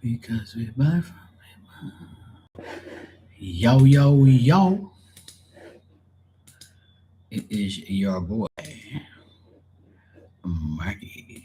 Because we buy from yo yo yo. It is your boy Mikey.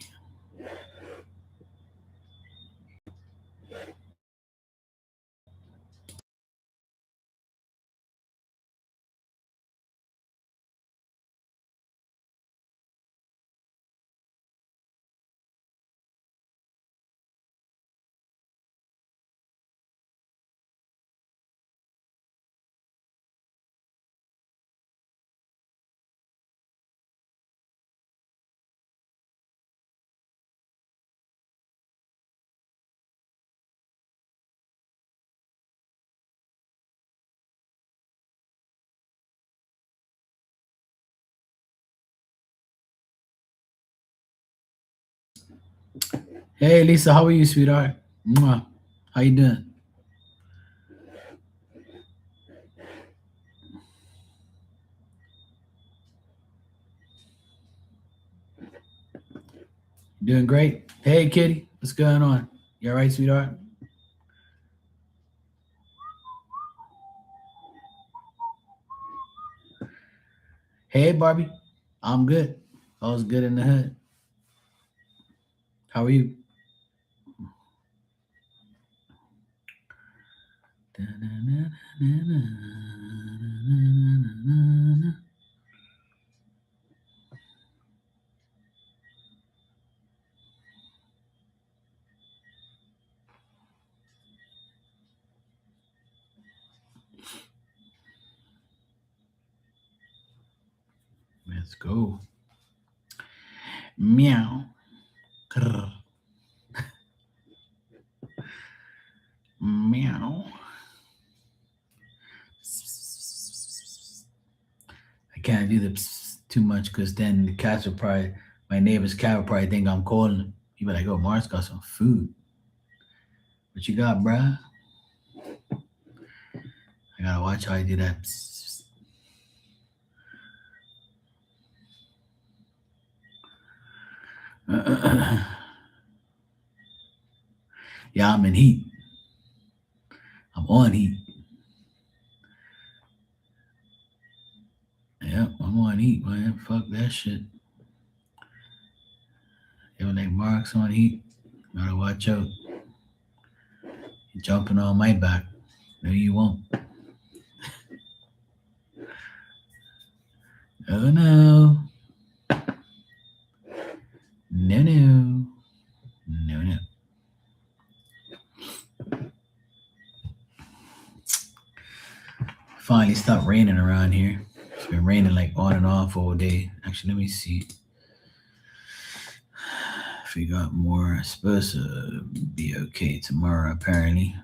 Hey Lisa, how are you, sweetheart? Mwah. How you doing? Doing great. Hey Kitty, what's going on? You all right, sweetheart? Hey Barbie, I'm good. All's good in the hood. How are you? Let's go. Meow. Grr. Meow. I can't do the too much because then the cats will probably, my neighbor's cat will probably think I'm calling him. He be like, oh, Mars got some food. What you got, bruh? I gotta watch how I do that. Yeah, I'm in heat. I'm on heat. Yep, I'm on heat, man. Fuck that shit. Yo, like Mark's on heat. Gotta watch out. You're jumping on my back. No, you won't. Oh no. No, no. No, no. Finally stopped raining around here. It's been raining like on and off all day. Actually, let me see if we got more. It's supposed to be okay tomorrow, apparently.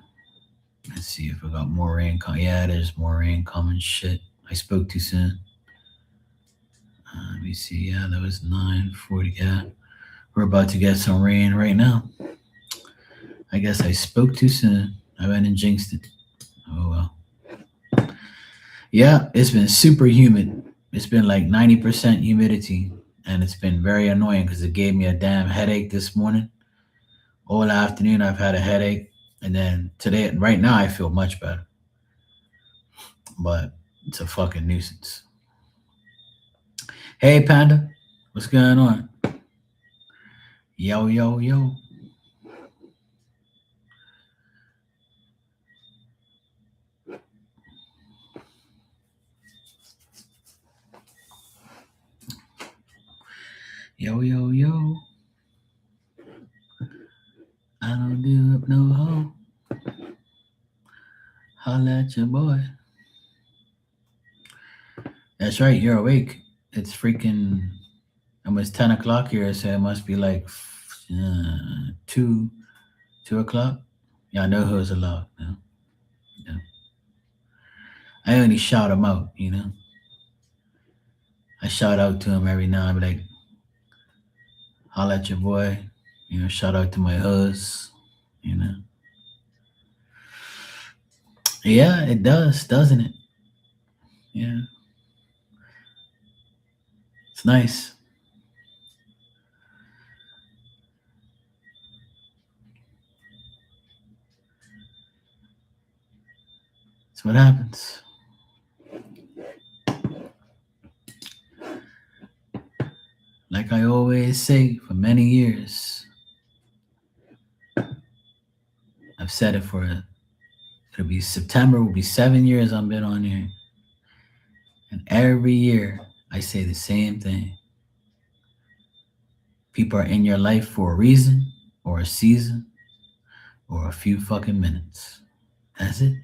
Let's see if we got more rain. Yeah, there's more rain coming. Shit. I spoke too soon. Let me see. Yeah, that was 9:40. Yeah, we're about to get some rain right now. I guess I spoke too soon. I went and jinxed it. Oh well. Yeah, it's been super humid. It's been like 90% humidity, and it's been very annoying because it gave me a damn headache this morning. All afternoon, I've had a headache, and then today, right now, I feel much better. But it's a fucking nuisance. Hey, Panda, what's going on? Yo, yo, yo. Yo, yo, yo. I don't give up no hoe. Holla at your boy. That's right, you're awake. It's freaking almost 10 o'clock here, so it must be like 2 o'clock. Yeah, I know who's allowed. Yeah. I only shout him out, you know. I shout out to him every now and then, like, holla at your boy. You know, shout out to my host, you know. Yeah, it does, doesn't it? Yeah, it's nice. That's what happens. Like I always say for many years, I've said it for, it'll be September, will be 7 years I've been on here. And every year I say the same thing. People are in your life for a reason or a season or a few fucking minutes. That's it.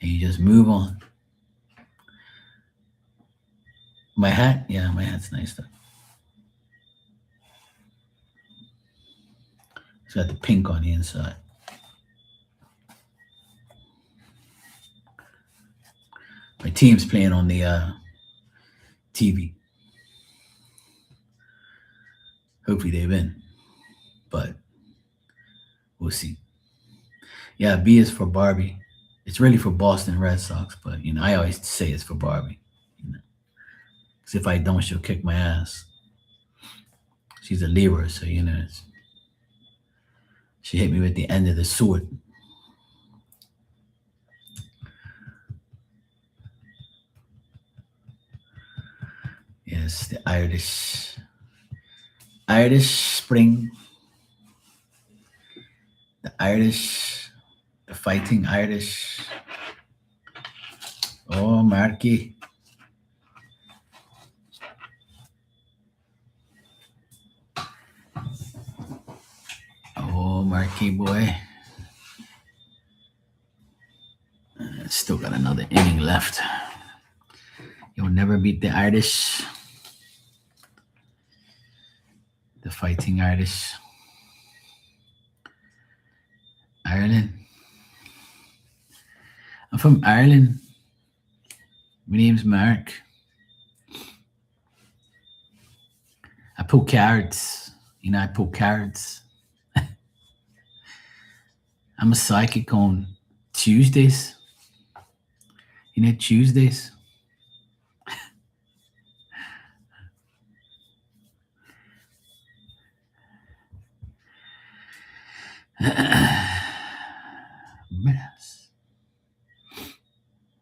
And you just move on. My hat? Yeah, my hat's nice though. It's got the pink on the inside. My team's playing on the TV. Hopefully they win, but we'll see. Yeah, B is for Barbie. It's really for Boston Red Sox, but I always say it's for Barbie. Because if I don't, she'll kick my ass. She's a Libra, so she hit me with the end of the sword. Yes, the Irish Spring. The Fighting Irish. Oh, Marky. Oh, Marky boy. Still got another inning left. You'll never beat the Irish. The Fighting Irish. Ireland. I'm from Ireland. My name's Mark. I pull cards. I pull cards. I'm a psychic on Tuesdays. Tuesdays.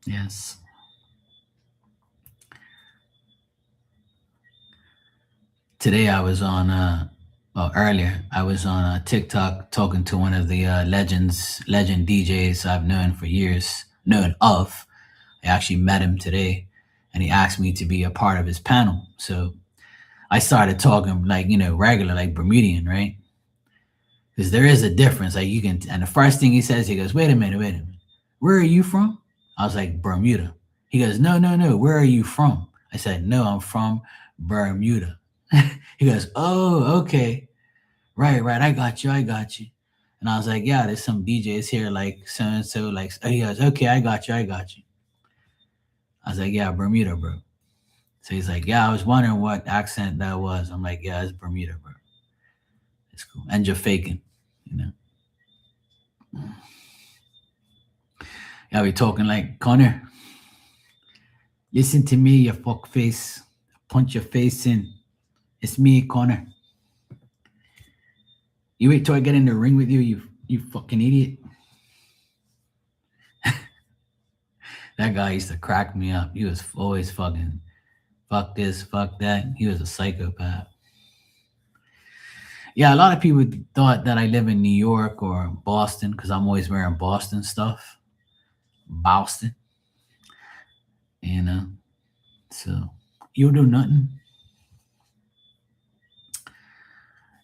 Yes. Today I was on earlier I was on TikTok talking to one of the legend DJs I've known for years, known of. I actually met him today, and he asked me to be a part of his panel. So I started talking like regular, like Bermudian, right? Because there is a difference. Like you can, and the first thing he says, he goes, "Wait a minute, where are you from?" I was like, "Bermuda." He goes, "No, where are you from?" I said, "No, I'm from Bermuda." He goes, "Oh, okay. Right. I got you. And I was like, "Yeah, there's some DJs here, like so and so." Like, he goes, "Okay, I got you. I was like, "Yeah, Bermuda, bro." So he's like, "Yeah, I was wondering what accent that was." I'm like, "Yeah, it's Bermuda, bro. It's cool." And you're faking, Yeah, we talking like, "Connor, listen to me, you fuck face. Punch your face in. It's me, Connor. You wait till I get in the ring with you, you fucking idiot." That guy used to crack me up. He was always fucking fuck this, fuck that. He was a psychopath. Yeah, a lot of people thought that I live in New York or Boston because I'm always wearing Boston stuff. Boston. So you do nothing.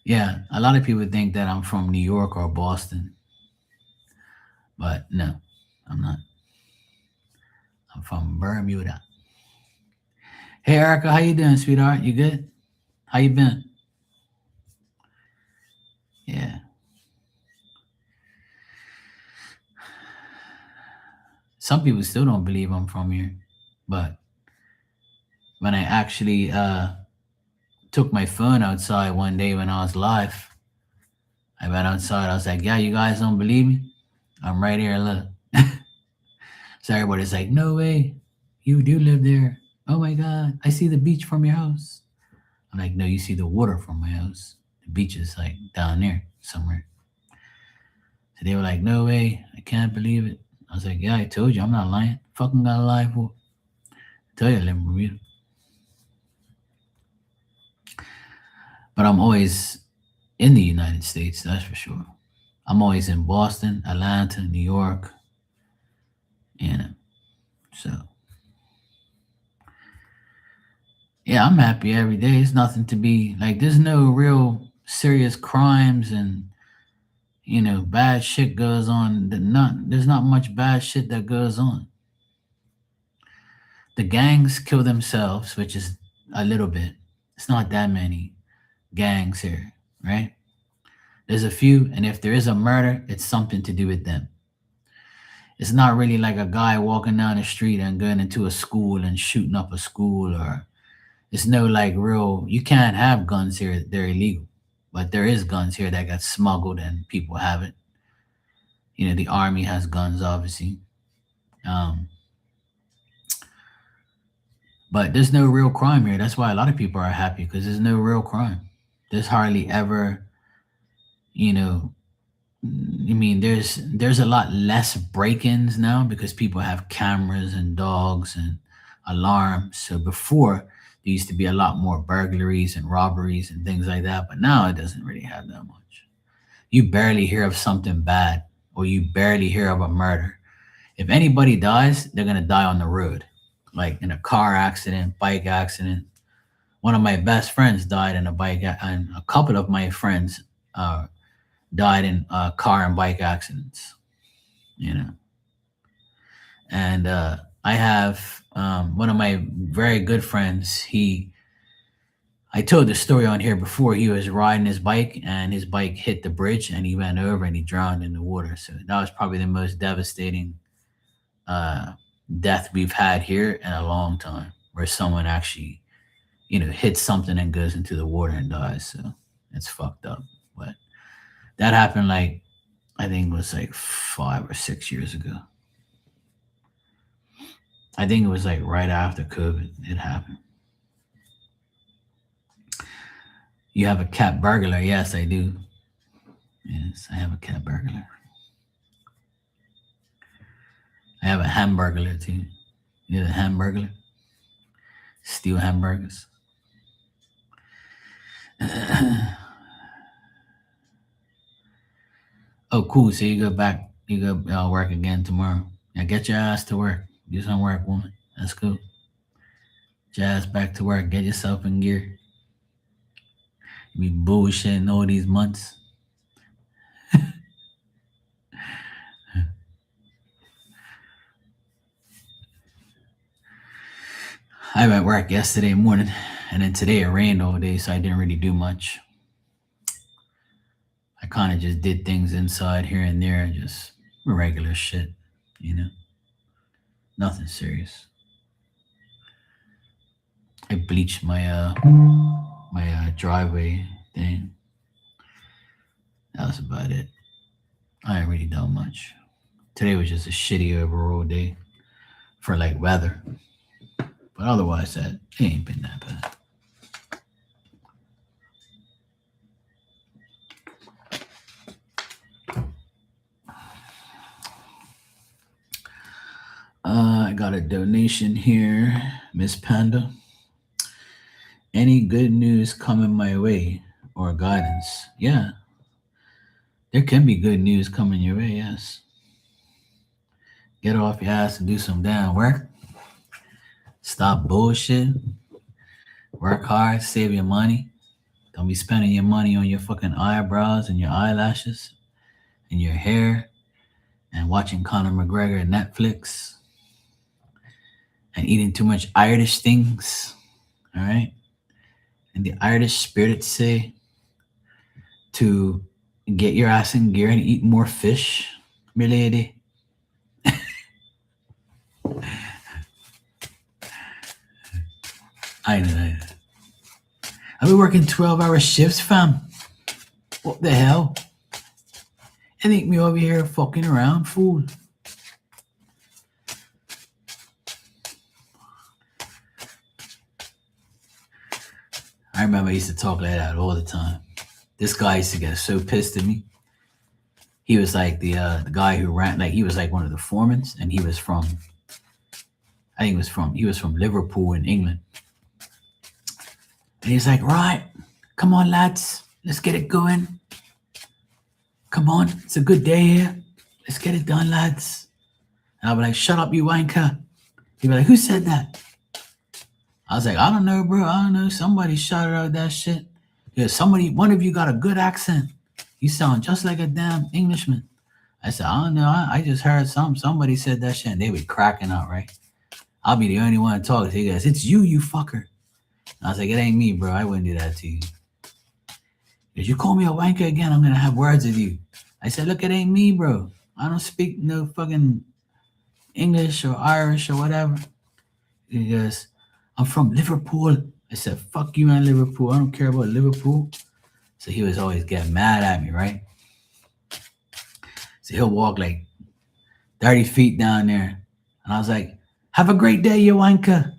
Yeah, a lot of people think that I'm from New York or Boston. But no, I'm not. I'm from Bermuda. Hey Erica, how you doing, sweetheart? You good? How you been? Yeah. Some people still don't believe I'm from here. But when I actually took my phone outside one day when I was live, I went outside. I was like, "Yeah, you guys don't believe me? I'm right here. Look." So everybody's like, "No way. You do live there. Oh my God. I see the beach from your house." I'm like, "No, you see the water from my house. The beach is like down there somewhere." So they were like, "No way. I can't believe it." I was like, yeah, I told you, I'm not lying. Fucking got to lie for. Tell you, let me read it. But I'm always in the United States, that's for sure. I'm always in Boston, Atlanta, New York, and so yeah, I'm happy every day. It's nothing to be like. There's no real serious crimes and bad shit goes on. There's not much bad shit that goes on. The gangs kill themselves, which is a little bit. It's not that many gangs here, right? There's a few, and if there is a murder, it's something to do with them. It's not really like a guy walking down the street and going into a school and shooting up a school, or it's no like real. You can't have guns here; they're illegal. But there is guns here that got smuggled and people have it. The army has guns, obviously. Um, but there's no real crime here. That's why a lot of people are happy because there's no real crime. There's hardly ever, you know, I mean, there's a lot less break-ins now because people have cameras and dogs and alarms. So before there used to be a lot more burglaries and robberies and things like that, but now it doesn't really have that much. You barely hear of something bad or you barely hear of a murder. If anybody dies, they're gonna die on the road, like in a car accident, bike accident. One of my best friends died in a and a couple of my friends died in car and bike accidents. You know, and I have one of my very good friends. I told the story on here before. He was riding his bike, and his bike hit the bridge, and he went over, and he drowned in the water. So that was probably the most devastating uh, death we've had here in a long time, where someone actually, hits something and goes into the water and dies. So it's fucked up. But that happened like I think it was like 5 or 6 years ago. I think it was like right after COVID it happened. You have a cat burglar? Yes, I do. Yes, I have a cat burglar. I have a hamburglar too. You have a hamburglar? Steal hamburgers. Oh, cool. So you go back, you go work again tomorrow. Now get your ass to work. Do some work, woman. That's cool. Get your ass back to work. Get yourself in gear. You be bullshitting all these months. I went work yesterday morning, and then today it rained all day, so I didn't really do much. I kind of just did things inside here and there, just regular shit, you know, nothing serious. I bleached my driveway thing. That was about it. I ain't really done much. Today was just a shitty overall day for like weather, but otherwise that it ain't been that bad. I got a donation here, Miss Panda. Any good news coming my way or guidance? Yeah, there can be good news coming your way. Yes, get off your ass and do some damn work. Stop bullshit. Work hard. Save your money. Don't be spending your money on your fucking eyebrows and your eyelashes and your hair and watching Conor McGregor at Netflix and eating too much Irish things. All right. And the Irish spirit say to get your ass in gear and eat more fish, my lady. I know. I've been working 12-hour shifts, fam. What the hell? I think me over here fucking around, fool. I remember I used to talk like that all the time. This guy used to get so pissed at me. He was like the guy who ran, like he was like one of the foremans, and he was from, I think he was from Liverpool in England. And he's like, right, come on lads, let's get it going. Come on, it's a good day here. Let's get it done, lads. And I'll be like, shut up, you wanker. He'd be like, who said that? I was like, I don't know, bro. I don't know. Somebody shouted out that shit. Yeah, one of you got a good accent. You sound just like a damn Englishman. I said, I don't know. I just heard somebody said that shit. And they were cracking out, right? I'll be the only one talking. He goes, it's you, you fucker. I was like, it ain't me, bro. I wouldn't do that to you. If you call me a wanker again, I'm going to have words with you. I said, look, it ain't me, bro. I don't speak no fucking English or Irish or whatever. He goes, I'm from Liverpool. I said, fuck you, man, Liverpool. I don't care about Liverpool. So he was always getting mad at me, right? So he'll walk like 30 feet down there. And I was like, have a great day, you wanker.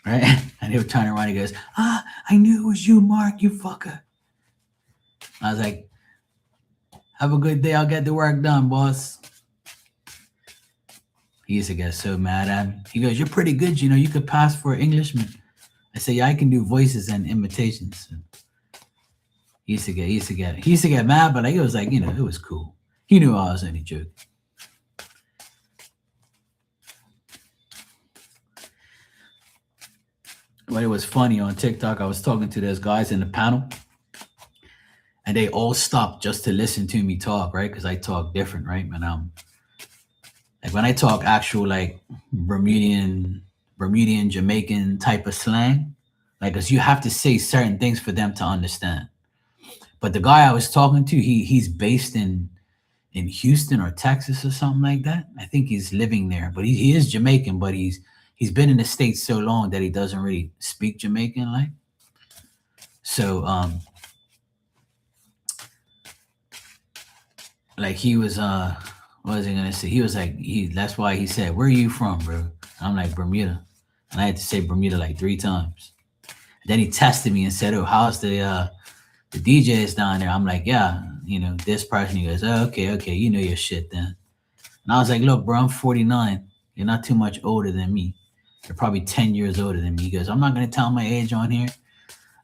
Right? And he'll turn around and he goes, I knew it was you, Mark, you fucker. I was like, have a good day. I'll get the work done, boss. He used to get so mad at me. He goes, you're pretty good, you know, you could pass for an Englishman. I said, yeah, I can do voices and imitations. He used to get mad, but like, it was like, you know, it was cool. He knew I was only joking. But it was funny on TikTok. I was talking to those guys in the panel, and they all stopped just to listen to me talk, right? Because I talk different, right? And like when I talk actual like Bermudian, Jamaican type of slang, like, because you have to say certain things for them to understand. But the guy I was talking to, he's based in Houston or Texas or something like that. I think he's living there, but he is Jamaican, but he's been in the States so long that he doesn't really speak Jamaican like. So like he was what was I gonna say? He was like, that's why he said, where are you from, bro? And I'm like, Bermuda. And I had to say Bermuda like 3 times. And then he tested me and said, oh, how's the DJs down there? I'm like, yeah, you know, this person. He goes, oh, okay, you know your shit then. And I was like, look, bro, I'm 49. You're not too much older than me. You're probably 10 years older than me. He goes, I'm not going to tell my age on here.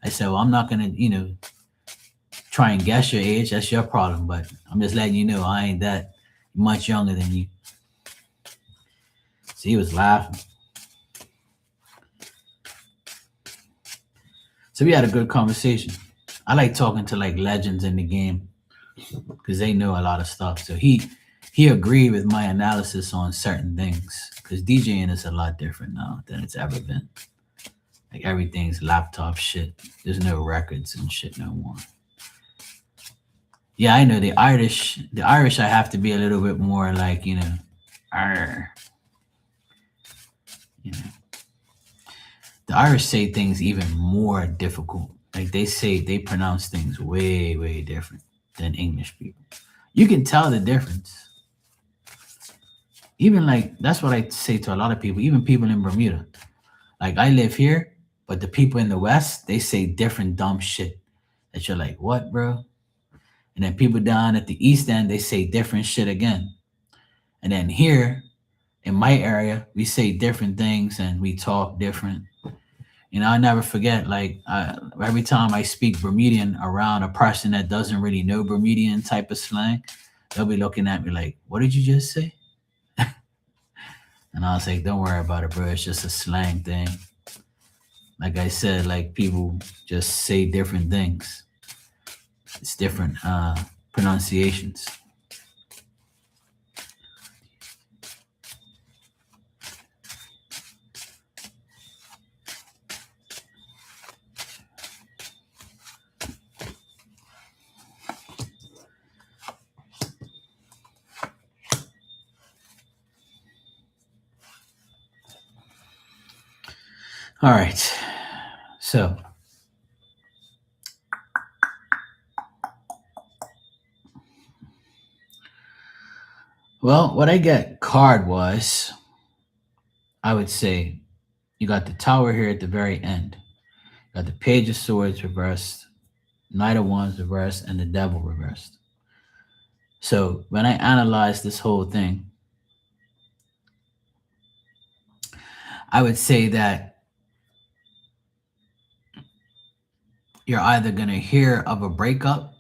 I said, well, I'm not going to, you know, try and guess your age. That's your problem. But I'm just letting you know I ain't that much younger than you. So he was laughing. So we had a good conversation. I like talking to like legends in the game because they know a lot of stuff. So he agreed with my analysis on certain things because DJing is a lot different now than it's ever been. Like everything's laptop shit. There's no records and shit no more. Yeah, I know the Irish I have to be a little bit more like, you know, you know. The Irish say things even more difficult. Like they pronounce things way, way different than English people. You can tell the difference. Even like, that's what I say to a lot of people, even people in Bermuda. Like I live here, but the people in the West, they say different dumb shit that you're like, what, bro? And then people down at the East End, they say different shit again. And then here in my area, we say different things and we talk different. You know, I never forget, like, every time I speak Bermudian around a person that doesn't really know Bermudian type of slang, they'll be looking at me like, what did you just say? And I was like, don't worry about it, bro. It's just a slang thing. Like I said, like people just say different things. It's different pronunciations. All right. So well, what I get card was, I would say, you got the tower here at the very end. You got the page of swords reversed, knight of wands reversed, and the devil reversed. So when I analyze this whole thing, I would say that you're either going to hear of a breakup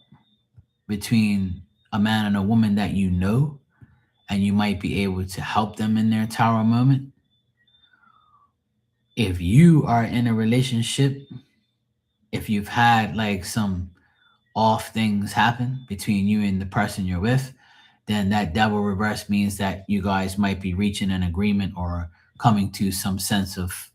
between a man and a woman that you know, and you might be able to help them in their tower moment. If you are in a relationship, if you've had like some off things happen between you and the person you're with, then that devil reverse means that you guys might be reaching an agreement or coming to some sense of,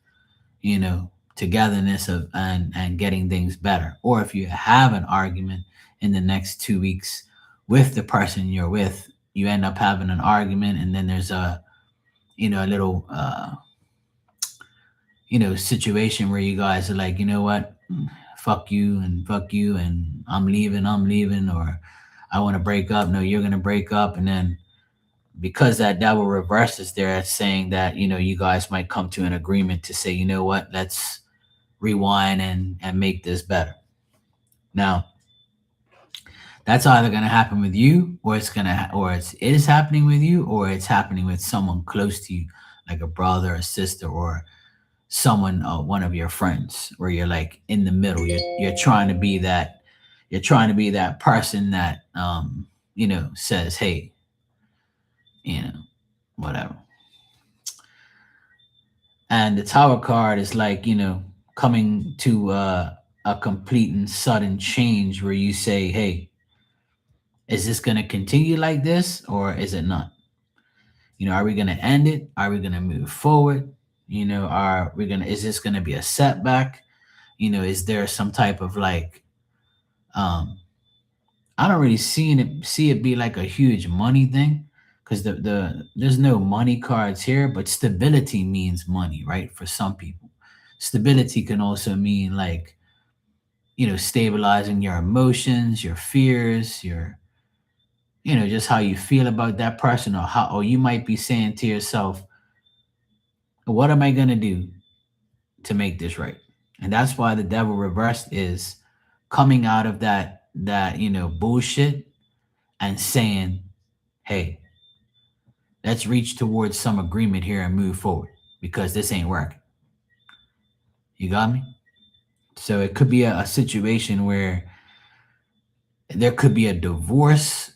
togetherness of and getting things better. Or if you have an argument in the next 2 weeks with the person you're with, you end up having an argument, and then there's a little situation where you guys are like, you know what, fuck you, and I'm leaving, or I want to break up. No, you're gonna break up, and then because that devil reverse is there, it's saying that you guys might come to an agreement to say, you know what, let's rewind and make this better. Now, that's either gonna happen with you, or it is happening with you, or it's happening with someone close to you, like a brother, a sister, or someone, one of your friends, where you're like in the middle. You're trying to be that. You're trying to be that person that says, hey, you know, whatever. And the tower card is like, coming to a complete and sudden change where you say, hey, is this going to continue like this, or is it not? Are we going to end it? Are we going to move forward? Is this going to be a setback? Is there some type of like, um, I don't really see it be like a huge money thing, because there's no money cards here, but stability means money, right? For some people, stability can also mean like, stabilizing your emotions, your fears, your, just how you feel about that person, or you might be saying to yourself, what am I gonna do to make this right? And that's why the devil reversed is coming out of that bullshit and saying, hey, let's reach towards some agreement here and move forward, because this ain't working. You got me? So it could be a situation where there could be a divorce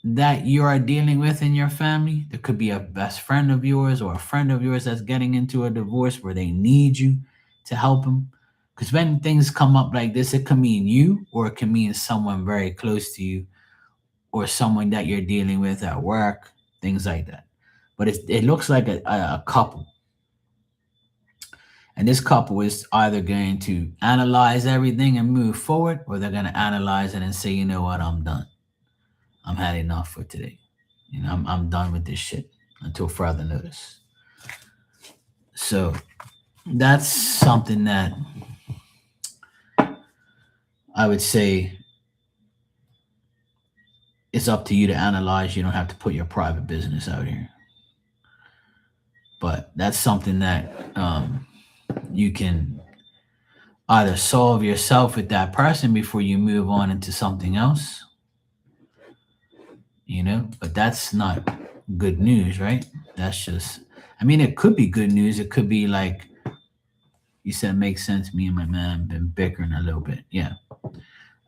that you are dealing with in your family. There could be a best friend of yours or a friend of yours that's getting into a divorce where they need you to help them. Because when things come up like this, it can mean you, or it can mean someone very close to you, or someone that you're dealing with at work, things like that. But it looks like a couple. And this couple is either going to analyze everything and move forward, or they're going to analyze it and say, you know what, I'm done. I'm had enough for today. I'm done with this shit until further notice. So that's something that I would say is up to you to analyze. You don't have to put your private business out here. But that's something that you can either solve yourself with that person before you move on into something else, but that's not good news, right? That's just, I mean, it could be good news. It could be like you said, makes sense. Me and my man been bickering a little bit. Yeah.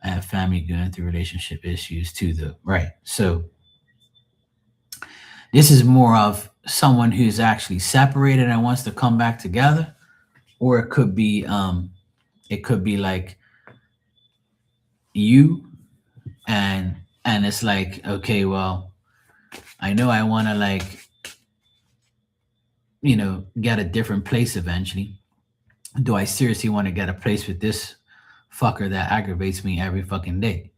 I have family going through relationship issues too, though. Right. So this is more of someone who's actually separated and wants to come back together, or it could be like you and it's like, okay, well, I know I want to like, get a different place eventually. Do I seriously want to get a place with this fucker that aggravates me every fucking day?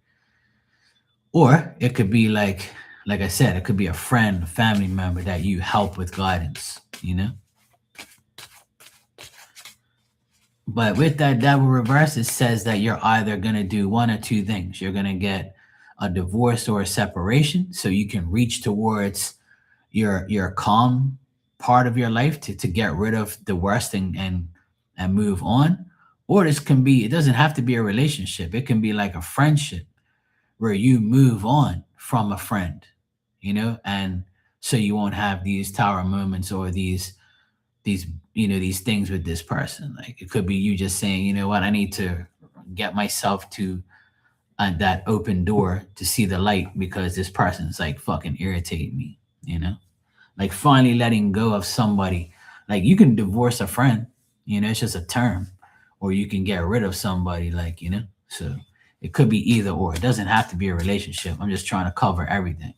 Or it could be like I said, it could be a friend, a family member that you help with guidance. But with that devil reverse, it says that you're either going to do one or two things. You're going to get a divorce or a separation so you can reach towards your calm part of your life to get rid of the worst and move on. Or this can be, it doesn't have to be a relationship. It can be like a friendship where you move on from a friend, and so you won't have these tower moments or these these things with this person. Like it could be you just saying, you know what, I need to get myself to that open door to see the light because this person's like fucking irritating me, like finally letting go of somebody. Like you can divorce a friend, it's just a term, or you can get rid of somebody, like, so it could be either or. It doesn't have to be a relationship. I'm just trying to cover everything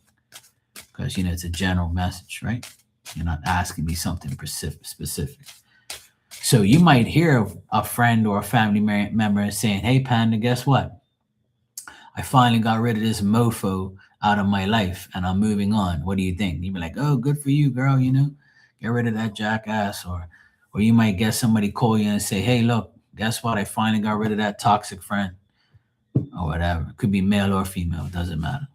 because, it's a general message, right? You're not asking me something specific. So you might hear of a friend or a family member saying, hey, Panda, guess what? I finally got rid of this mofo out of my life and I'm moving on. What do you think? You'd be like, oh, good for you, girl, get rid of that jackass. Or you might get somebody call you and say, hey, look, guess what? I finally got rid of that toxic friend or whatever. It could be male or female, it doesn't matter.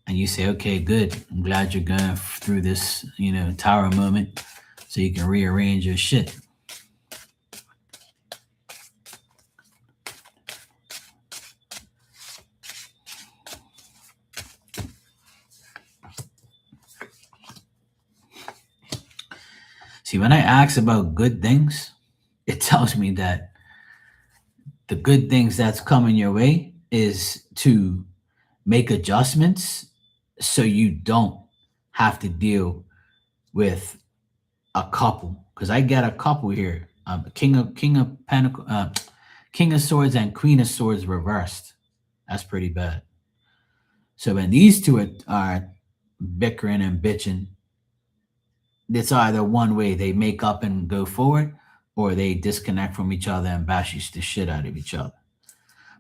And you say, okay, good. I'm glad you're going through this, tower moment so you can rearrange your shit. See, when I ask about good things, it tells me that the good things that's coming your way is to make adjustments so you don't have to deal with a couple. Because I get a couple here, King of Swords and Queen of Swords reversed. That's pretty bad. So when these two are bickering and bitching, it's either one way, they make up and go forward, or they disconnect from each other and bash the shit out of each other.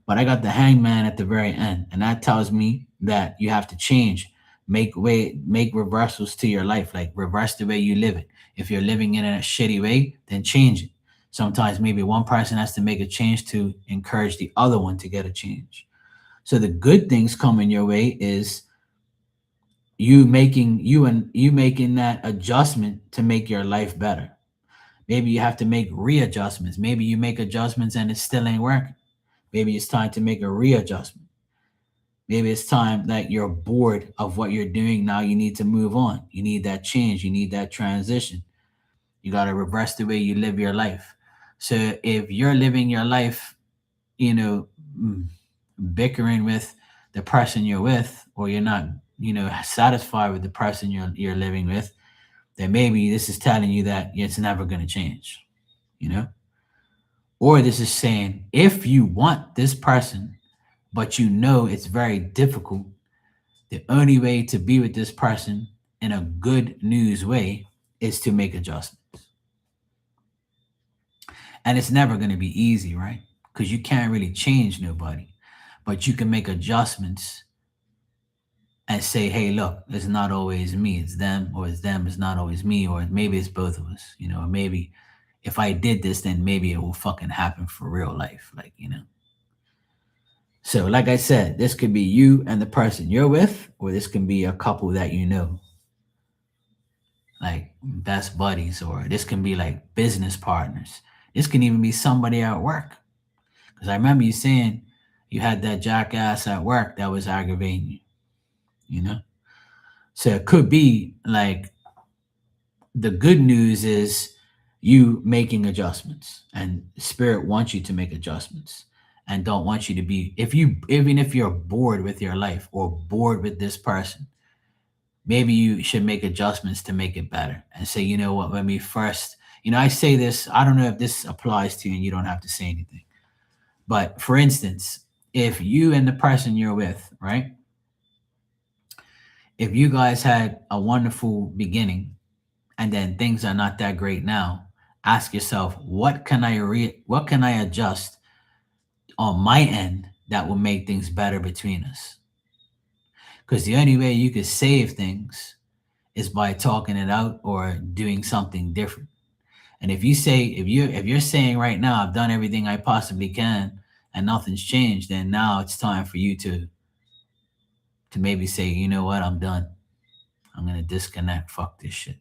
But I got the Hangman at the very end, and that tells me that you have to change, make reversals to your life, like reverse the way you live it. If you're living in a shitty way, then change it. Sometimes maybe one person has to make a change to encourage the other one to get a change. So the good things coming your way is you making that adjustment to make your life better. Maybe you have to make readjustments. Maybe you make adjustments and it still ain't working. Maybe it's time to make a readjustment. Maybe it's time that you're bored of what you're doing. Now you need to move on. You need that change. You need that transition. You got to reverse the way you live your life. So if you're living your life, bickering with the person you're with, or you're not, satisfied with the person you're living with, then maybe this is telling you that it's never going to change, Or this is saying, if you want this person, but it's very difficult, the only way to be with this person in a good news way is to make adjustments. And it's never going to be easy, right? Because you can't really change nobody, but you can make adjustments and say, hey, look, it's not always me, it's them, or it's them, it's not always me, or maybe it's both of us, or maybe if I did this, then maybe it will fucking happen for real life, like, So, like I said, this could be you and the person you're with, or this can be a couple that like best buddies, or this can be like business partners. This can even be somebody at work. Because I remember you saying you had that jackass at work that was aggravating you, So it could be like the good news is you making adjustments, and spirit wants you to make adjustments and don't want you to be, even if you're bored with your life or bored with this person, maybe you should make adjustments to make it better and say, you know what, when we first, I say this, I don't know if this applies to you and you don't have to say anything. But for instance, if you and the person you're with, right? If you guys had a wonderful beginning and then things are not that great now, ask yourself, what can I adjust on my end that will make things better between us? Because the only way you could save things is by talking it out or doing something different. And if you're saying right now, I've done everything I possibly can and nothing's changed, then now it's time for you to maybe say, you know what, I'm done. I'm gonna disconnect. Fuck this shit.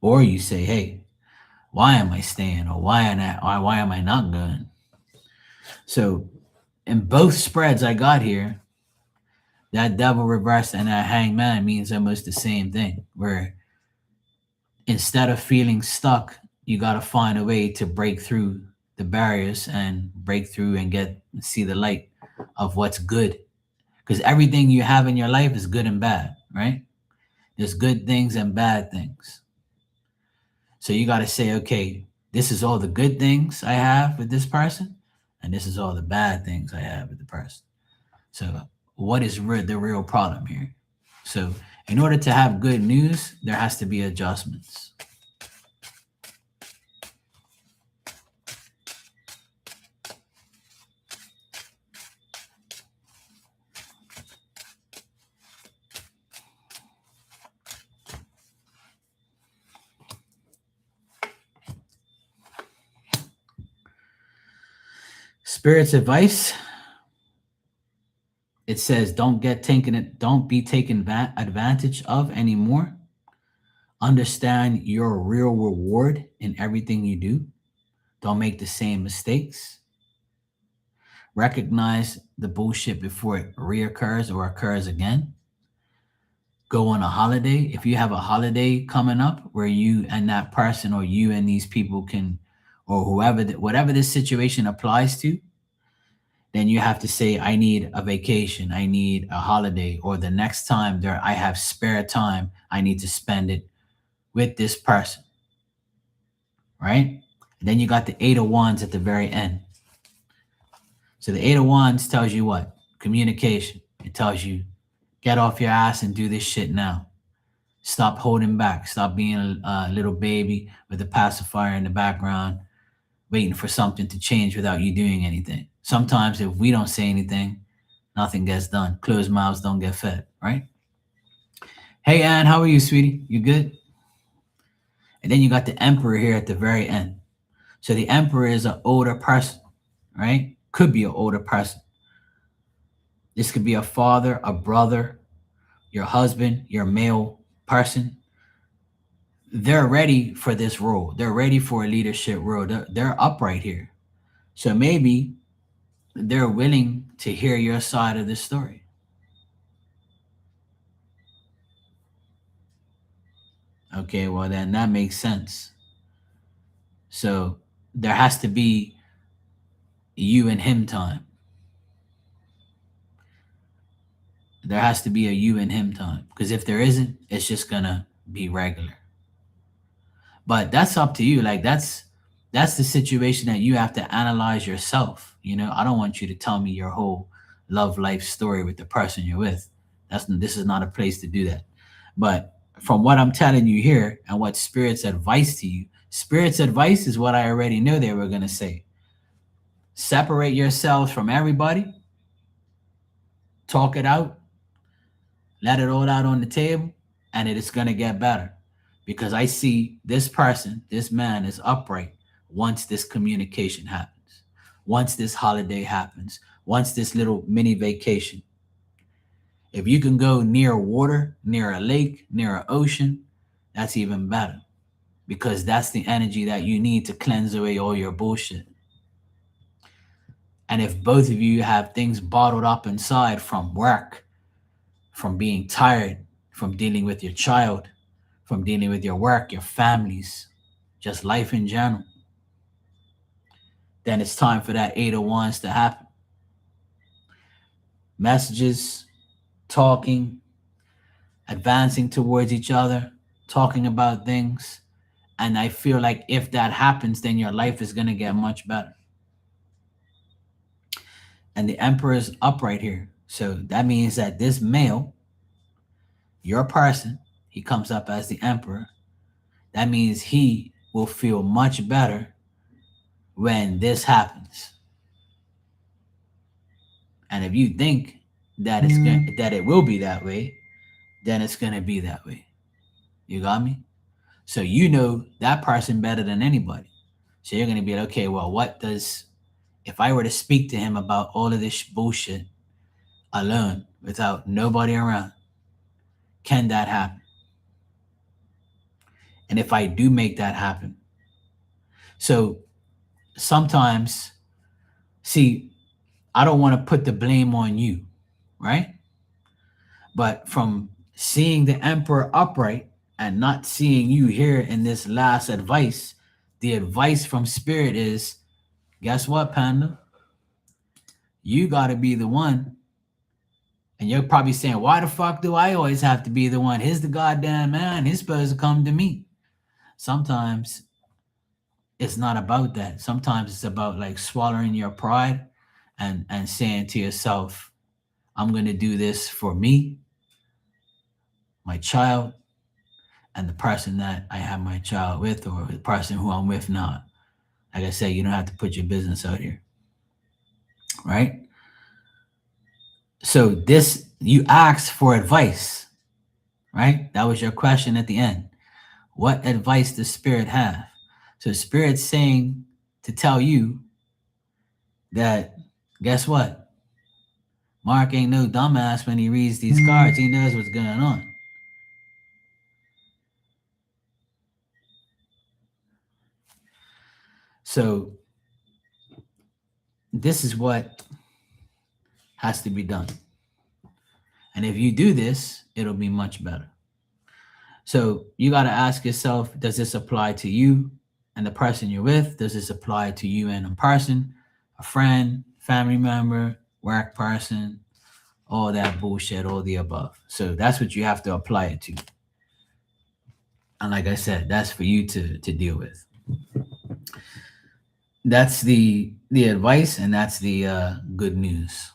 Or you say, hey, why am I staying? Or why am I not going? So in both spreads I got here, that devil reverse and that hangman means almost the same thing. Where instead of feeling stuck, you got to find a way to break through the barriers and break through and get see the light of what's good. Because everything you have in your life is good and bad, right? There's good things and bad things. So you got to say, okay, this is all the good things I have with this person, and this is all the bad things I have with the person. So, what is the real problem here? So, in order to have good news, there has to be adjustments. Spirit's advice, it says don't be taken advantage of anymore. Understand your real reward in everything you do. Don't make the same mistakes. Recognize the bullshit before it reoccurs or occurs again. Go on a holiday. If you have a holiday coming up where you and that person or you and these people can, or whoever, whatever this situation applies to, then you have to say, I need a vacation, I need a holiday, or the next time there I have spare time, I need to spend it with this person, right? And then you got the Eight of Wands at the very end. So the Eight of Wands tells you what? Communication. It tells you, get off your ass and do this shit now. Stop holding back. Stop being a little baby with a pacifier in the background, waiting for something to change without you doing anything. Sometimes if we don't say anything, nothing gets done. Closed mouths don't get fed, right? Hey, Anne, how are you, sweetie? You good? And then you got the Emperor here at the very end. So the Emperor is an older person, right? Could be an older person. This could be a father, a brother, your husband, your male person. They're ready for this role. They're ready for a leadership role. They're upright here. So maybe they're willing to hear your side of the story. Okay, well, then that makes sense. So there has to be you and him time. There has to be a you and him time. Because if there isn't, it's just going to be regular. But that's up to you. Like that's the situation that you have to analyze yourself. You know, I don't want you to tell me your whole love life story with the person you're with. This is not a place to do that. But from what I'm telling you here and what Spirit's advice to you, Spirit's advice is what I already knew they were going to say. Separate yourselves from everybody, talk it out, let it all out on the table, and it is going to get better. Because I see this person, this man is upright once this communication happens, once this holiday happens, once this little mini vacation. If you can go near water, near a lake, near an ocean, that's even better because that's the energy that you need to cleanse away all your bullshit. And if both of you have things bottled up inside from work, from being tired, from dealing with your child, from dealing with your work, your families, just life in general, then it's time for that Eight of Wands to happen. Messages, talking, advancing towards each other, talking about things. And I feel like if that happens, then your life is going to get much better. And the Emperor is upright here. So that means that this male, your person, he comes up as the Emperor. That means he will feel much better when this happens. And if you think that that it will be that way, then it's going to be that way. You got me? So you know that person better than anybody. So you're going to be like, okay, well, if I were to speak to him about all of this bullshit alone without nobody around, can that happen? And if I do make that happen, so sometimes, see, I don't want to put the blame on you, right? But from seeing the emperor upright and not seeing you here in this last advice, the advice from spirit is, guess what, Panda? You got to be the one. And you're probably saying, why the fuck do I always have to be the one? He's the goddamn man. He's supposed to come to me. Sometimes it's not about that. Sometimes it's about like swallowing your pride and saying to yourself, I'm going to do this for me, my child, and the person that I have my child with, or the person who I'm with now. Like I said, you don't have to put your business out here, right? So this, you asked for advice, right? That was your question at the end. What advice does spirit have? So spirit's saying to tell you that, guess what? Mark ain't no dumbass when he reads these cards. He knows what's going on. So this is what has to be done. And if you do this, it'll be much better. So you got to ask yourself, does this apply to you and the person you're with? Does this apply to you and a person, a friend, family member, work person, all that bullshit, all the above? So that's what you have to apply it to. And like I said, that's for you to deal with. That's the advice, and that's the good news.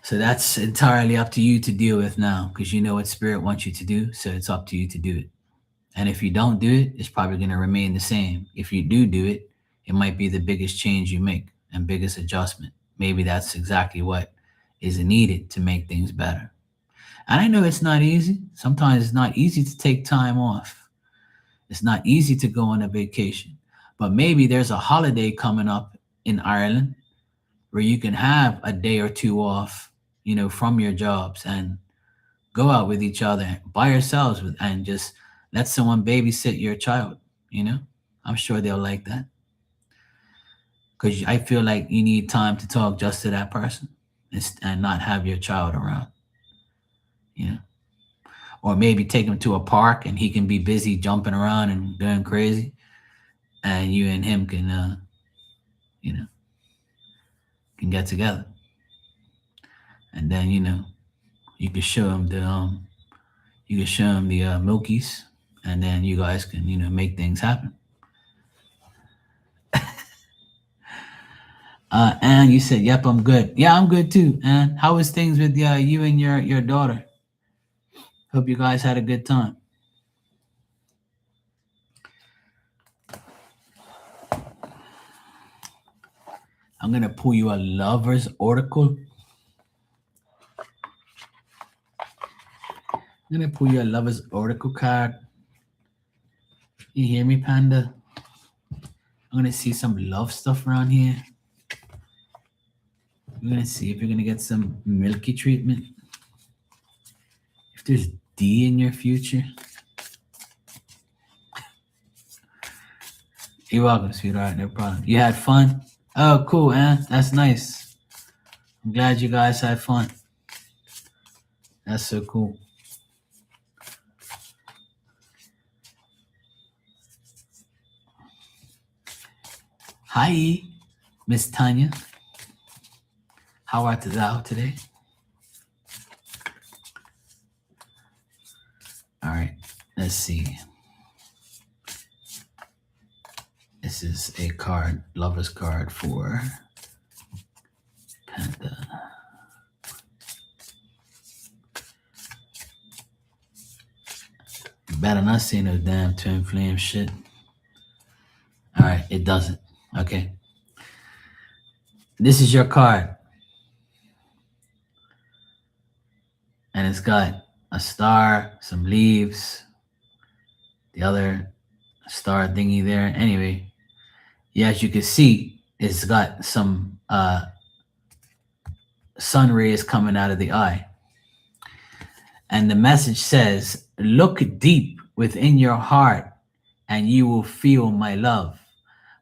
So that's entirely up to you to deal with now, because you know what spirit wants you to do. So it's up to you to do it. And if you don't do it, it's probably going to remain the same. If you do it, it might be the biggest change you make and biggest adjustment. Maybe that's exactly what is needed to make things better. And I know it's not easy. Sometimes it's not easy to take time off. It's not easy to go on a vacation. But maybe there's a holiday coming up in Ireland where you can have a day or two off, you know, from your jobs and go out with each other by yourselves and just let someone babysit your child, you know? I'm sure they'll like that. Because I feel like you need time to talk just to that person and not have your child around, you know? Or maybe take him to a park and he can be busy jumping around and going crazy, and you and him can, you know, can get together. And then, you know, you can show him the Milkies, and then you guys can, you know, make things happen. And you said, yep, I'm good. Yeah, I'm good too. And how was things with you and your daughter? Hope you guys had a good time. I'm going to pull you a lover's oracle. I'm going to pull you a lover's oracle card. You hear me, Panda? I'm going to see some love stuff around here. We're going to see if you're going to get some milky treatment. If there's D in your future. You're welcome, sweetheart. No problem. You had fun? Oh, cool, man. That's nice. I'm glad you guys had fun. That's so cool. Hi, Miss Tanya. How art thou today? All right, let's see. This is a card, lover's card for Panda. You better not say no damn twin flame shit. All right, it doesn't. Okay. This is your card. And it's got a star, some leaves, the other star thingy there. Anyway, yeah, as you can see, it's got some sun rays coming out of the eye. And the message says, look deep within your heart and you will feel my love.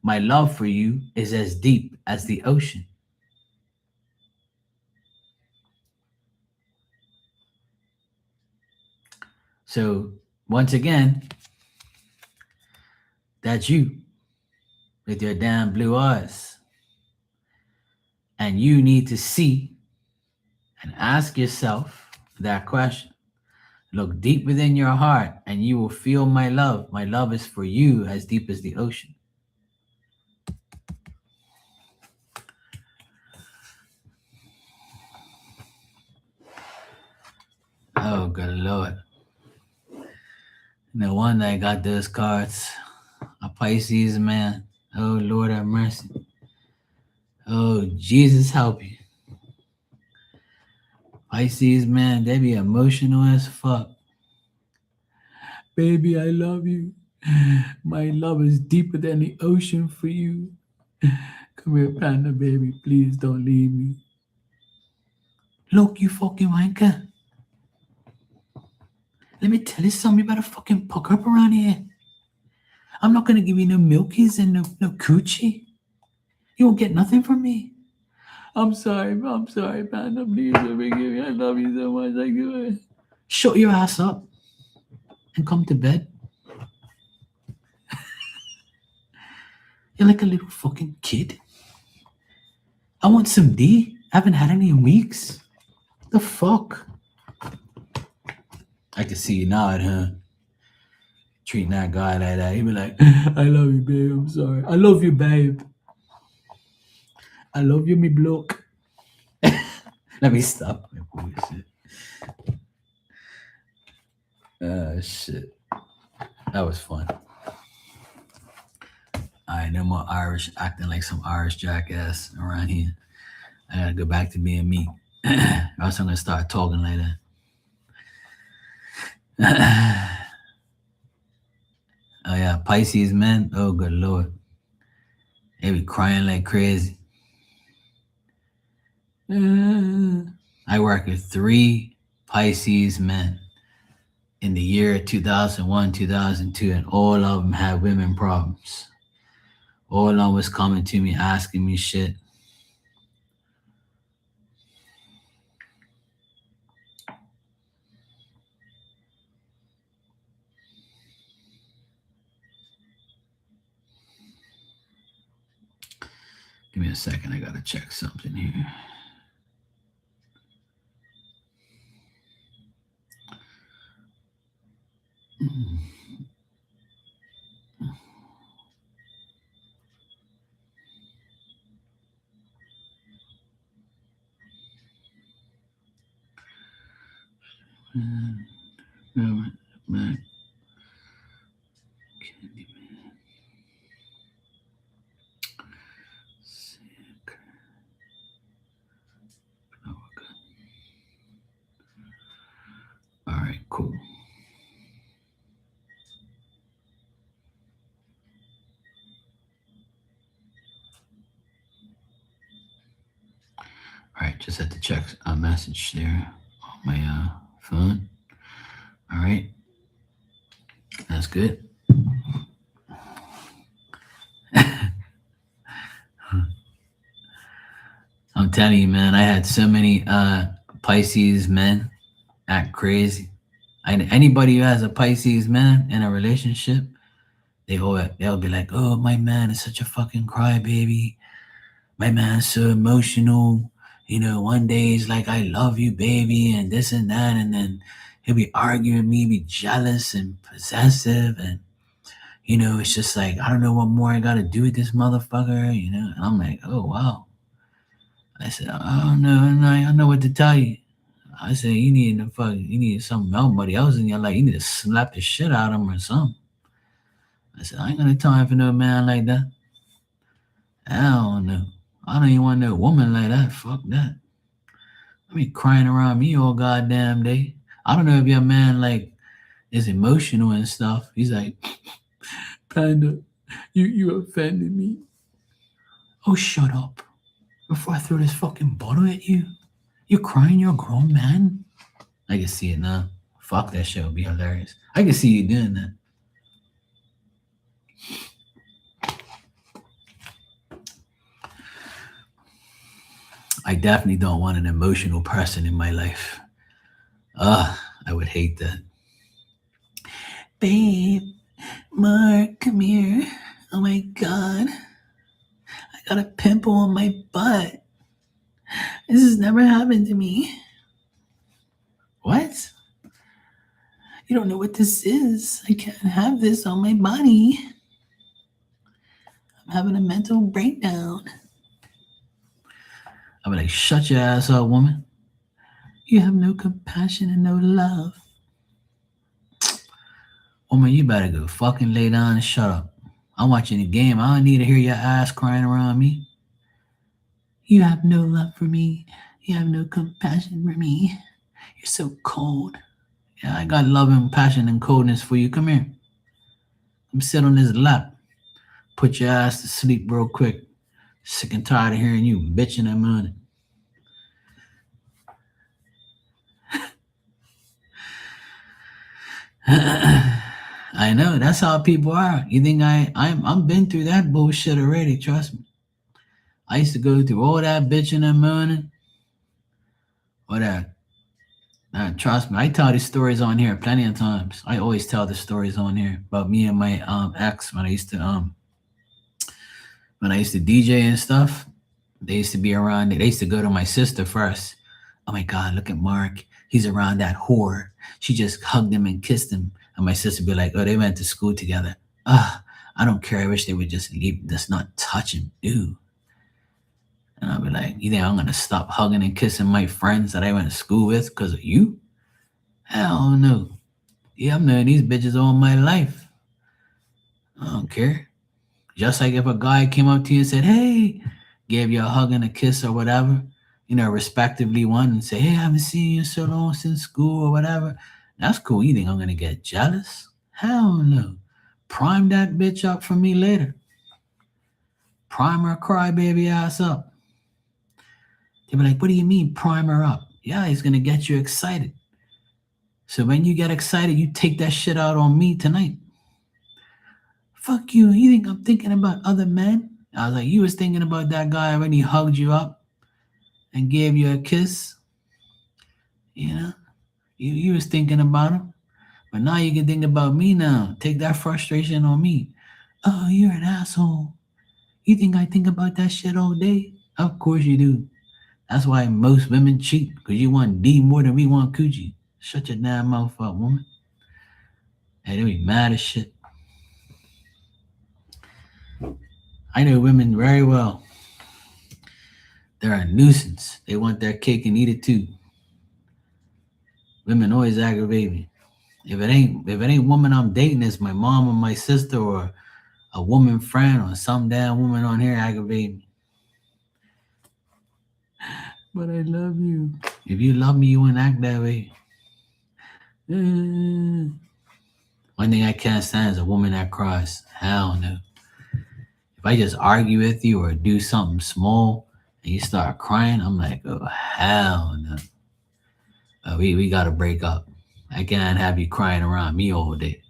My love for you is as deep as the ocean. So, once again, that's you with your damn blue eyes. And you need to see and ask yourself that question. Look deep within your heart and you will feel my love. My love is for you as deep as the ocean. Oh, good Lord. No wonder I got those cards. A Pisces man. Oh, Lord have mercy. Oh, Jesus help you. Pisces man, they be emotional as fuck. Baby, I love you. My love is deeper than the ocean for you. Come here, panda baby. Please don't leave me. Look, you fucking wanker. Let me tell you something. You better fucking puck up around here. I'm not gonna give you no milkies and no coochie. You won't get nothing from me. I'm sorry, panda. Please forgive me. I love you so much. I do it. Shut your ass up and come to bed. You're like a little fucking kid. I want some D. I haven't had any in weeks. The fuck? I can see you nod, huh? Treating that guy like that. He be like, I love you, babe. I'm sorry. I love you, babe. I love you, me bloke. Let me stop my bullshit. Shit. That was fun. Alright, no more Irish acting like some Irish jackass around here. I gotta go back to being me. Or else I'm gonna start talking like that. Oh yeah, Pisces men. Oh good Lord. They be crying like crazy. I work with 3 Pisces men in the year 2001, 2002, and all of them had women problems. All of them was coming to me asking me shit. Give me a second. I gotta check something here. All right, cool. All right, just had to check a message there on my phone. All right, that's good. I'm telling you, man, I had so many Pisces men act crazy. Anybody who has a Pisces man in a relationship, they'll be like, "Oh, my man is such a fucking crybaby. My man's so emotional. You know, one day he's like, I love you, baby, and this and that, and then he'll be arguing with me, be jealous and possessive, and it's just like I don't know what more I got to do with this motherfucker, And I'm like, oh wow. I said, I don't know, I don't know what to tell you. I said, you need somebody else in your life. You need to slap the shit out of him or something. I said, I ain't gonna time for no man like that. I don't know. I don't even want no woman like that. Fuck that. I be crying around me all goddamn day. I don't know if your man like is emotional and stuff. He's like, Panda, you offended me. Oh, shut up. Before I throw this fucking bottle at you. You crying, you're a grown man? I can see it now. Fuck, that shit would be hilarious. I can see you doing that. I definitely don't want an emotional person in my life. I would hate that. Babe, Mark, come here. Oh my god, I got a pimple on my butt. This has never happened to me. What? You don't know what this is. I can't have this on my body. I'm having a mental breakdown. I'm like, shut your ass up, woman. You have no compassion and no love. Woman, you better go fucking lay down and shut up. I'm watching the game. I don't need to hear your ass crying around me. You have no love for me. You have no compassion for me. You're so cold. Yeah, I got love and passion and coldness for you. Come here. Come sit on this lap. Put your ass to sleep real quick. Sick and tired of hearing you bitching and moaning. I know that's how people are. You think I'm been through that bullshit already? Trust me. I used to go through all that bitching and moaning. Or that. Trust me, I tell these stories on here plenty of times. I always tell the stories on here about me and my ex when I used to DJ and stuff. They used to be around. They used to go to my sister first. Oh my God, look at Mark. He's around that whore. She just hugged him and kissed him. And my sister be like, oh, they went to school together. I don't care. I wish they would just leave, just not touch him. Ew. And I'll be like, you think I'm going to stop hugging and kissing my friends that I went to school with because of you? Hell no. Yeah, I'm knowing these bitches all my life. I don't care. Just like if a guy came up to you and said, hey, gave you a hug and a kiss or whatever, respectively one, and say, hey, I haven't seen you so long since school or whatever. That's cool. You think I'm going to get jealous? Hell no. Prime that bitch up for me later. Prime her crybaby ass up. They be like, what do you mean prime her up? Yeah, he's going to get you excited. So when you get excited, you take that shit out on me tonight. Fuck you. You think I'm thinking about other men? I was like, you was thinking about that guy when he hugged you up and gave you a kiss. You was thinking about him. But now you can think about me now. Take that frustration on me. Oh, you're an asshole. You think I think about that shit all day? Of course you do. That's why most women cheat, because you want D more than we want coochie. Shut your damn mouth up, woman. Hey, they be mad as shit. I know women very well. They're a nuisance. They want their cake and eat it too. Women always aggravate me. If it ain't woman I'm dating, it's my mom or my sister or a woman friend or some damn woman on here aggravate me. But I love you. If you love me, you wouldn't act that way. One thing I can't stand is a woman that cries. Hell no. If I just argue with you or do something small and you start crying, I'm like, oh, hell no. We got to break up. I can't have you crying around me all day.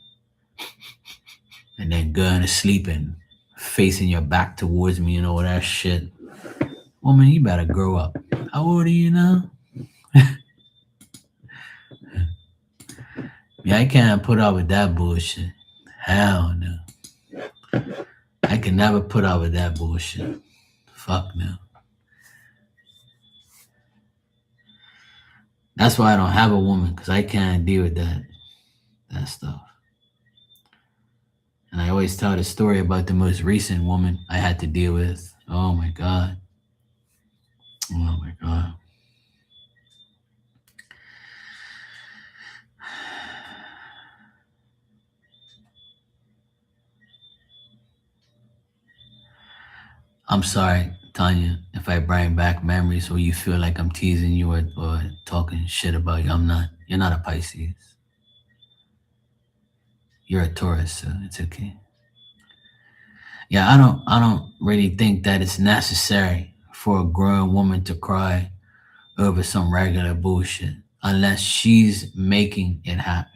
And then going to sleep and facing your back towards me and all that shit. Woman, you better grow up. How old are you now? Yeah, I can't put up with that bullshit. Hell no. I can never put up with that bullshit. Fuck no. That's why I don't have a woman, because I can't deal with that stuff. And I always tell the story about the most recent woman I had to deal with. Oh my God. Oh my God. I'm sorry, Tanya, if I bring back memories or you feel like I'm teasing you or talking shit about you. I'm not. You're not a Pisces. You're a Taurus, so it's okay. Yeah, I don't really think that it's necessary for a grown woman to cry over some regular bullshit unless she's making it happen,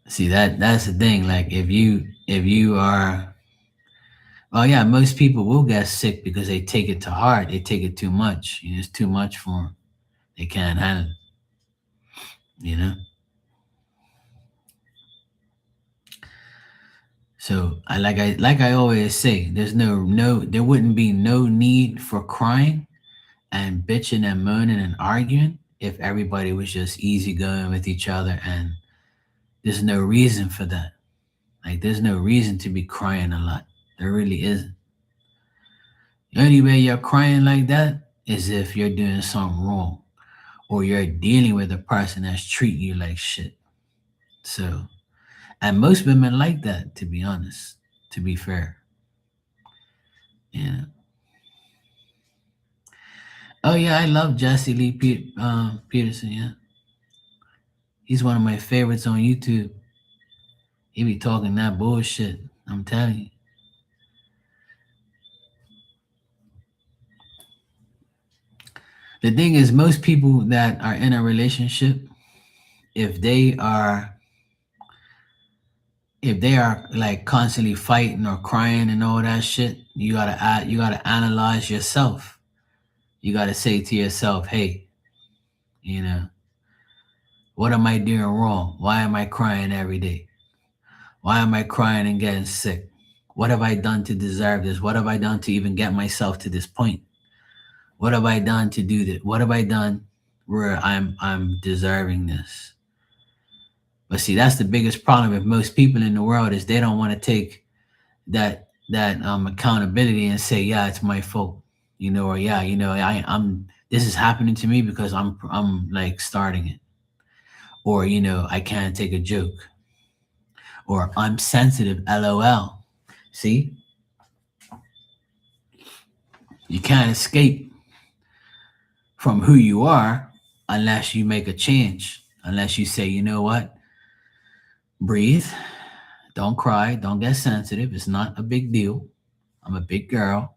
See, that's the thing. Like if you are, oh yeah, most people will get sick because they take it to heart. They take it too much. It's too much for them. They can't handle it. So I always say, there's there wouldn't be no need for crying and bitching and moaning and arguing if everybody was just easygoing with each other, and there's no reason for that. Like there's no reason to be crying a lot. There really isn't. The only way you're crying like that is if you're doing something wrong or you're dealing with a person that's treating you like shit. So, and most women like that, to be honest, to be fair. Yeah. Oh yeah, I love Jesse Lee Peterson. Yeah, he's one of my favorites on YouTube. He be talking that bullshit. I'm telling you. The thing is, most people that are in a relationship, if they are if they are like constantly fighting or crying and all that shit, you gotta analyze yourself. You gotta say to yourself, hey, you know, what am I doing wrong? Why am I crying every day? Why am I crying and getting sick? What have I done to deserve this? What have I done to even get myself to this point? What have I done to do this? What have I done where I'm deserving this? But see, that's the biggest problem with most people in the world is they don't want to take that accountability and say, yeah, it's my fault, or yeah, I'm this is happening to me because I'm like starting it, or I can't take a joke, or I'm sensitive, lol. See, you can't escape from who you are unless you make a change, unless you say, you know what, breathe, don't cry, don't get sensitive, it's not a big deal, I'm a big girl,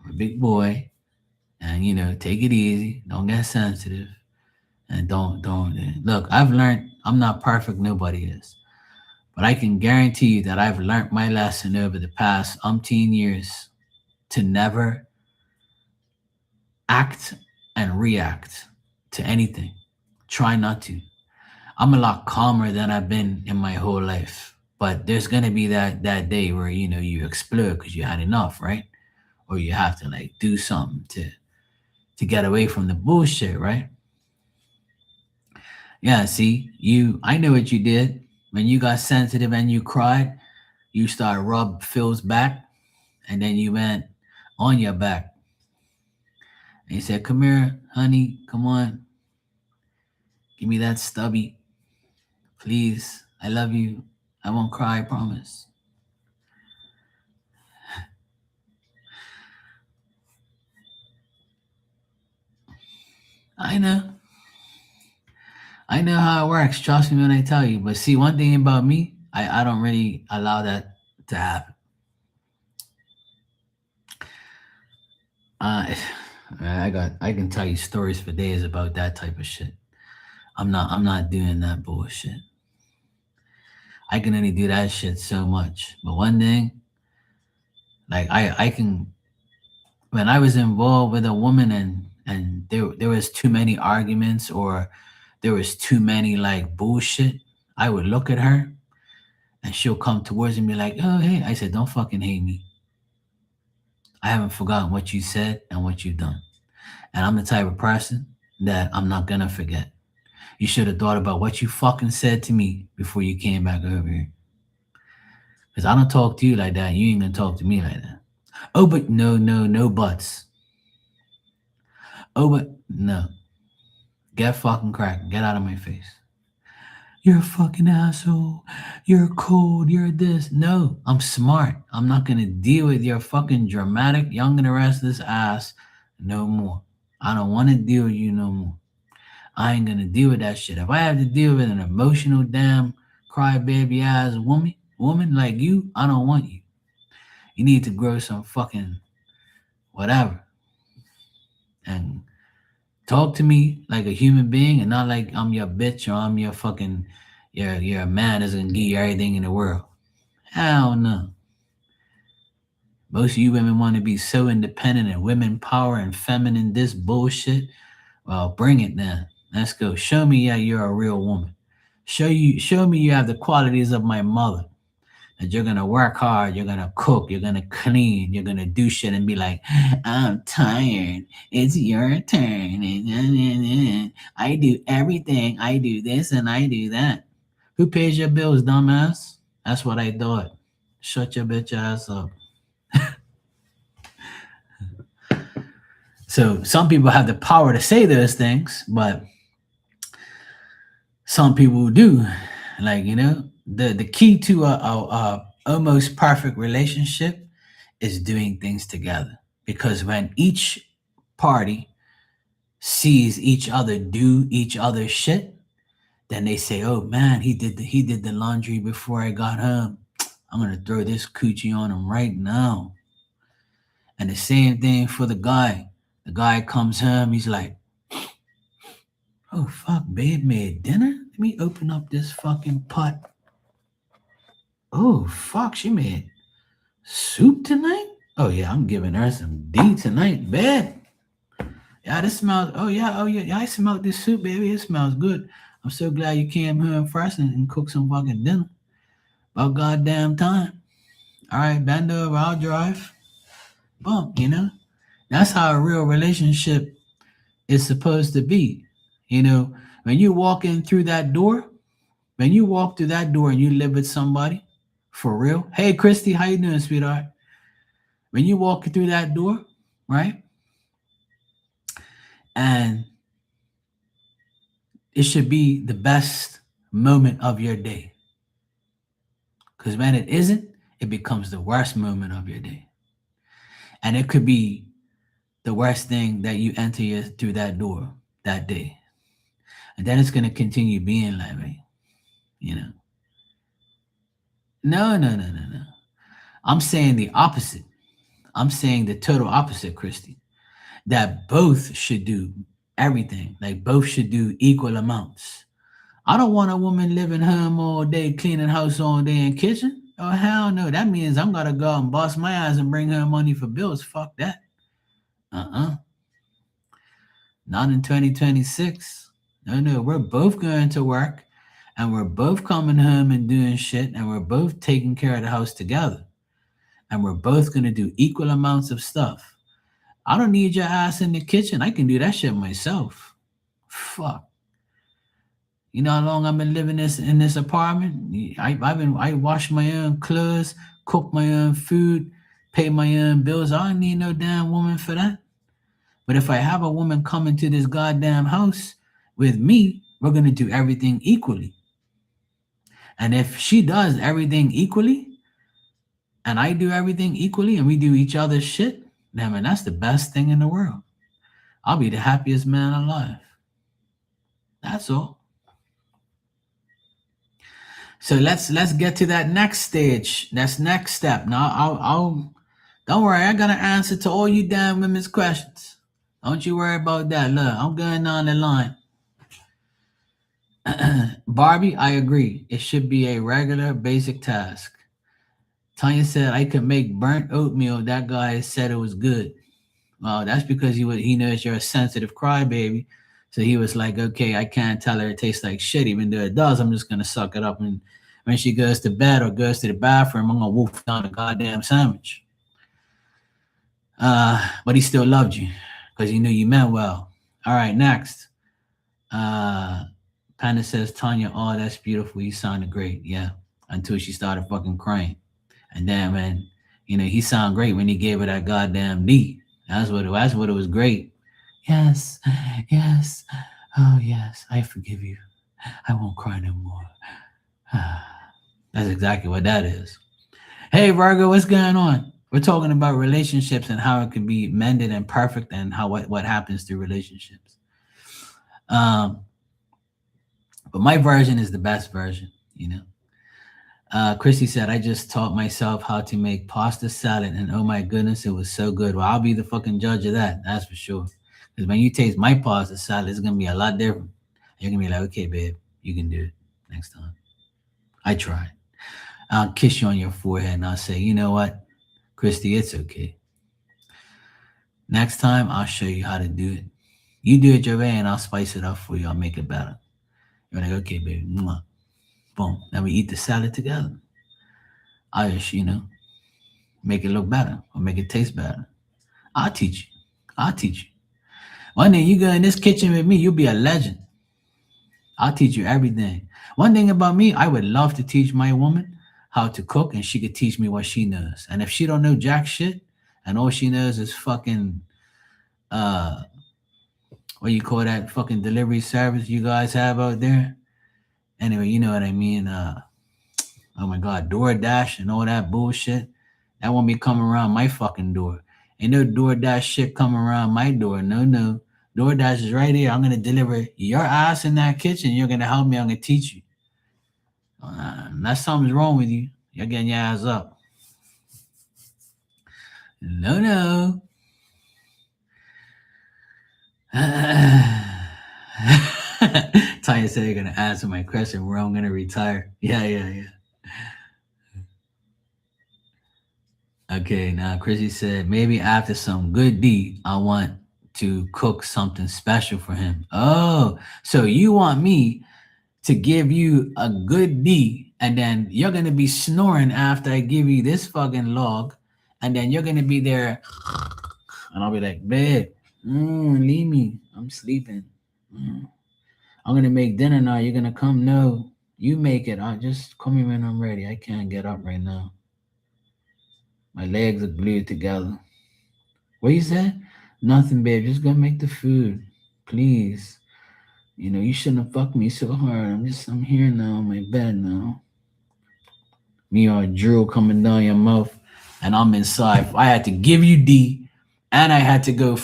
I'm a big boy, and take it easy, don't get sensitive, and don't look. I've learned, I'm not perfect, nobody is, but I can guarantee you that I've learned my lesson over the past umpteen years to never act and react to anything. Try not to. I'm a lot calmer than I've been in my whole life. But there's gonna be that day where you explode because you had enough, right? Or you have to like do something to get away from the bullshit, right? Yeah, see, I know what you did. When you got sensitive and you cried, you started rub Phil's back, and then you went on your back. And he said, come here, honey, come on, give me that stubby. Please. I love you. I won't cry, I promise. I know. I know how it works. Trust me when I tell you. But see, one thing about me, I don't really allow that to happen. Uh, I can tell you stories for days about that type of shit. I'm not doing that bullshit. I can only do that shit so much. But one thing, like I can, when I was involved with a woman, and there was too many arguments, or there was too many like bullshit, I would look at her and she'll come towards me and be like, oh hey, I said, don't fucking hate me. I haven't forgotten what you said and what you've done. And I'm the type of person that I'm not gonna forget. You should have thought about what you fucking said to me before you came back over here. Because I don't talk to you like that. You ain't gonna talk to me like that. Oh, but no, no, no buts. Oh, but no. Get fucking cracked. Get out of my face. You're a fucking asshole. You're cold. You're this. No, I'm smart. I'm not gonna deal with your fucking dramatic, young and the rest of this ass no more. I don't want to deal with you no more. I ain't gonna deal with that shit. If I have to deal with an emotional, damn, crybaby ass woman like you, I don't want you. You need to grow some fucking whatever and talk to me like a human being, and not like I'm your bitch or I'm You're a man that's gonna give you everything in the world. Hell no. Most of you women want to be so independent and women power and feminine this bullshit. Well, bring it then. Let's go. Show me that you're a real woman. Show me you have the qualities of my mother. That you're gonna work hard, you're gonna cook, you're gonna clean, you're gonna do shit and be like, I'm tired. It's your turn. I do everything. I do this and I do that. Who pays your bills, dumbass? That's what I thought. Shut your bitch ass up. So some people have the power to say those things, but some people do. Like, the key to a almost perfect relationship is doing things together. Because when each party sees each other do each other's shit, then they say, "Oh man, he did the laundry before I got home. I'm gonna throw this coochie on him right now." And the same thing for the guy. The guy comes home, he's like, "Oh fuck, babe made dinner. Let me open up this fucking pot. Oh fuck, she made soup tonight. Oh yeah, I'm giving her some D tonight, babe. Yeah, this smells. Oh yeah. I smelled this soup, baby. It smells good. I'm so glad you came home first and cooked some fucking dinner. About goddamn time. All right, bend over. I'll drive. Boom. That's how a real relationship is supposed to be. When you walk in through that door, when you walk through that door and you live with somebody, for real. Hey, Christy, how you doing, sweetheart? When you walk through that door, right? And it should be the best moment of your day. Because when it isn't, it becomes the worst moment of your day. And it could be the worst thing that you enter through that door that day. And then it's going to continue being that way. No. I'm saying the opposite. I'm saying the total opposite, Christy. That both should do everything. Like both should do equal amounts. I don't want a woman living home all day, cleaning house all day and kitchen. Oh hell no. That means I'm gonna go out and bust my ass and bring her money for bills. Fuck that. Not in 2026. No. We're both going to work and we're both coming home and doing shit and we're both taking care of the house together. And we're both gonna do equal amounts of stuff. I don't need your ass in the kitchen. I can do that shit myself. Fuck. You know how long I've been living in this apartment? I wash my own clothes, cook my own food, pay my own bills. I don't need no damn woman for that. But if I have a woman come into this goddamn house with me, we're gonna do everything equally. And if she does everything equally, and I do everything equally, and we do each other's shit, then man, that's the best thing in the world. I'll be the happiest man alive. That's all. So let's get to that next stage. That's next step. Now I'll don't worry, I got an answer to all you damn women's questions. Don't you worry about that. Look, I'm going on the line. Barbie, I agree. It should be a regular basic task. Tanya said I could make burnt oatmeal. That guy said it was good. Well, that's because he knows you're a sensitive crybaby. So he was like, okay, I can't tell her it tastes like shit, even though it does. I'm just gonna suck it up, and when she goes to bed or goes to the bathroom, I'm gonna wolf down a goddamn sandwich. But he still loved you because he knew you meant well. All right, next. Panda says, Tanya, oh, that's beautiful. You sounded great. Yeah, until she started fucking crying. And then when, he sounded great when he gave her that goddamn knee. That's what it was great. Yes. Oh, yes, I forgive you. I won't cry no more. That's exactly what that is. Hey, Virgo, what's going on? We're talking about relationships and how it can be mended and perfect and how what happens through relationships. But my version is the best version, Christy said, I just taught myself how to make pasta salad, and oh my goodness, it was so good. Well, I'll be the fucking judge of that. That's for sure. Because when you taste my pasta salad, it's going to be a lot different. You're going to be like, okay, babe, you can do it next time. I tried. I'll kiss you on your forehead and I'll say, you know what, Christy, it's okay. Next time, I'll show you how to do it. You do it your way and I'll spice it up for you. I'll make it better. You're like, okay, baby. Mwah. Boom. Then we eat the salad together. I'll just, make it look better or make it taste better. I'll teach you. I'll teach you. One day you go in this kitchen with me, you'll be a legend. I'll teach you everything. One thing about me, I would love to teach my woman how to cook and she could teach me what she knows. And if she don't know jack shit and all she knows is fucking uh what you call that fucking delivery service you guys have out there. Anyway, you know what I mean. Oh my god, DoorDash and all that bullshit. That won't be coming around my fucking door. Ain't no DoorDash shit coming around my door. No, no. DoorDash is right here. I'm gonna deliver your ass in that kitchen. You're gonna help me. I'm gonna teach you. Unless something's wrong with you, you're getting your ass up. No, no. Tanya said you're gonna answer my question where I'm gonna retire. Yeah, yeah, yeah. Okay, now Chrissy said maybe after some good deed, I want to cook something special for him. Oh, so you want me to give you a good deed, and then you're gonna be snoring after I give you this fucking log, and then you're gonna be there, and I'll be like, babe, leave me, I'm sleeping. I'm gonna make dinner now. You're gonna come? No, you make it. I'll just call me when I'm ready. I can't get up right now. My legs are glued together. What you said? Nothing, babe. Just go make the food, please. You shouldn't have fucked me so hard. I'm here now on my bed now. Me or drool coming down your mouth, and I'm inside. I had to give you D, and I had to go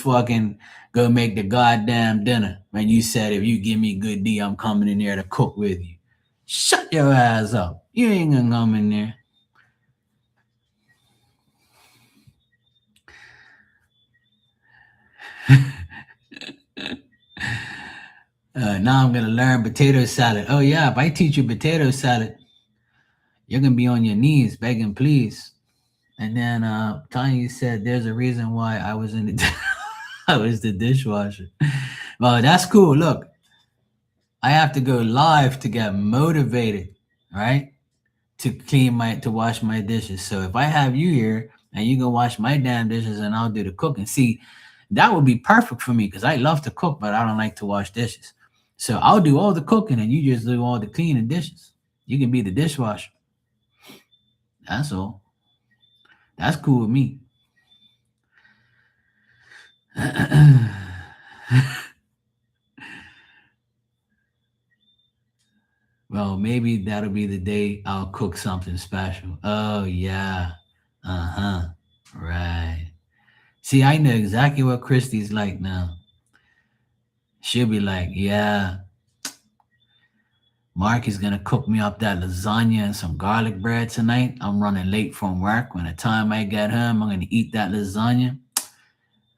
make the goddamn dinner. When you said if you give me good D, I'm coming in there to cook with you. Shut your ass up. You ain't gonna come in there. Now I'm gonna learn potato salad. Oh yeah, if I teach you potato salad, you're gonna be on your knees begging please. And then Tanya said there's a reason why I was in the I was the dishwasher. Well, that's cool. Look, I have to go live to get motivated, right? To wash my dishes. So if I have you here and you go wash my damn dishes and I'll do the cooking. See, that would be perfect for me because I love to cook, but I don't like to wash dishes. So I'll do all the cooking and you just do all the cleaning dishes. You can be the dishwasher. That's all. That's cool with me. Well, maybe that'll be the day I'll cook something special. Oh yeah. Uh-huh. Right. See, I know exactly what Christy's like now. She'll be like, yeah, Mark is gonna cook me up that lasagna and some garlic bread tonight. I'm running late from work. When the time I get home, I'm gonna eat that lasagna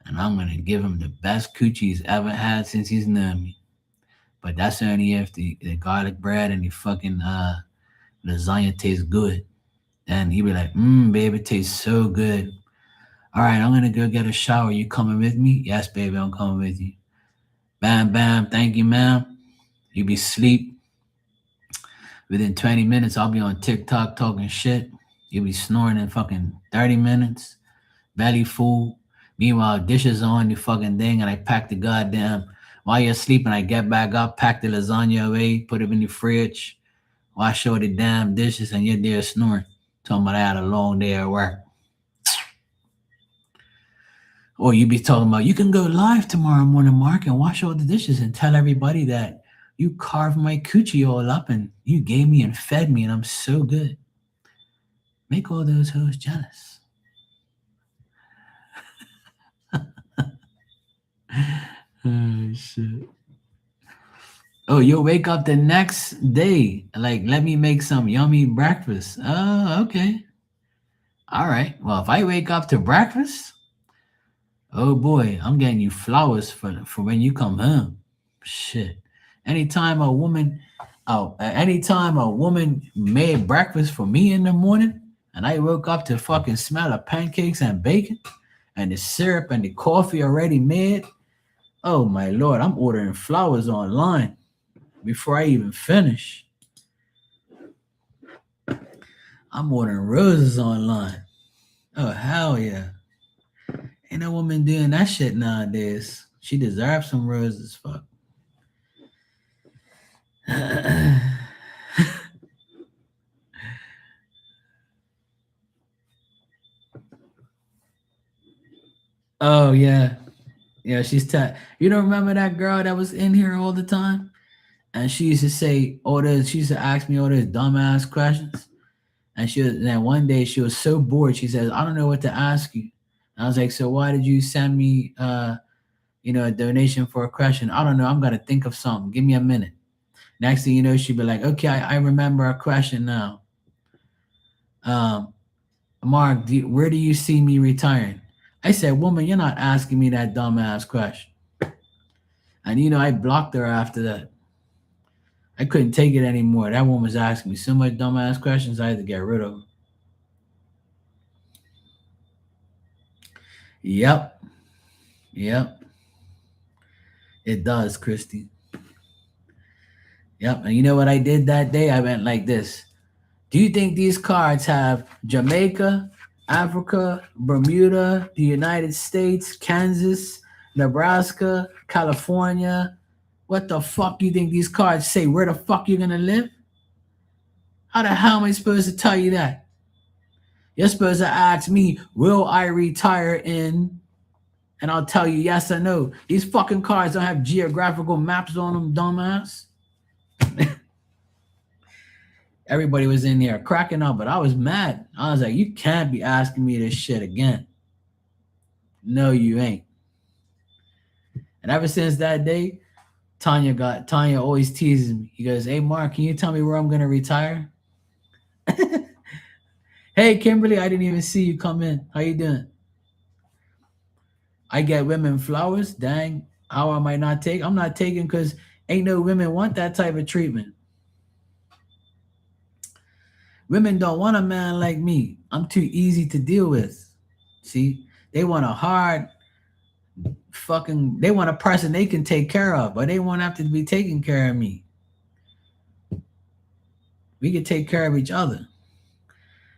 and I'm gonna give him the best coochie he's ever had since he's known me. But that's only if the garlic bread and the fucking lasagna tastes good. Then he'd be like, baby, it tastes so good. All right, I'm gonna go get a shower. You coming with me? Yes, baby, I'm coming with you. Bam, bam, thank you, ma'am. You be asleep. Within 20 minutes, I'll be on TikTok talking shit. You'll be snoring in fucking 30 minutes. Belly full. Meanwhile, dishes on the fucking thing, and I pack the goddamn. While you're sleeping, I get back up, pack the lasagna away, put it in the fridge, wash all the damn dishes, and you're there snoring. Talking about I had a long day at work. Or you be talking about you can go live tomorrow morning, Mark, and wash all the dishes and tell everybody that you carved my coochie all up and you gave me and fed me, and I'm so good. Make all those hoes jealous. Oh shit. Oh, you'll wake up the next day. Like, let me make some yummy breakfast. Oh, okay. All right. Well, if I wake up to breakfast, oh boy, I'm getting you flowers for when you come home. Shit. Anytime a woman Oh, anytime a woman made breakfast for me in the morning and I woke up to fucking smell of pancakes and bacon and the syrup and the coffee already made, oh my lord, I'm ordering flowers online before I even finish. I'm ordering roses online. Oh hell yeah. Ain't no woman doing that shit nowadays. She deserves some roses, fuck. Oh yeah. Yeah, you don't remember that girl that was in here all the time? And she used to say all those, she used to ask me all those dumbass questions. And then one day she was so bored, she says, I don't know what to ask you. And I was like, so why did you send me a donation for a question? I don't know, I'm gonna think of something. Give me a minute. Next thing you know, she'd be like, okay, I remember a question now. Um, Mark, where do you see me retiring? I said, woman, you're not asking me that dumbass question. And I blocked her after that. I couldn't take it anymore. That woman was asking me so much dumbass questions, I had to get rid of her. Yep. Yep. It does, Christy. Yep. And you know what I did that day? I went like this. Do you think these cards have Jamaica, Africa, Bermuda, the United States, Kansas, Nebraska, California? What the fuck you think these cards say? Where the fuck you gonna live? How the hell am I supposed to tell you that? You're supposed to ask me, will I retire in? And I'll tell you yes or no. These fucking cards don't have geographical maps on them, dumbass. Everybody was in there cracking up, but I was mad. I was like, you can't be asking me this shit again. No, you ain't. And ever since that day, Tanya always teases me. He goes, hey Mark, can you tell me where I'm gonna retire? Hey Kimberly, I didn't even see you come in. How you doing? I get women flowers. Dang, how am I not taking? I'm not taking because ain't no women want that type of treatment. Women don't want a man like me. I'm too easy to deal with. See, they want a hard they want a person they can take care of, but they won't have to be taking care of me. We can take care of each other.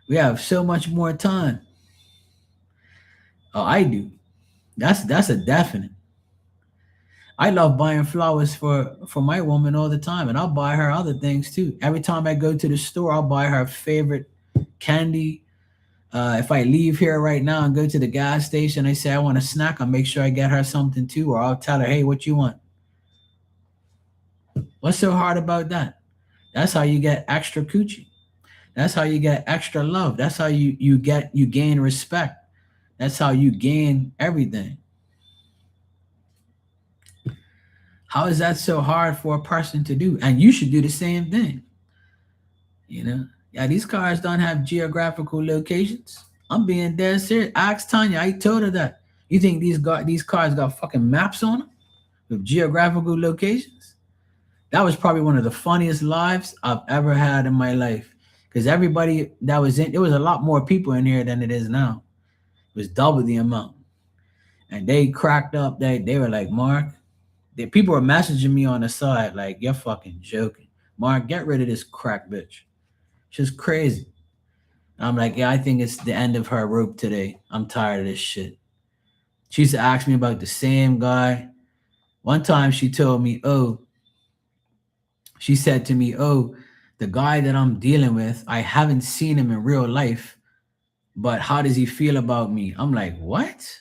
We have so much more time. Oh, I do. That's a definite. I love buying flowers for my woman all the time, and I'll buy her other things too. Every time I go to the store, I'll buy her favorite candy. If I leave here right now and go to the gas station, I say I want a snack, I'll make sure I get her something too, or I'll tell her, hey, what you want? What's so hard about that? That's how you get extra coochie. That's how you get extra love. That's how you gain respect. That's how you gain everything. How is that so hard for a person to do? And you should do the same thing. Yeah, these cars don't have geographical locations. I'm being dead serious. Ask Tanya. I told her that. You think these cars got fucking maps on them with geographical locations? That was probably one of the funniest lives I've ever had in my life. Because everybody that was in, it was a lot more people in here than it is now. It was double the amount. And they cracked up. They were like, Mark, people were messaging me on the side like, you're fucking joking. Mark, get rid of this crack bitch. She's crazy. I'm like, yeah, I think it's the end of her rope today. I'm tired of this shit. She used to ask me about the same guy. One time she told me, she said to me, the guy that I'm dealing with, I haven't seen him in real life, but how does he feel about me? I'm like, what?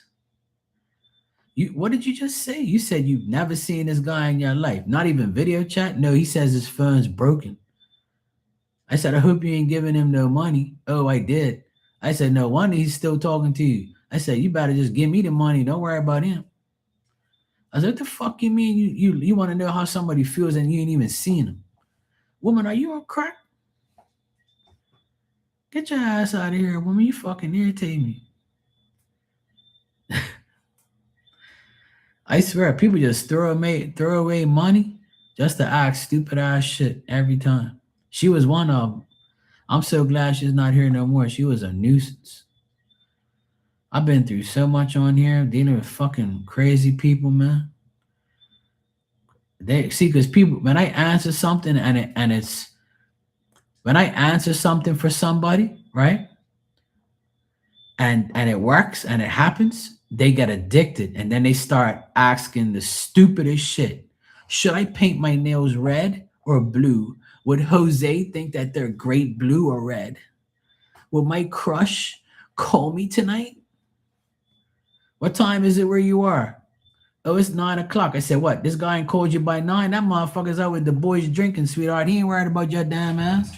What did you just say? You said you've never seen this guy in your life, not even video chat? No, he says his phone's broken. I said, I hope you ain't giving him no money. Oh, I did. I said, no wonder he's still talking to you. I said, you better just give me the money. Don't worry about him. I said, what the fuck you mean you want to know how somebody feels and you ain't even seen him? Woman, are you on crack? Get your ass out of here, woman. You fucking irritate me. I swear, people just throw away money just to ask stupid ass shit every time. She was one of them. I'm so glad she's not here no more. She was a nuisance. I've been through so much on here dealing with fucking crazy people, man. They see, because people, when I answer something and it's when I answer something for somebody, right? And it works and it happens, they get addicted and then they start asking the stupidest shit. Should I paint my nails red or blue? Would Jose think that they're great blue or red? Will my crush call me tonight? What time is it where you are? Oh, it's 9 o'clock. I said, what? This guy ain't called you by 9? That motherfucker's out with the boys drinking, sweetheart. He ain't worried about your damn ass.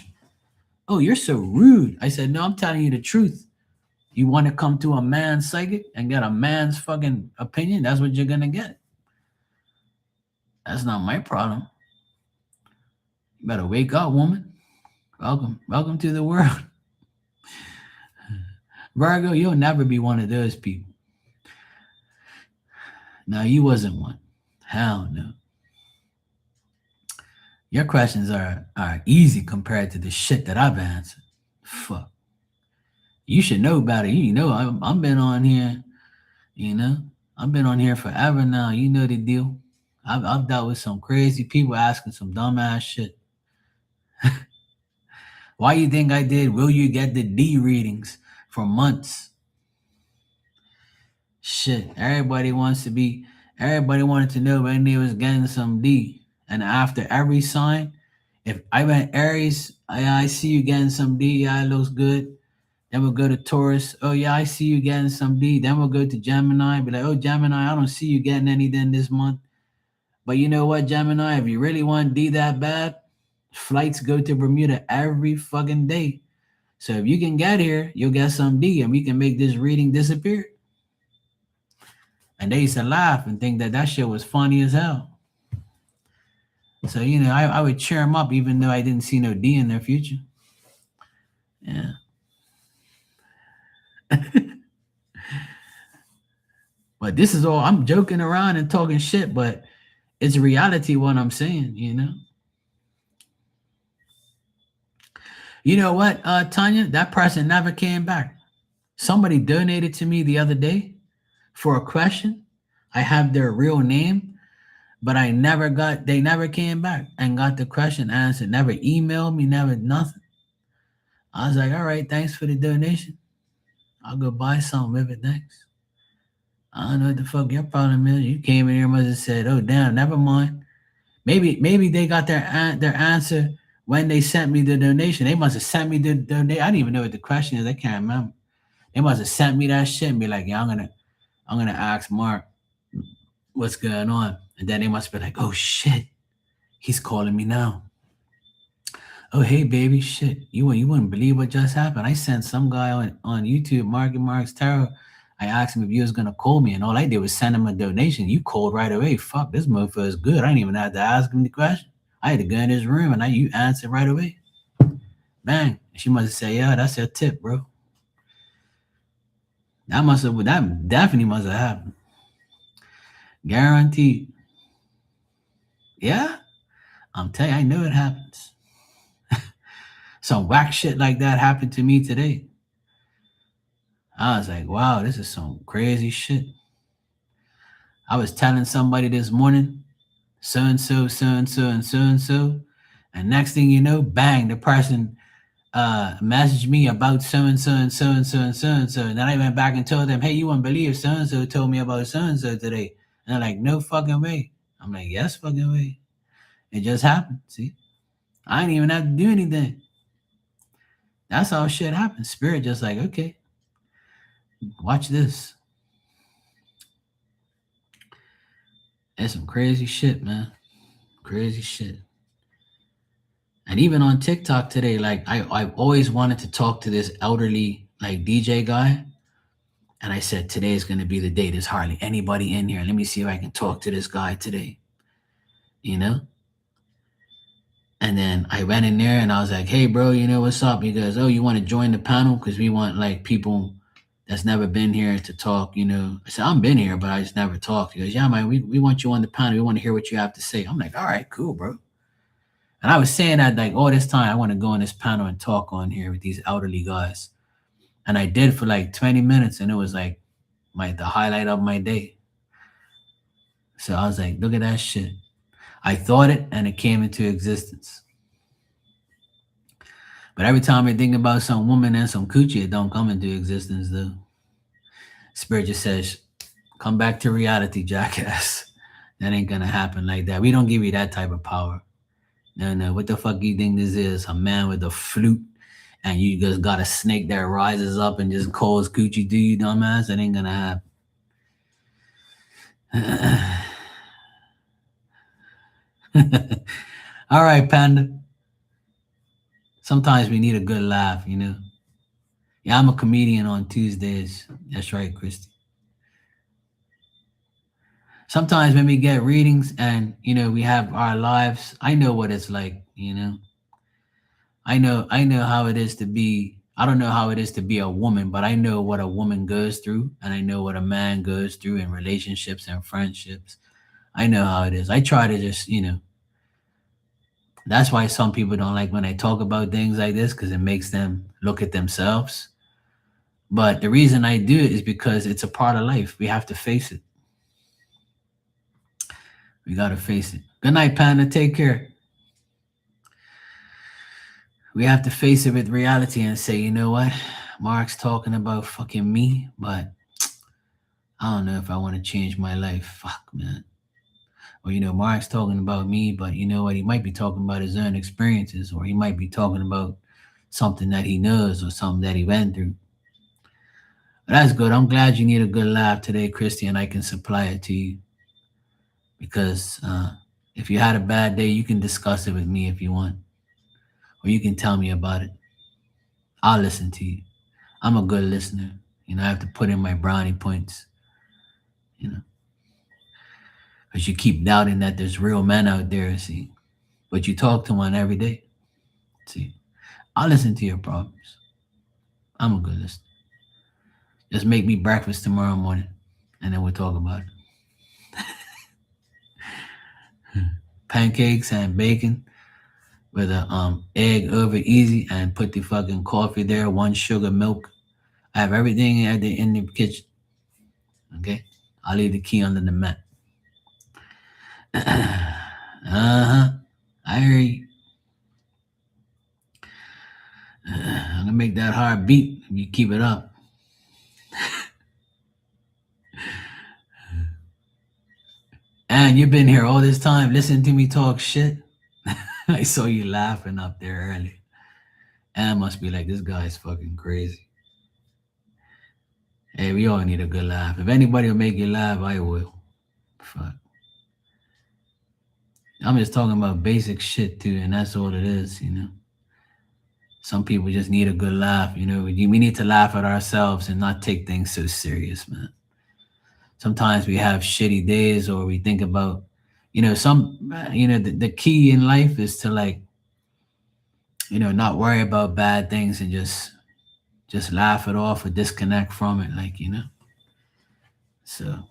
Oh, you're so rude. I said, no, I'm telling you the truth. You want to come to a man's psychic and get a man's fucking opinion? That's what you're going to get. That's not my problem. You better wake up, woman. Welcome. Welcome to the world. Virgo, you'll never be one of those people. No, you wasn't one. Hell no. Your questions are easy compared to the shit that I've answered. Fuck. You should know about it. You know, I've been on here, you know. I've been on here forever now. You know the deal. I've dealt with some crazy people asking some dumbass shit. Why you think I did Will You Get the D readings for months? Shit. Everybody wanted to know when they was getting some D. And after every sign, if I went Aries, I see you getting some D, yeah, it looks good. Then we'll go to Taurus. Oh yeah, I see you getting some D. Then we'll go to Gemini. Be like, oh Gemini, I don't see you getting anything this month. But you know what, Gemini? If you really want D that bad, flights go to Bermuda every fucking day. So if you can get here, you'll get some D, and we can make this reading disappear. And they used to laugh and think that shit was funny as hell. So you know, I would cheer them up, even though I didn't see no D in their future. Yeah. But this is all, I'm joking around and talking shit, but it's reality what I'm saying, you know. You know what, Tanya? That person never came back. Somebody donated to me the other day for a question. I have their real name, but they never came back and got the question answered. Never emailed me, never nothing. I was like, all right, thanks for the donation. I'll go buy something with it next. I don't know what the fuck your problem is. You came in here and must have said, oh damn, never mind. Maybe they got their answer when they sent me the donation. They must have sent me the donation. I don't even know what the question is. I can't remember. They must have sent me that shit and be like, yeah, I'm gonna ask Mark what's going on. And then they must be like, oh shit, he's calling me now. Oh hey baby, shit. You wouldn't believe what just happened. I sent some guy on YouTube, Mark's Tarot. I asked him if he was gonna call me, and all I did was send him a donation. You called right away. Fuck, this motherfucker is good. I didn't even have to ask him the question. I had to go in his room and you answered right away. Bang. She must have said, yeah, that's your tip, bro. That definitely must have happened. Guaranteed. Yeah? I'm telling you, I know it happens. Some whack shit like that happened to me today. I was like, wow, this is some crazy shit. I was telling somebody this morning, so-and-so, so-and-so, and so-and-so. And next thing you know, bang, the person messaged me about so-and-so and so-and-so and so-and-so. And then I went back and told them, hey, you wouldn't believe so-and-so told me about so-and-so today. And they're like, no fucking way. I'm like, yes fucking way. It just happened, see? I didn't even have to do anything. That's how shit happens. Spirit just like, okay, watch this. It's some crazy shit, man. Crazy shit. And even on TikTok today, like I've always wanted to talk to this elderly like DJ guy. And I said, today is going to be the day. There's hardly anybody in here. Let me see if I can talk to this guy today. You know? And then I went in there and I was like, hey, bro, you know, what's up? He goes, oh, you want to join the panel? Because we want like people that's never been here to talk, I said, I've been here, but I just never talked. He goes, yeah, man, we want you on the panel. We want to hear what you have to say. I'm like, all right, cool, bro. And I was saying that like all this time, I want to go on this panel and talk on here with these elderly guys. And I did for like 20 minutes, and it was like the highlight of my day. So I was like, look at that shit. I thought it and it came into existence. But every time I think about some woman and some coochie, it don't come into existence though. Spirit just says, come back to reality, jackass. That ain't gonna happen like that. We don't give you that type of power. No. What the fuck you think this is? A man with a flute and you just got a snake that rises up and just calls coochie to you, dumbass? That ain't gonna happen. All right, Panda. Sometimes we need a good laugh, Yeah, I'm a comedian on Tuesdays. That's right, Christy. Sometimes when we get readings and we have our lives, I know what it's like, I know how it is to be. I don't know how it is to be a woman, but I know what a woman goes through, and I know what a man goes through in relationships and friendships. I know how it is. I try to just, that's why some people don't like when I talk about things like this, because it makes them look at themselves. But the reason I do it is because it's a part of life. We have to face it. We got to face it. Good night, Panda. Take care. We have to face it with reality and say, you know what? Mark's talking about fucking me, but I don't know if I want to change my life. Fuck, man. Or, Mark's talking about me, but you know what? He might be talking about his own experiences, or he might be talking about something that he knows or something that he went through. But that's good. I'm glad you need a good laugh today, Christy, and I can supply it to you. Because if you had a bad day, you can discuss it with me if you want. Or you can tell me about it. I'll listen to you. I'm a good listener. I have to put in my brownie points. Because you keep doubting that there's real men out there, see. But you talk to one every day. See. I'll listen to your problems. I'm a good listener. Just make me breakfast tomorrow morning, and then we'll talk about it. Pancakes and bacon with a egg over easy, and put the fucking coffee there, 1 sugar milk. I have everything in the kitchen. Okay? I'll leave the key under the mat. Uh-huh. I hear you. I'm gonna make that heart beat if you keep it up. And you've been here all this time listening to me talk shit. I saw you laughing up there early. And must be like, this guy's fucking crazy. Hey, we all need a good laugh. If anybody will make you laugh, I will. Fuck. I'm just talking about basic shit too, and that's all it is, Some people just need a good laugh, We need to laugh at ourselves and not take things so serious, man. Sometimes we have shitty days, or we think about, the key in life is to not worry about bad things and just laugh it off or disconnect from it, So,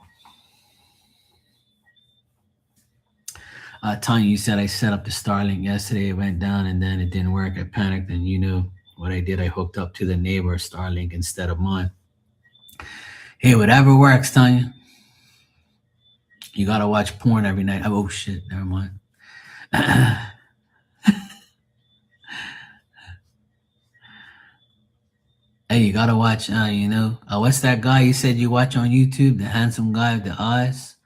Tanya, you said I set up the Starlink yesterday. It went down and then it didn't work. I panicked, and what I did, I hooked up to the neighbor Starlink instead of mine. Hey, whatever works, Tanya. You gotta watch porn every night. Oh shit, never mind. Hey, you gotta watch. What's that guy you said you watch on YouTube? The handsome guy with the eyes.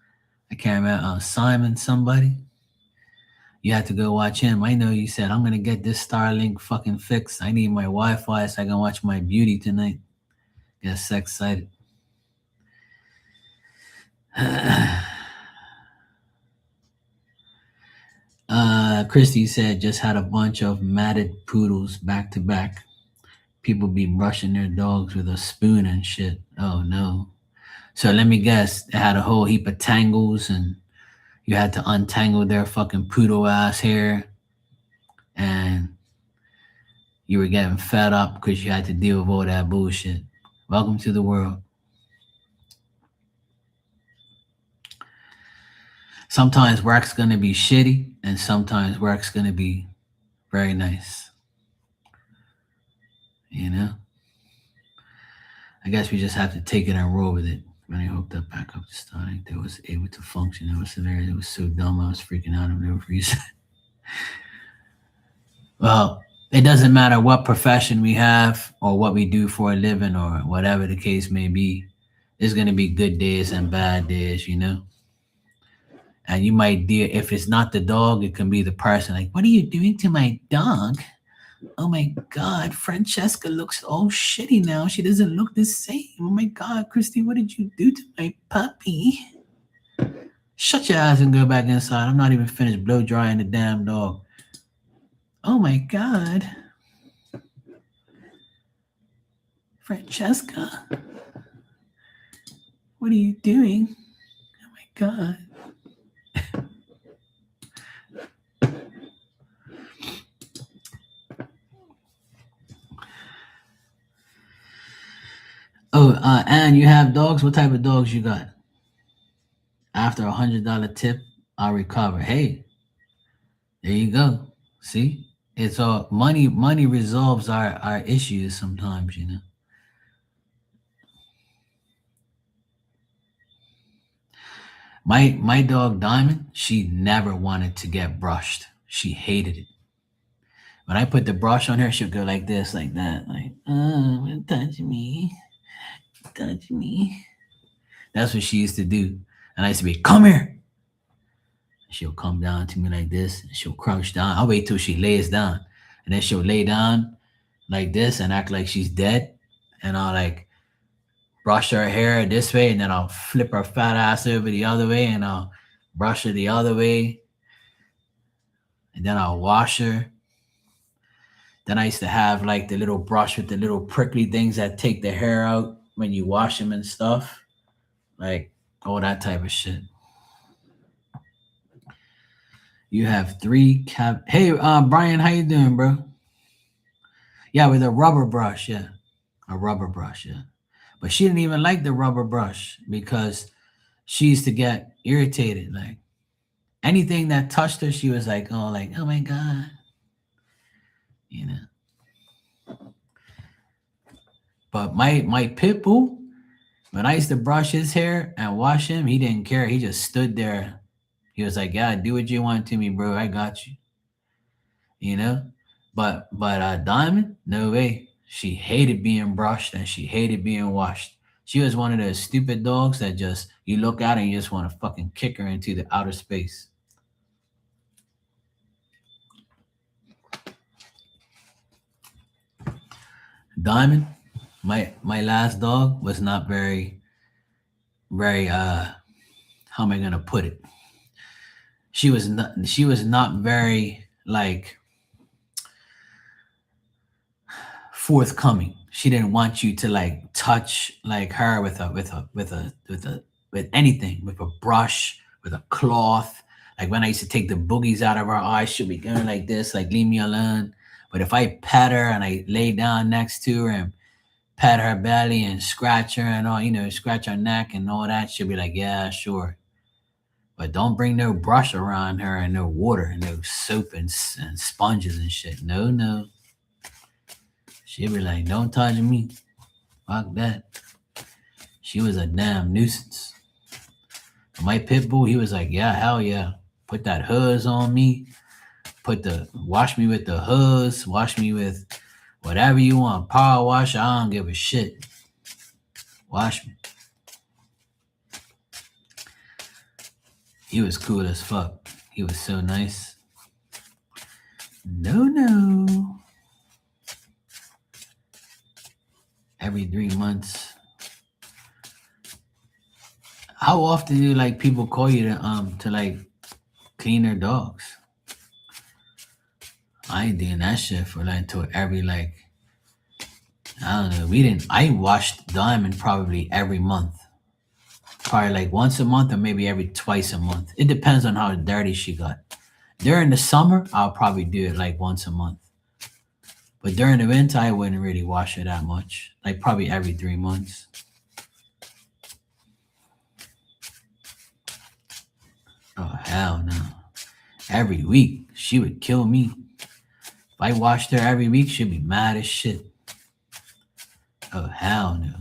I can't remember. Simon somebody. You have to go watch him. I know you said I'm gonna get this Starlink fucking fixed. I need my Wi-Fi so I can watch my beauty tonight. Get so excited. Christy said just had a bunch of matted poodles back to back. People be brushing their dogs with a spoon and shit. Oh no. So let me guess, it had a whole heap of tangles and you had to untangle their fucking poodle ass hair, and you were getting fed up because you had to deal with all that bullshit. Welcome to the world. Sometimes work's gonna be shitty, and sometimes work's gonna be very nice. You know, I guess we just have to take it and roll with it. When I hooked up back up to starting, that was able to function. It was hilarious. It was so dumb. I was freaking out of no reason. Well, it doesn't matter what profession we have or what we do for a living or whatever the case may be. There's gonna be good days and bad days, you know. And you might deal if it's not the dog, it can be the person. Like, what are you doing to my dog? Oh my God, Francesca looks all shitty now. She doesn't look the same. Oh my God, Christy, what did you do to my puppy? Shut your eyes and go back inside. I'm not even finished blow drying the damn dog. Oh my God. Francesca, what are you doing? Oh my God. Oh, and you have dogs? What type of dogs you got? After $100 tip, I'll recover. Hey, there you go. See? It's all money. Money resolves our issues sometimes, you know. My dog Diamond, she never wanted to get brushed. She hated it. When I put the brush on her, she'll go like this, like that, like, oh, don't touch me, touch me. That's what she used to do. And I used to be, come here. She'll come down to me like this, and she'll crouch down. I'll wait till she lays down. And then she'll lay down like this and act like she's dead. And I'll like brush her hair this way, and then I'll flip her fat ass over the other way, and I'll brush her the other way, and then I'll wash her. Then I used to have like the little brush with the little prickly things that take the hair out when you wash them and stuff, like all that type of shit. You have three cap. Hey, Brian, how you doing, bro? Yeah, with a rubber brush, yeah, a rubber brush, yeah. But she didn't even like the rubber brush because she used to get irritated. Like anything that touched her, she was like, oh my God, you know. But my pit bull, when I used to brush his hair and wash him, he didn't care. He just stood there. He was like, "Yeah, do what you want to me, bro. I got you." You know. But Diamond, no way. She hated being brushed and she hated being washed. She was one of those stupid dogs that just you look at and you just want to fucking kick her into the outer space. Diamond, my last dog was not very how am I gonna put it? She was not very like forthcoming. She didn't want you to like touch like her with anything, with a brush, with a cloth. Like when I used to take the boogies out of her eyes, she'll be going like this, like leave me alone. But if I pet her and I lay down next to her and pat her belly and scratch her and all, scratch her neck and all that, she'll be like, yeah, sure. But don't bring no brush around her and no water and no soap and sponges and shit. No, no. She'd be like, don't touch me. Fuck that. She was a damn nuisance. My pit bull, he was like, yeah, hell yeah. Put that hose on me. Wash me with the hose. Wash me with whatever you want. Power wash, I don't give a shit. Wash me. He was cool as fuck. He was so nice. No. Every 3 months. How often do like people call you to like clean their dogs? I ain't doing that shit for like until every like I don't know. I washed Diamond probably every month. Probably like once a month or maybe every twice a month. It depends on how dirty she got. During the summer, I'll probably do it like once a month. But during the winter, I wouldn't really wash her that much. Like probably every 3 months. Oh hell no! Every week, she would kill me. If I washed her every week, she'd be mad as shit. Oh hell no!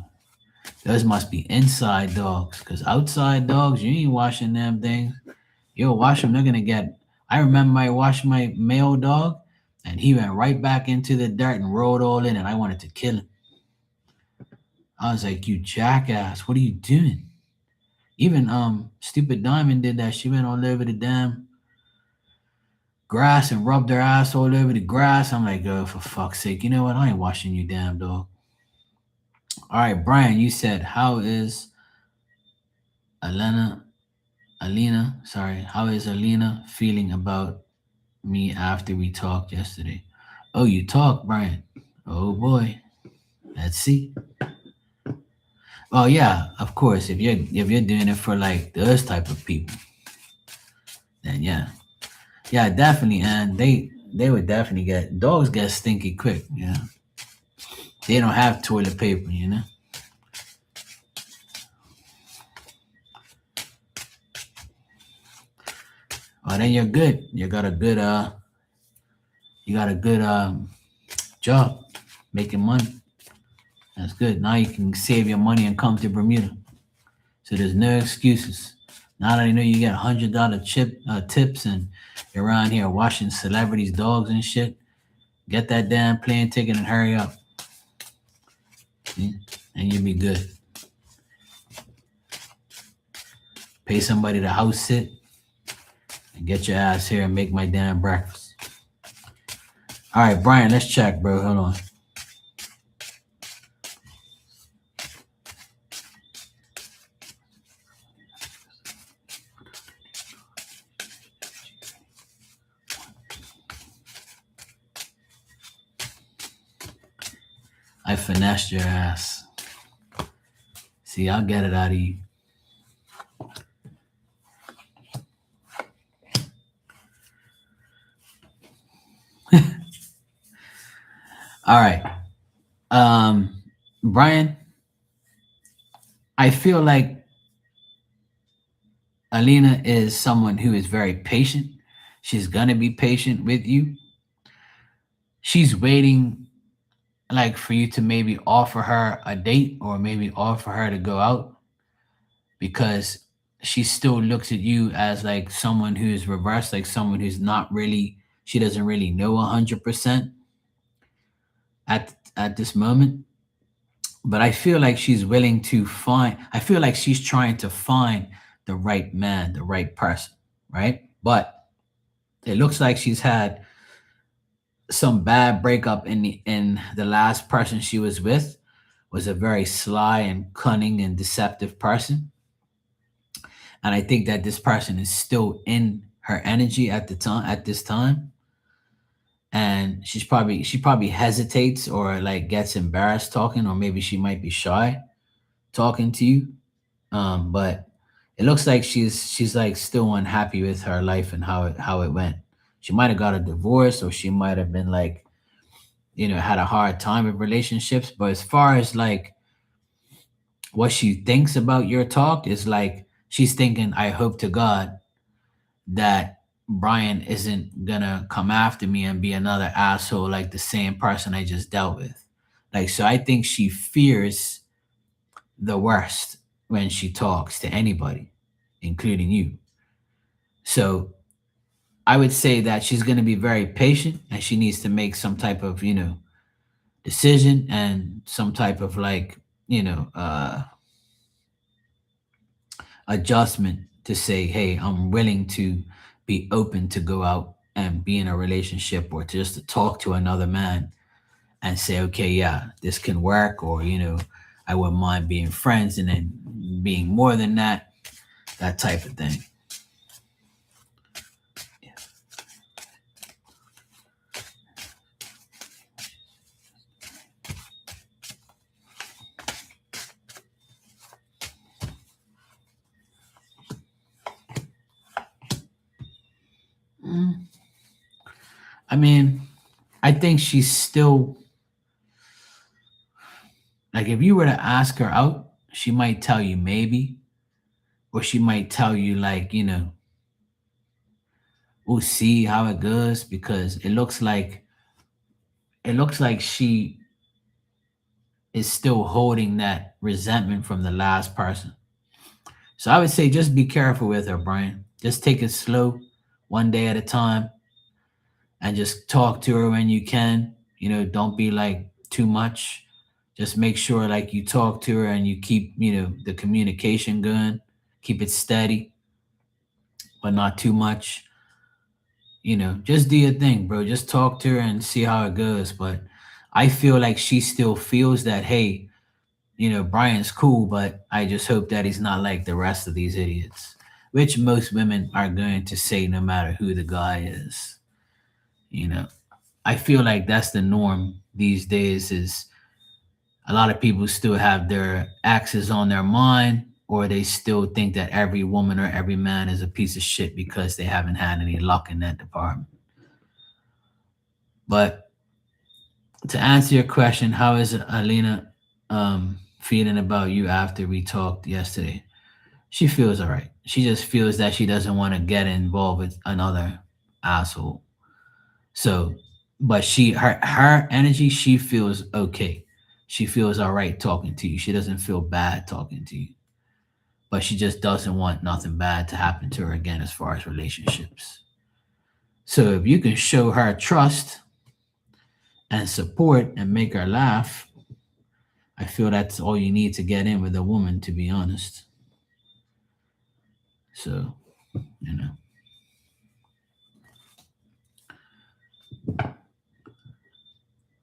Those must be inside dogs, cause outside dogs, you ain't washing them things. You'll wash them, they're gonna get. I remember I washed my male dog, and he went right back into the dirt and rolled all in, and I wanted to kill him. I was like, "You jackass! What are you doing?" Even stupid Diamond did that. She went all over the damn grass and rubbed her ass all over the grass. I'm like, "Oh, for fuck's sake! You know what? I ain't washing you, damn dog." All right, Brian, you said, "How is Alena Alina, sorry, how is Alina feeling about me after we talked yesterday?" Oh, you talked, Brian. Oh boy. Let's see. Oh yeah, of course. If you're doing it for like those type of people, then yeah. Yeah, definitely. And they would definitely get dogs get stinky quick, yeah. They don't have toilet paper, you know? Oh, then you're good. You got a good job making money. That's good. Now you can save your money and come to Bermuda. So there's no excuses. Now that I know you get $100 tips and you're around here washing celebrities' dogs and shit, get that damn plane ticket and hurry up. See? And you'll be good. Pay somebody to house sit and get your ass here and make my damn breakfast. All right, Brian, let's check, bro. Hold on. I finessed your ass. See, I'll get it out of you. All right. Brian, I feel like Alina is someone who is very patient. She's gonna be patient with you. She's waiting like for you to maybe offer her a date or maybe offer her to go out because she still looks at you as like someone who's reversed, like someone who's not really, she doesn't really know 100% at this moment. But I feel like she's willing to find, I feel like she's trying to find the right man, the right person, right? But it looks like she's had some bad breakup in the last person she was with was a very sly and cunning and deceptive person. And I think that this person is still in her energy at this time. And she probably hesitates or like gets embarrassed talking, or maybe she might be shy talking to you. But it looks like she's like still unhappy with her life and how it went. She might have got a divorce, or she might have been like, had a hard time with relationships. But as far as like what she thinks about your talk is like she's thinking, I hope to God that Brian isn't gonna come after me and be another asshole like the same person I just dealt with. Like, so I think she fears the worst when she talks to anybody, including you. So I would say that she's gonna be very patient and she needs to make some type of, decision and some type of like, adjustment to say, hey, I'm willing to be open to go out and be in a relationship or to just to talk to another man and say, okay, yeah, this can work, or, I wouldn't mind being friends and then being more than that, that type of thing. Mm, I mean, I think she's still like, if you were to ask her out, she might tell you maybe, or she might tell you like, we'll see how it goes, because it looks like she is still holding that resentment from the last person. So I would say just be careful with her, Brian. Just take it slow, one day at a time, and just talk to her when you can. Don't be like too much. Just make sure like you talk to her and you keep, the communication going. Keep it steady, but not too much. Just do your thing, bro. Just talk to her and see how it goes. But I feel like she still feels that, hey, Brian's cool, but I just hope that he's not like the rest of these idiots, which most women are going to say no matter who the guy is. You know, I feel like that's the norm these days, is a lot of people still have their exes on their mind, or they still think that every woman or every man is a piece of shit because they haven't had any luck in that department. But to answer your question, how is Alina feeling about you after we talked yesterday? She feels all right. She just feels that she doesn't want to get involved with another asshole. So, but her energy, she feels okay. She feels all right talking to you. She doesn't feel bad talking to you. But she just doesn't want nothing bad to happen to her again as far as relationships. So if you can show her trust and support and make her laugh, I feel that's all you need to get in with a woman, to be honest. So, you know,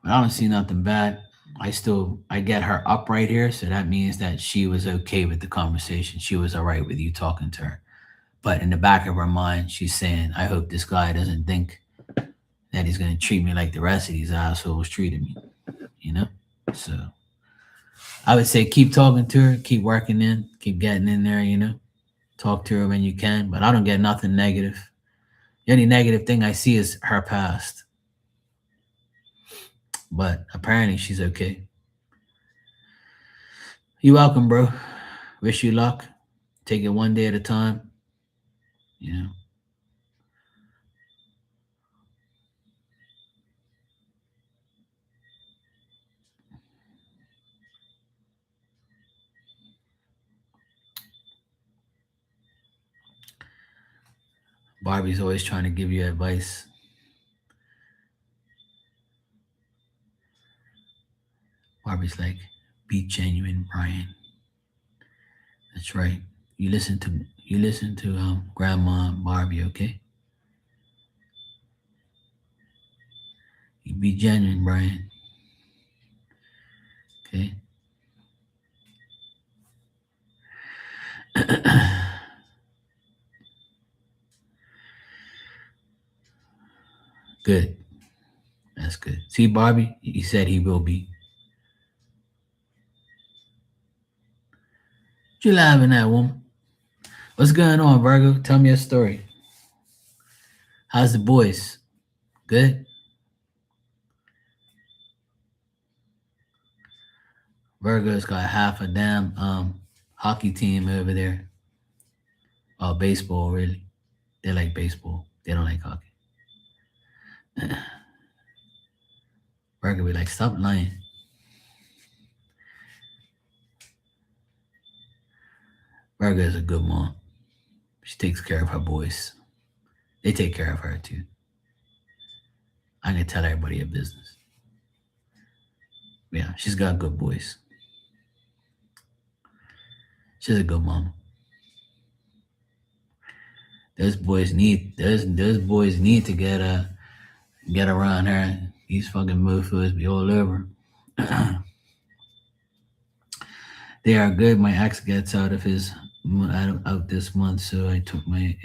but I don't see nothing bad. I get her up right here, so that means that she was okay with the conversation. She was all right with you talking to her. But in the back of her mind, she's saying, I hope this guy doesn't think that he's gonna treat me like the rest of these assholes treated me, you know? So I would say keep talking to her, keep working keep getting in there, talk to her when you can. But I don't get nothing negative. The only negative thing I see is her past. But apparently she's okay. You welcome, bro. Wish you luck. Take it one day at a time. You know. Barbie's always trying to give you advice. Barbie's like, be genuine, Brian. That's right. You listen to Grandma Barbie, okay? You be genuine, Brian. Okay. Good. That's good. See, Barbie, he said he will be. What you laughing at, woman? What's going on, Virgo? Tell me a story. How's the boys? Good. Virgo's got half a damn hockey team over there. Oh, baseball, really. They like baseball. They don't like hockey. Virgo be like, stop lying. Virgo is a good mom. She takes care of her boys. They take care of her too. I can tell everybody her business. Yeah, she's got good boys. She's a good mom. Those boys need to get around her. These fucking mofos be all over. They are good. My ex gets out this month, so I took my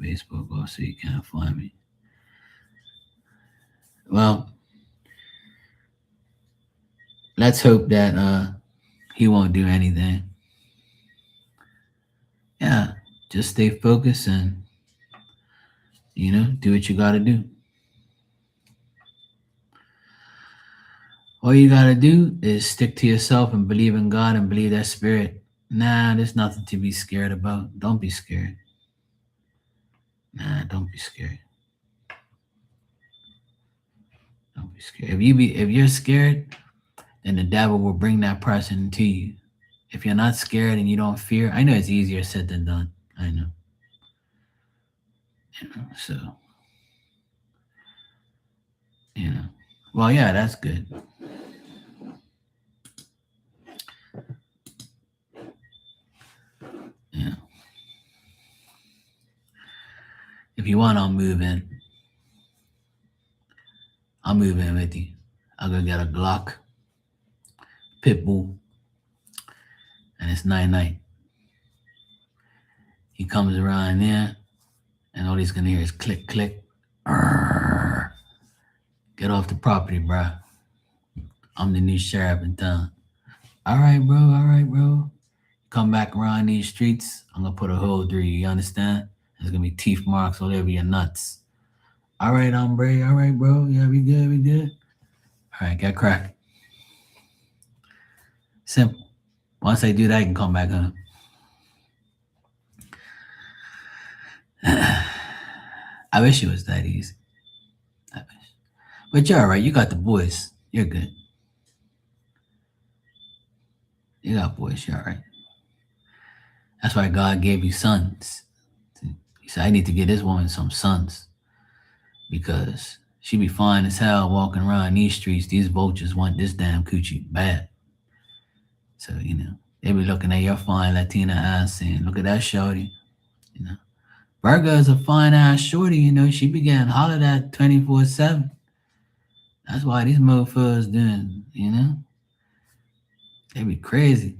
Facebook off so you can't find me. Well, let's hope that he won't do anything. Yeah, just stay focused and do what you got to do. All you gotta do is stick to yourself and believe in God and believe that spirit. Nah, there's nothing to be scared about. Don't be scared. Nah, don't be scared. Don't be scared. If you're scared, then the devil will bring that person to you. If you're not scared and you don't fear, I know it's easier said than done. I know. So well, yeah, that's good. Yeah. If you want, I'll move in. I'll move in with you. I'll go get a Glock, Pitbull, and it's night. He comes around there, and all he's gonna hear is click, click. Arrgh. Get off the property, bro. I'm the new sheriff in town. All right, bro. Come back around these streets, I'm gonna put a hole through you. You understand? There's gonna be teeth marks all over your nuts. All right, hombre. All right, bro. Yeah, we good. All right, get crack. Simple. Once I do that, I can come back home. I wish it was that easy. But you're all right. You got the boys. You're good. You got boys. You're all right. That's why God gave you sons. He said, I need to get this woman some sons because she be fine as hell walking around these streets. These vultures want this damn coochie bad. So, they be looking at your fine Latina ass saying, look at that shorty. Virgo is a fine ass shorty, she be getting hollered at 24/7. That's why these mofos doing, they be crazy.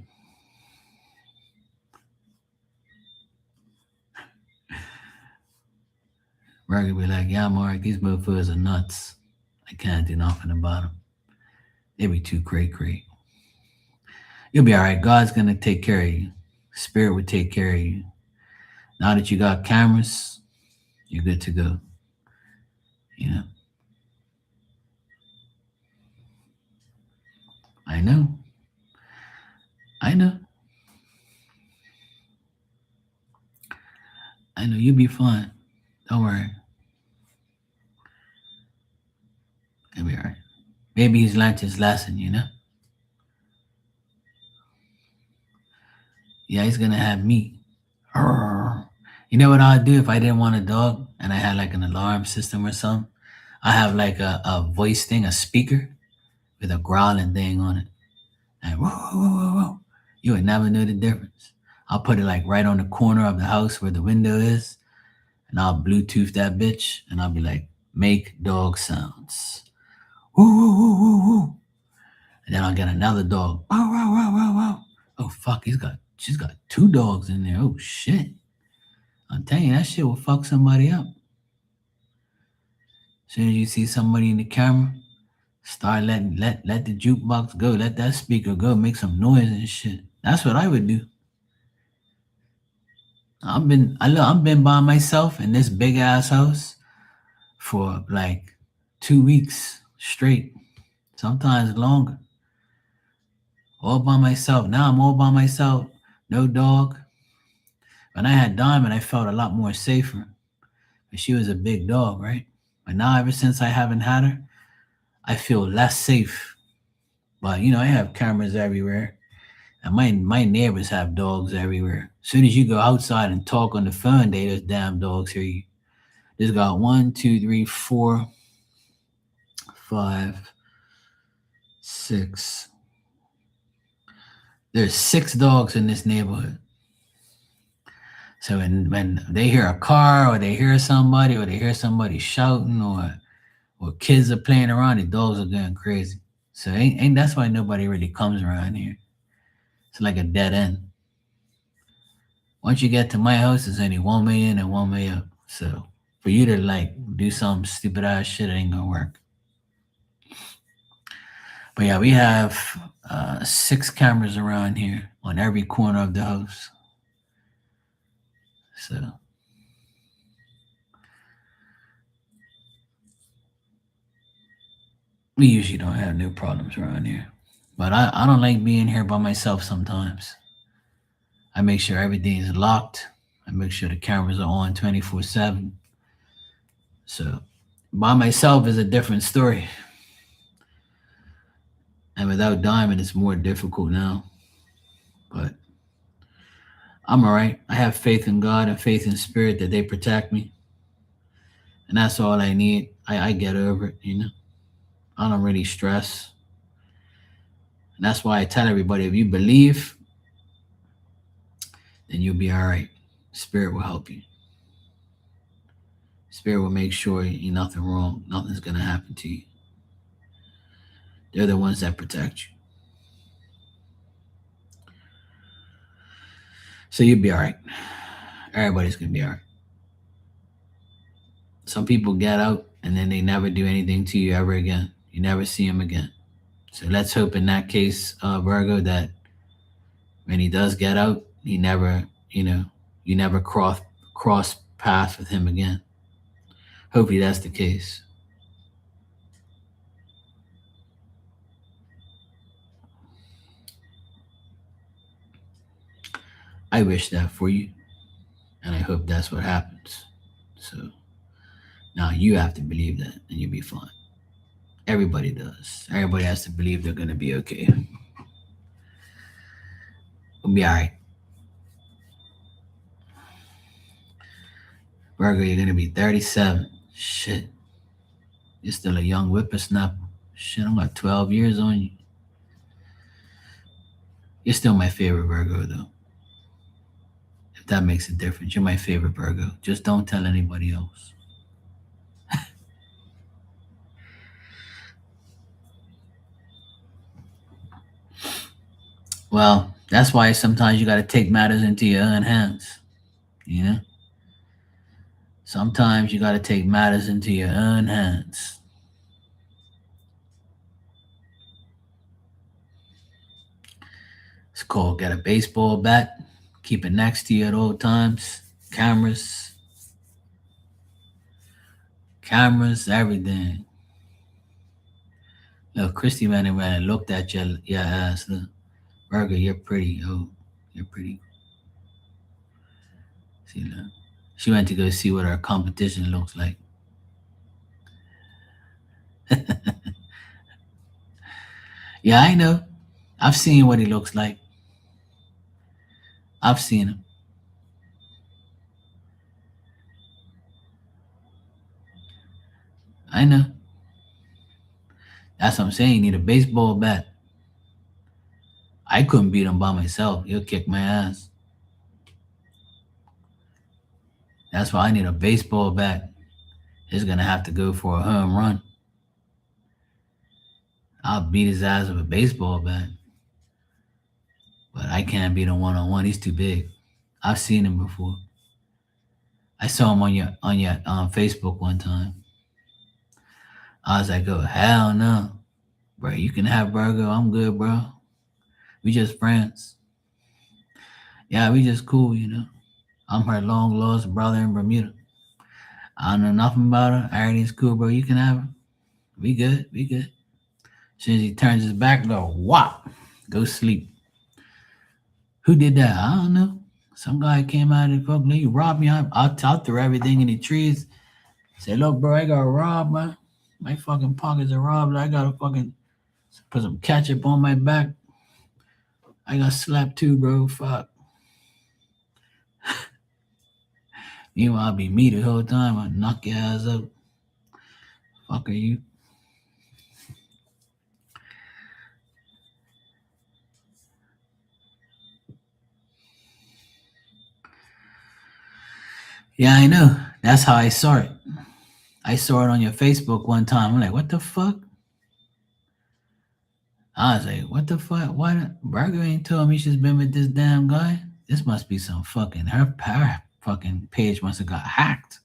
Virgo be like, yeah, Mark, these mofos are nuts. I can't do nothing about them. They be too cray. You'll be all right. God's going to take care of you. Spirit will take care of you. Now that you got cameras, you're good to go. I know. You'll be fine. Don't worry. You'll be all right. Maybe he's learned his lesson, Yeah, he's going to have meat. You know what I'd do if I didn't want a dog and I had like an alarm system or something? I have like a voice thing, a speaker with a growling thing on it. And whoa. You would never know the difference. I'll put it like right on the corner of the house where the window is. And I'll Bluetooth that bitch. And I'll be like, make dog sounds. Woo. And then I'll get another dog. Wow. Oh, fuck. She's got 2 dogs in there. Oh, shit. I'm telling you, that shit will fuck somebody up. As soon as you see somebody in the camera, start let the jukebox go, let that speaker go, make some noise and shit. That's what I would do. I've been by myself in this big ass house for like 2 weeks straight, sometimes longer. All by myself. Now I'm all by myself. No dog. When I had Diamond, I felt a lot more safer. But she was a big dog, right? But now ever since I haven't had her, I feel less safe. But I have cameras everywhere. And my neighbors have dogs everywhere. As soon as you go outside and talk on the phone, those damn dogs hear you. There's got 1, 2, 3, 4, 5, 6. There's 6 dogs in this neighborhood. So when they hear a car or they hear somebody or they hear somebody shouting or kids are playing around, the dogs are going crazy. So ain't that's why nobody really comes around here. It's like a dead end. Once you get to my house, there's only one way in and one way out. So for you to like do some stupid ass shit, it ain't gonna work. But yeah, we have 6 cameras around here on every corner of the house. So We usually don't have no problems around here. But I don't like being here by myself sometimes. I make sure everything is locked. I make sure the cameras are on 24/7. So by myself is a different story. And without Diamond, it's more difficult now. But I'm all right. I have faith in God and faith in spirit that they protect me. And that's all I need. I get over it. I don't really stress. And that's why I tell everybody if you believe, then you'll be all right. Spirit will help you. Spirit will make sure you're nothing wrong. Nothing's going to happen to you. They're the ones that protect you. So you'll be all right. Everybody's going to be all right. Some people get out and then they never do anything to you ever again. You never see them again. So let's hope in that case, Virgo, that when he does get out, he never, you never cross paths with him again. Hopefully that's the case. I wish that for you, and I hope that's what happens. So now you have to believe that, and you'll be fine. Everybody does. Everybody has to believe they're going to be okay. We'll be all right. Virgo, you're going to be 37. Shit. You're still a young whippersnapper. Shit, I'm got 12 years on you. You're still my favorite Virgo, though. If that makes a difference, you're my favorite Virgo. Just don't tell anybody else. Well, that's why sometimes you got to take matters into your own hands. Sometimes you got to take matters into your own hands. It's called get a baseball bat, keep it next to you at all times. Cameras, everything. Look, Christy ran around and looked at your ass. Look, Virgo, you're pretty. Oh, you're pretty. See, look. She went to go see what her competition looks like. Yeah, I know. I've seen what he looks like. I've seen him. I know. That's what I'm saying. You need a baseball bat. I couldn't beat him by myself. He'll kick my ass. That's why I need a baseball bat. He's going to have to go for a home run. I'll beat his ass with a baseball bat. But I can't beat him one-on-one. He's too big. I've seen him before. I saw him on your Facebook one time. I was like, oh, hell no. Bro, you can have Virgo. I'm good, bro. We just friends. Yeah, we just cool, I'm her long lost brother in Bermuda. I don't know nothing about her. Everything's cool, bro. You can have her. We good. As soon as he turns his back, go, whop. Go sleep. Who did that? I don't know. Some guy came out and fucking, he robbed me. I threw everything in the trees. Say, look, bro, I got robbed, man. My fucking pockets are robbed. I got to fucking put some ketchup on my back. I got slapped too, bro. Fuck. Meanwhile, I'll be me the whole time. I knock your ass out. Fuck are you? Yeah, I know. That's how I saw it. I saw it on your Facebook one time. I'm like, what the fuck? I was like, what the fuck? Why Virgo ain't told me she's been with this damn guy? This must be some fucking her fucking page must have got hacked.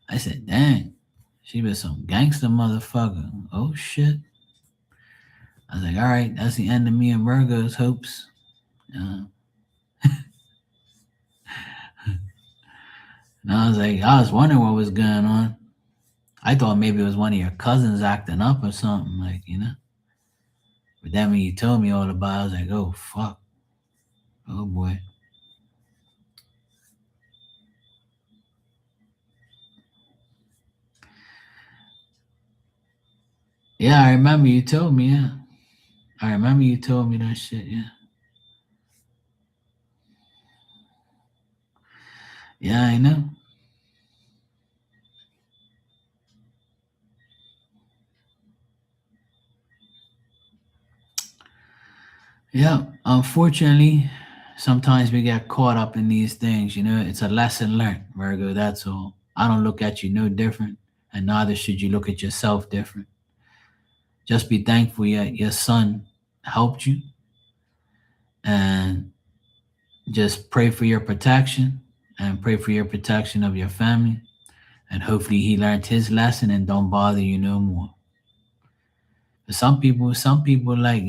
I said, dang, she was some gangster motherfucker. Oh shit. I was like, all right, that's the end of me and Virgo's hopes. And I was like, I was wondering what was going on. I thought maybe it was one of your cousins acting up or something, like, But then when you told me all about it, I was like, oh, fuck. Oh, boy. Yeah, I remember you told me, yeah. I remember you told me that shit, yeah. Yeah, I know. Yeah, unfortunately, sometimes we get caught up in these things, It's a lesson learned, Virgo, that's all. I don't look at you no different, and neither should you look at yourself different. Just be thankful your son helped you, and just pray for your protection and pray for your protection of your family. And hopefully he learned his lesson and don't bother you no more. But some people like,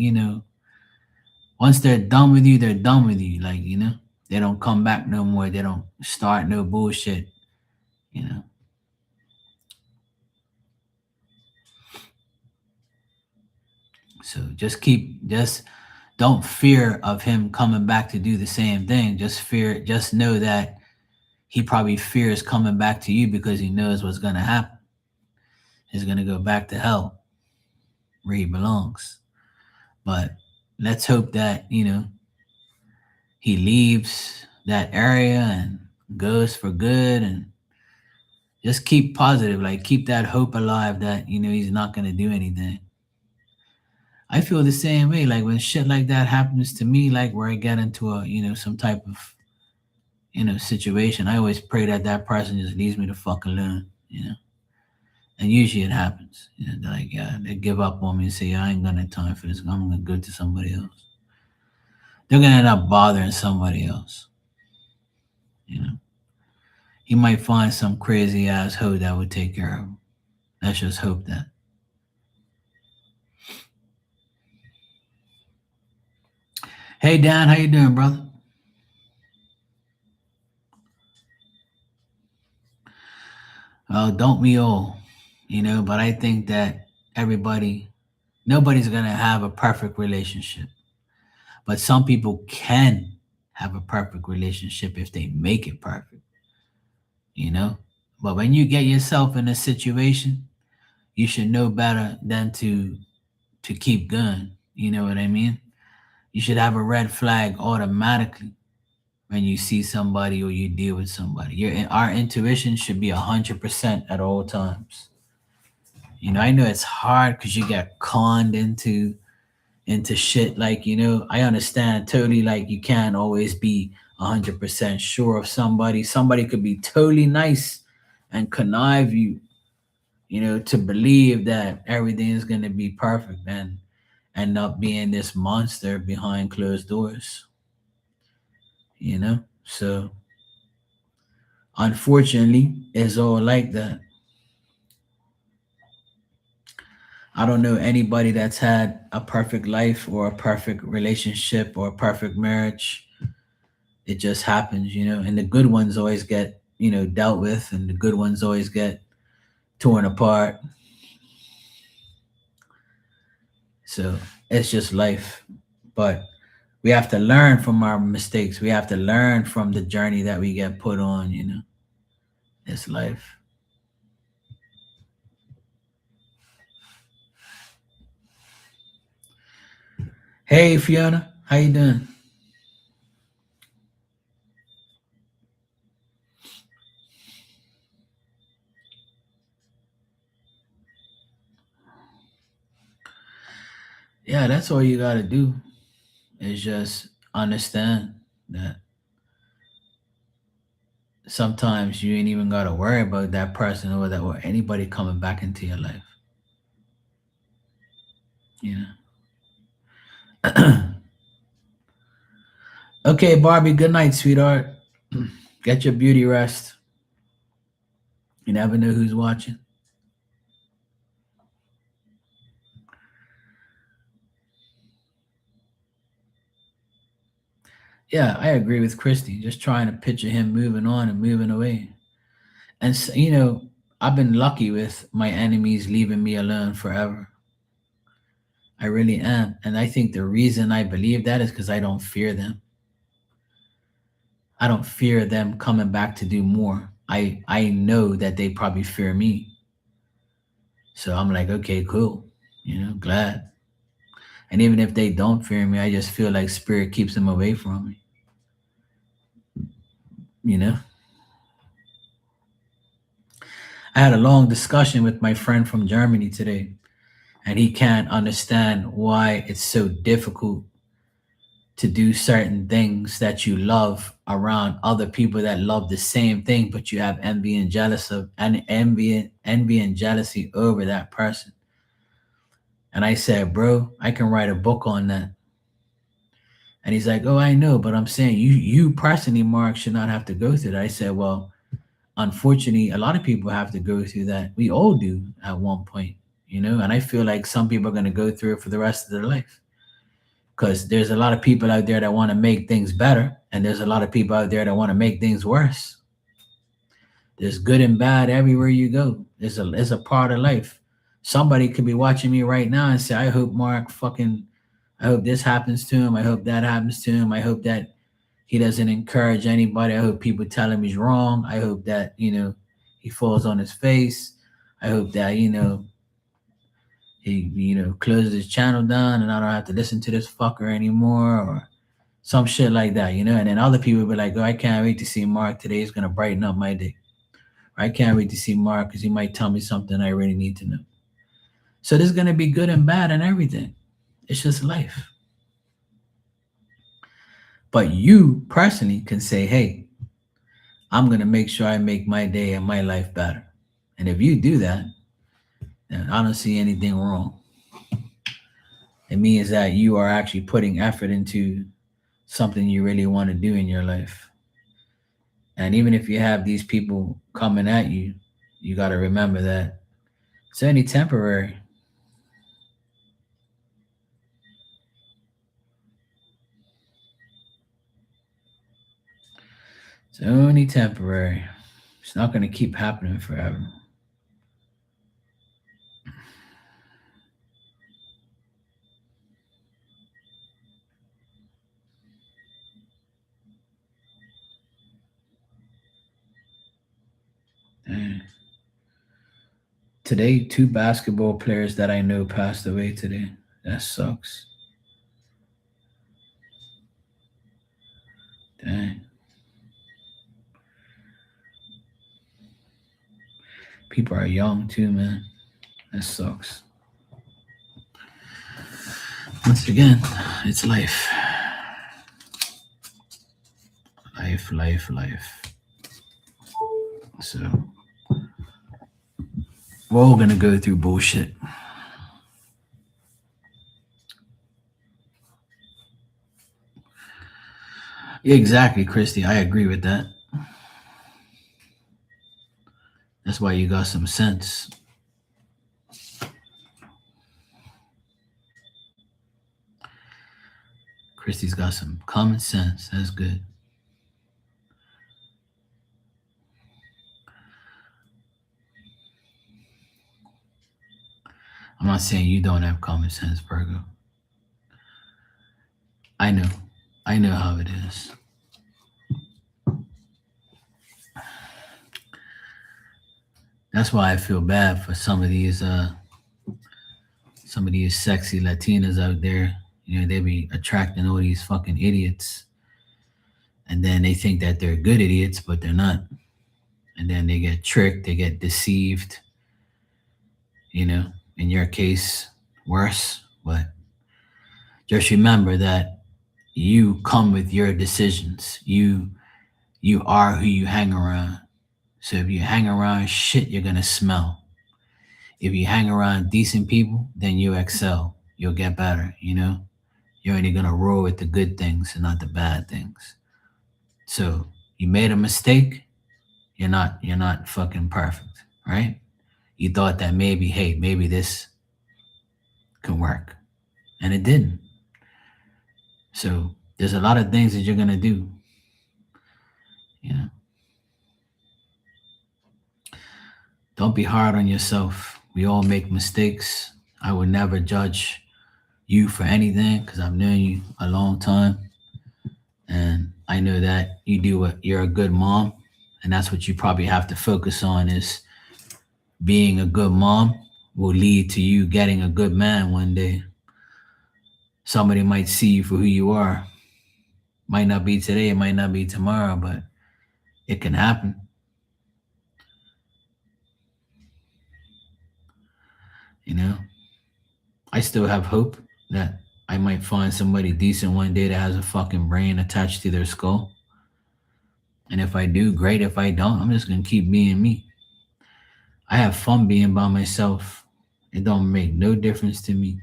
once they're done with you, they're done with you. Like, they don't come back no more. They don't start no bullshit, you know. So just don't fear of him coming back to do the same thing. Just know that he probably fears coming back to you because he knows what's gonna happen. He's gonna go back to hell where he belongs. But let's hope that, he leaves that area and goes for good, and just keep positive, like keep that hope alive that, he's not gonna do anything. I feel the same way. Like when shit like that happens to me, like where I get into a, some type of, situation, I always pray that that person just leaves me the fuck alone. And usually it happens. They're like, yeah, they give up on me and say, yeah, I ain't got no time for this. I'm gonna go to somebody else. They're gonna end up bothering somebody else. You know, he might find some crazy ass hoe that would take care of him. Let's just hope that. Hey Dan, how you doing, brother? Don't we all? But I think that nobody's gonna have a perfect relationship. But some people can have a perfect relationship if they make it perfect, you know? But when you get yourself in a situation, you should know better than to keep going. You know what I mean? You should have a red flag automatically when you see somebody or you deal with somebody. Our intuition should be 100% at all times. I know it's hard because you get conned into shit. Like, I understand totally. Like, you can't always be 100% sure of somebody. Somebody could be totally nice and connive you, to believe that everything is going to be perfect and end up being this monster behind closed doors. So unfortunately, it's all like that. I don't know anybody that's had a perfect life or a perfect relationship or a perfect marriage. It just happens, and the good ones always get, dealt with, and the good ones always get torn apart. So it's just life. But we have to learn from our mistakes. We have to learn from the journey that we get put on. It's life. Hey Fiona, how you doing? Yeah, that's all you gotta do is just understand that sometimes you ain't even gotta worry about that person or anybody coming back into your life. You know. Okay, Barbie, good night, sweetheart. Get your beauty rest. You never know who's watching. Yeah, I agree with Christy. Just trying to picture him moving on and moving away. And, I've been lucky with my enemies leaving me alone forever. I really am. And I think the reason I believe that is because I don't fear them. I don't fear them coming back to do more. I know that they probably fear me. So I'm like, okay, cool. Glad. And even if they don't fear me, I just feel like spirit keeps them away from me. You know? I had a long discussion with my friend from Germany today, and he can't understand why it's so difficult to do certain things that you love around other people that love the same thing, but you have envy and jealousy over that person. And I said, bro, I can write a book on that. And he's like, oh, I know, but I'm saying you personally, Mark, should not have to go through that. I said, well, unfortunately, a lot of people have to go through that. We all do at one point, and I feel like some people are going to go through it for the rest of their life because there's a lot of people out there that want to make things better, and there's a lot of people out there that want to make things worse. There's good and bad everywhere you go. It's a part of life. Somebody could be watching me right now and say, I hope Mark fucking, I hope this happens to him. I hope that happens to him. I hope that he doesn't encourage anybody. I hope people tell him he's wrong. I hope that, he falls on his face. I hope that, he, closes his channel down and I don't have to listen to this fucker anymore or some shit like that, And then other people be like, oh, I can't wait to see Mark today. He's going to brighten up my day. Or I can't wait to see Mark because he might tell me something I really need to know. So there's going to be good and bad and everything. It's just life. But you personally can say, hey, I'm going to make sure I make my day and my life better. And if you do that, then I don't see anything wrong. It means that you are actually putting effort into something you really want to do in your life. And even if you have these people coming at you, you got to remember that it's only temporary. It's only temporary. It's not going to keep happening forever. Dang. Today, 2 basketball players that I know passed away today. That sucks. Dang. People are young too, man. That sucks. Once again, it's life. Life. So, we're all gonna go through bullshit. Yeah, exactly, Christy. I agree with that. That's why you got some sense. Christy's got some common sense. That's good. I'm not saying you don't have common sense, Virgo. I know. I know how it is. That's why I feel bad for some of these sexy Latinas out there. They be attracting all these fucking idiots. And then they think that they're good idiots, but they're not. And then they get tricked, they get deceived. In your case, worse. But just remember that you come with your decisions. You are who you hang around. So if you hang around shit, you're gonna smell. If you hang around decent people, then you excel. You'll get better, You're only gonna roll with the good things and not the bad things. So you made a mistake, you're not fucking perfect, right? You thought that maybe this can work. And it didn't. So there's a lot of things that you're gonna do. You know. Don't be hard on yourself. We all make mistakes. I would never judge you for anything because I've known you a long time. And I know that you do what you're a good mom. And that's what you probably have to focus on is being a good mom will lead to you getting a good man one day. Somebody might see you for who you are. Might not be today, it might not be tomorrow, but it can happen. You know, I still have hope that I might find somebody decent one day that has a fucking brain attached to their skull. And if I do, great. If I don't, I'm just gonna keep being me. I have fun being by myself. It don't make no difference to me.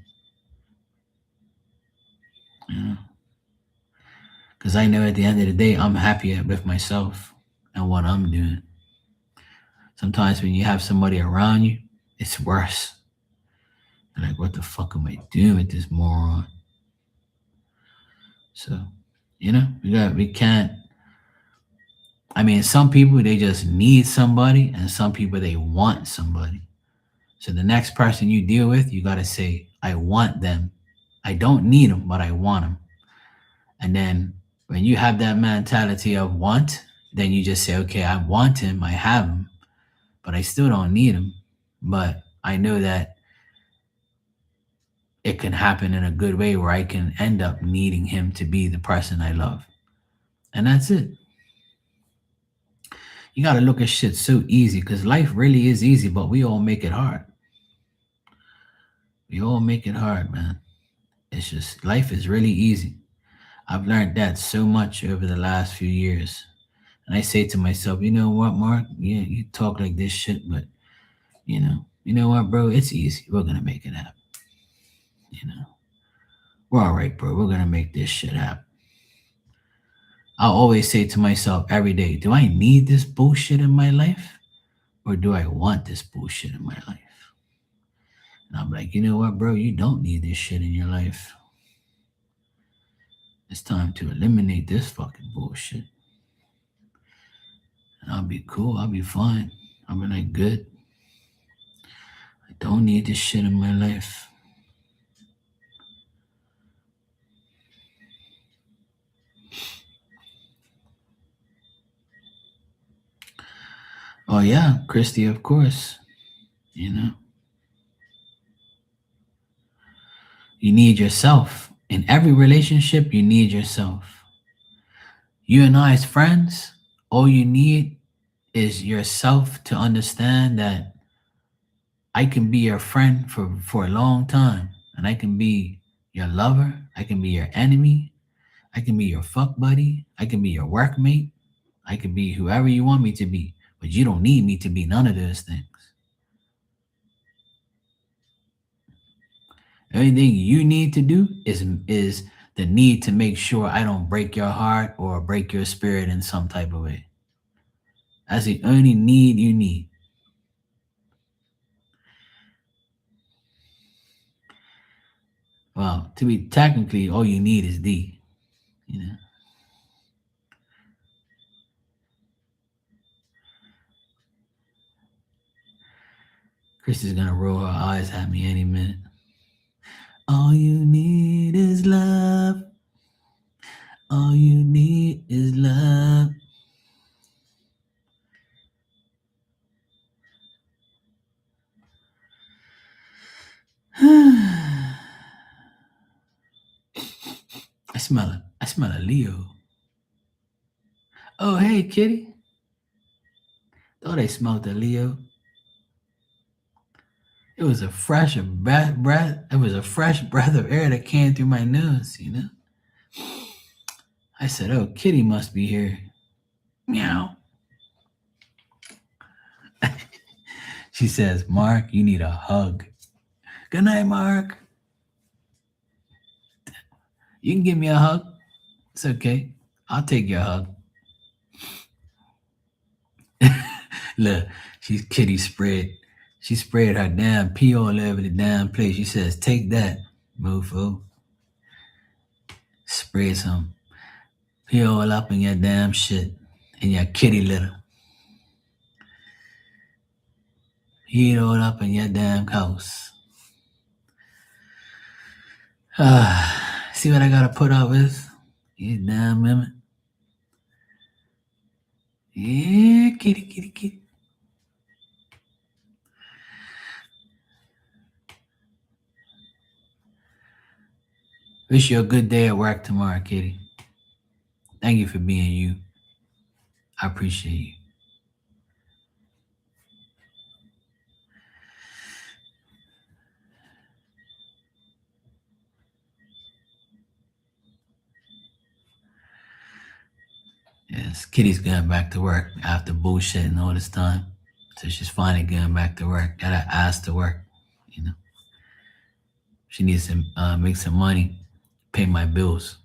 You know? Because I know at the end of the day, I'm happy with myself and what I'm doing. Sometimes when you have somebody around you, it's worse. You're like, what the fuck am I doing with this moron? So, we can't. I mean, some people they just need somebody, and some people they want somebody. So the next person you deal with, you gotta say, I want them. I don't need them, but I want them. And then when you have that mentality of want, then you just say, okay, I want him, I have him, but I still don't need him. But I know that it can happen in a good way where I can end up needing him to be the person I love. And that's it. You got to look at shit so easy because life really is easy, but we all make it hard. We all make it hard, man. It's just life is really easy. I've learned that so much over the last few years. And I say to myself, you know what, Mark? Yeah, you talk like this shit, but you know what, bro? It's easy. We're gonna make it happen. You know, we're all right, bro. We're gonna make this shit happen. I'll always say to myself every day, do I need this bullshit in my life? Or do I want this bullshit in my life? And I'm like, you know what, bro? You don't need this shit in your life. It's time to eliminate this fucking bullshit. And I'll be cool. I'll be fine. I'll be like, good. I don't need this shit in my life. Oh, yeah, Christy, of course. You know, you need yourself. In every relationship, you need yourself. You and I, as friends, all you need is yourself to understand that I can be your friend for a long time. And I can be your lover. I can be your enemy. I can be your fuck buddy. I can be your workmate. I can be whoever you want me to be. But you don't need me to be none of those things. The only thing you need to do is the need to make sure I don't break your heart or break your spirit in some type of way. That's the only need you need. Well, to be technically, all you need is D. You know, Chris is gonna roll her eyes at me any minute. All you need is love. All you need is love. I smell a Leo. Oh, hey, kitty. Thought I smelled a Leo. It was a fresh breath. It was a fresh breath of air that came through my nose. I said, "Oh, kitty must be here." Meow. She says, "Mark, you need a hug." Good night, Mark. You can give me a hug. It's okay. I'll take your hug. Look, she's kitty spread. She spread her damn pee all over the damn place. She says, "Take that, mofo." Spread some pee all up in your damn shit in your kitty litter. Heat all up in your damn house. See what I gotta put up with? You damn women. Yeah, kitty, kitty, kitty. Wish you a good day at work tomorrow, kitty. Thank you for being you. I appreciate you. Yes, Kitty's going back to work after bullshitting all this time. So she's finally going back to work. Got her ass to work, you know. She needs to make some money, pay my bills.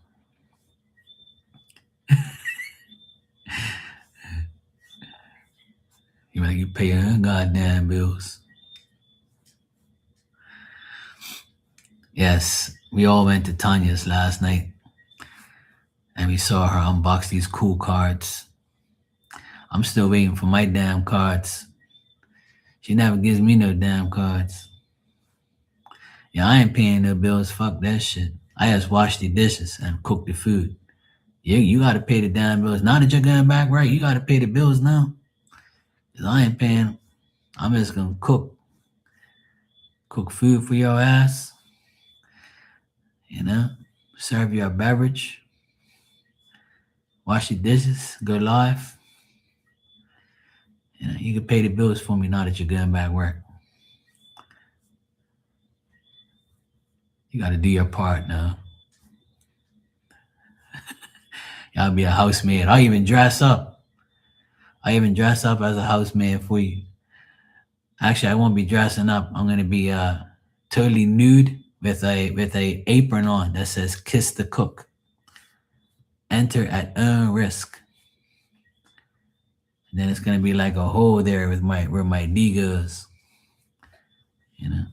You pay her goddamn bills. Yes, we all went to Tanya's last night and we saw her unbox these cool cards. I'm still waiting for my damn cards. She never gives me no damn cards. Yeah, I ain't paying no bills. Fuck that shit. I just wash the dishes and cook the food. Yeah, you gotta pay the damn bills. Now that you're going back right, you gotta pay the bills now. Cause I ain't paying. I'm just gonna cook food for your ass. You know, serve you a beverage, wash your dishes, go live. You know, you can pay the bills for me now that you're going back work. You got to do your part now. Y'all be a housemaid. I even dress up. I even dress up as a housemaid for you. Actually, I won't be dressing up. I'm gonna be totally nude with a apron on that says "Kiss the Cook." Enter at own risk. And then it's gonna be like a hole there with where my D goes. You know.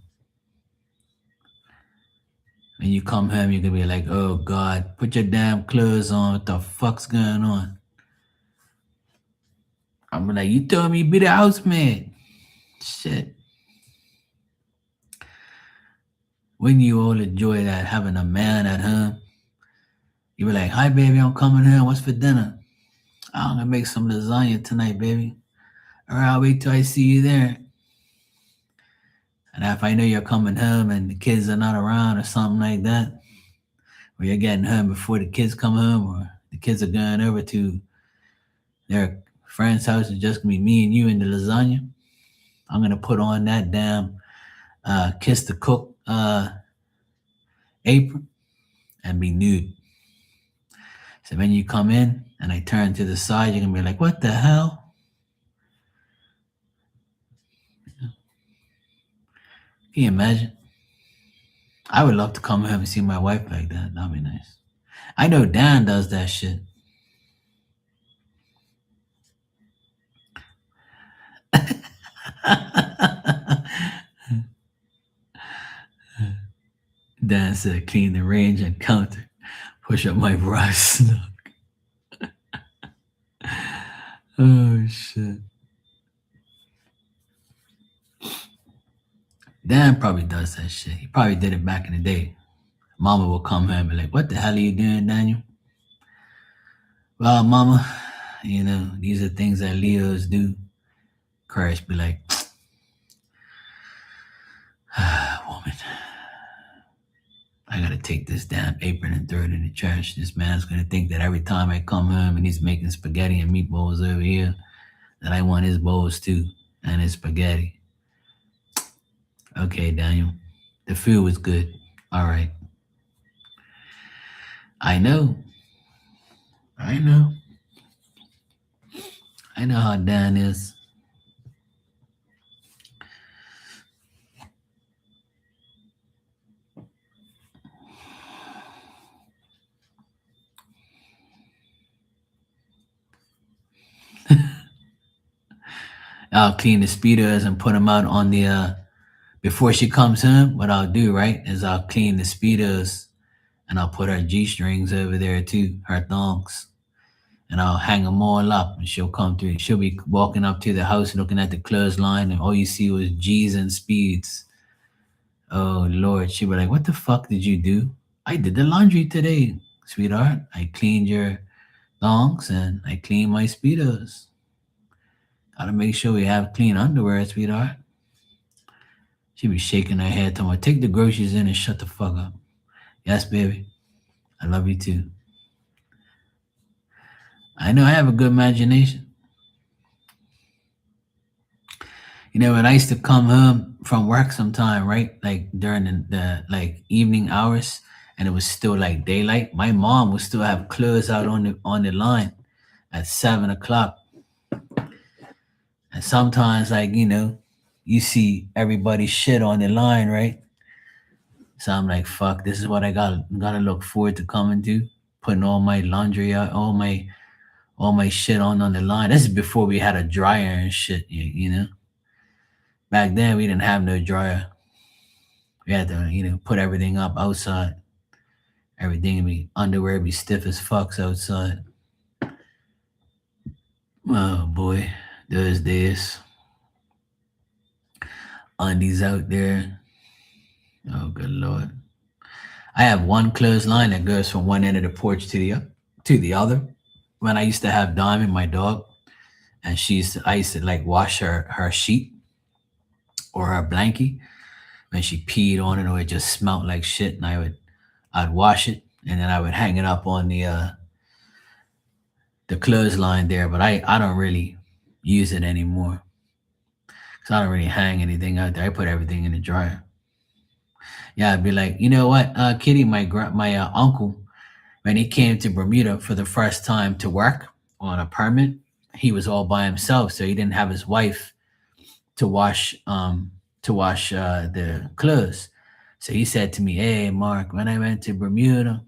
When you come home, you're gonna be like, "Oh God, put your damn clothes on. What the fuck's going on?" I'm like, "You told me you be the housemaid." Shit. Wouldn't you all enjoy that, having a man at home? You be like, "Hi, baby, I'm coming home. What's for dinner?" "I'm gonna make some lasagna tonight, baby." "All right, I'll wait till I see you there." And if I know you're coming home and the kids are not around or something like that, or you're getting home before the kids come home, or the kids are going over to their friend's house, it's just gonna be me and you and the lasagna. I'm gonna put on that damn Kiss the Cook apron and be nude. So when you come in and I turn to the side, you're gonna be like, "What the hell?" Can you imagine? I would love to come home and see my wife like that. That'd be nice. I know Dan does that shit. Dan said, "Clean the range and counter. Push up my bra snug." Oh shit. Dan probably does that shit. He probably did it back in the day. Mama will come home and be like, "What the hell are you doing, Daniel?" "Well, Mama, you know, these are things that Leos do." Crash be like, "Woman, I gotta take this damn apron and throw it in the trash. This man's gonna think that every time I come home and he's making spaghetti and meatballs over here, that I want his bowls too, and his spaghetti." "Okay, Daniel, the food was good. All right." I know. I know how Dan is. I'll clean the speedos and put them out on the before she comes home. What I'll do, right, is I'll clean the speedos and I'll put her G-strings over there too, her thongs. and I'll hang them all up, and she'll come through. She'll be walking up to the house looking at the clothesline, and all you see was G's and speeds. Oh Lord, she'll be like, "What the fuck did you do?" "I did the laundry today, sweetheart. I cleaned your thongs and I cleaned my speedos. Gotta make sure we have clean underwear, sweetheart." She'll be shaking her head, telling me, "Take the groceries in and shut the fuck up." "Yes, baby. I love you too." I know I have a good imagination. When I used to come home from work sometime, right? Like during the like evening hours, and it was still like daylight, my mom would still have clothes out on the line at 7 o'clock. And sometimes, like, you see everybody shit on the line, right? So I'm like, fuck, this is what I gotta look forward to coming to. Putting all my laundry out, all my shit on the line. This is before we had a dryer and shit, Back then we didn't have no dryer. We had to, put everything up outside. Everything be underwear be stiff as fucks outside. Oh boy, those days. Undies out there. Oh good lord. I have one clothesline that goes from one end of the porch to the other. When I used to have Diamond, my dog, and I used to like wash her sheet or her blankie when she peed on it or it just smelled like shit, and I'd wash it and then I would hang it up on the clothesline there. But I don't really use it anymore because I don't really hang anything out there. I put everything in the dryer. Yeah, I'd be like, you know what, Kitty, my uncle, when he came to Bermuda for the first time to work on a permit, he was all by himself, so he didn't have his wife to wash the clothes. So he said to me, "Hey, Mark, when I went to Bermuda,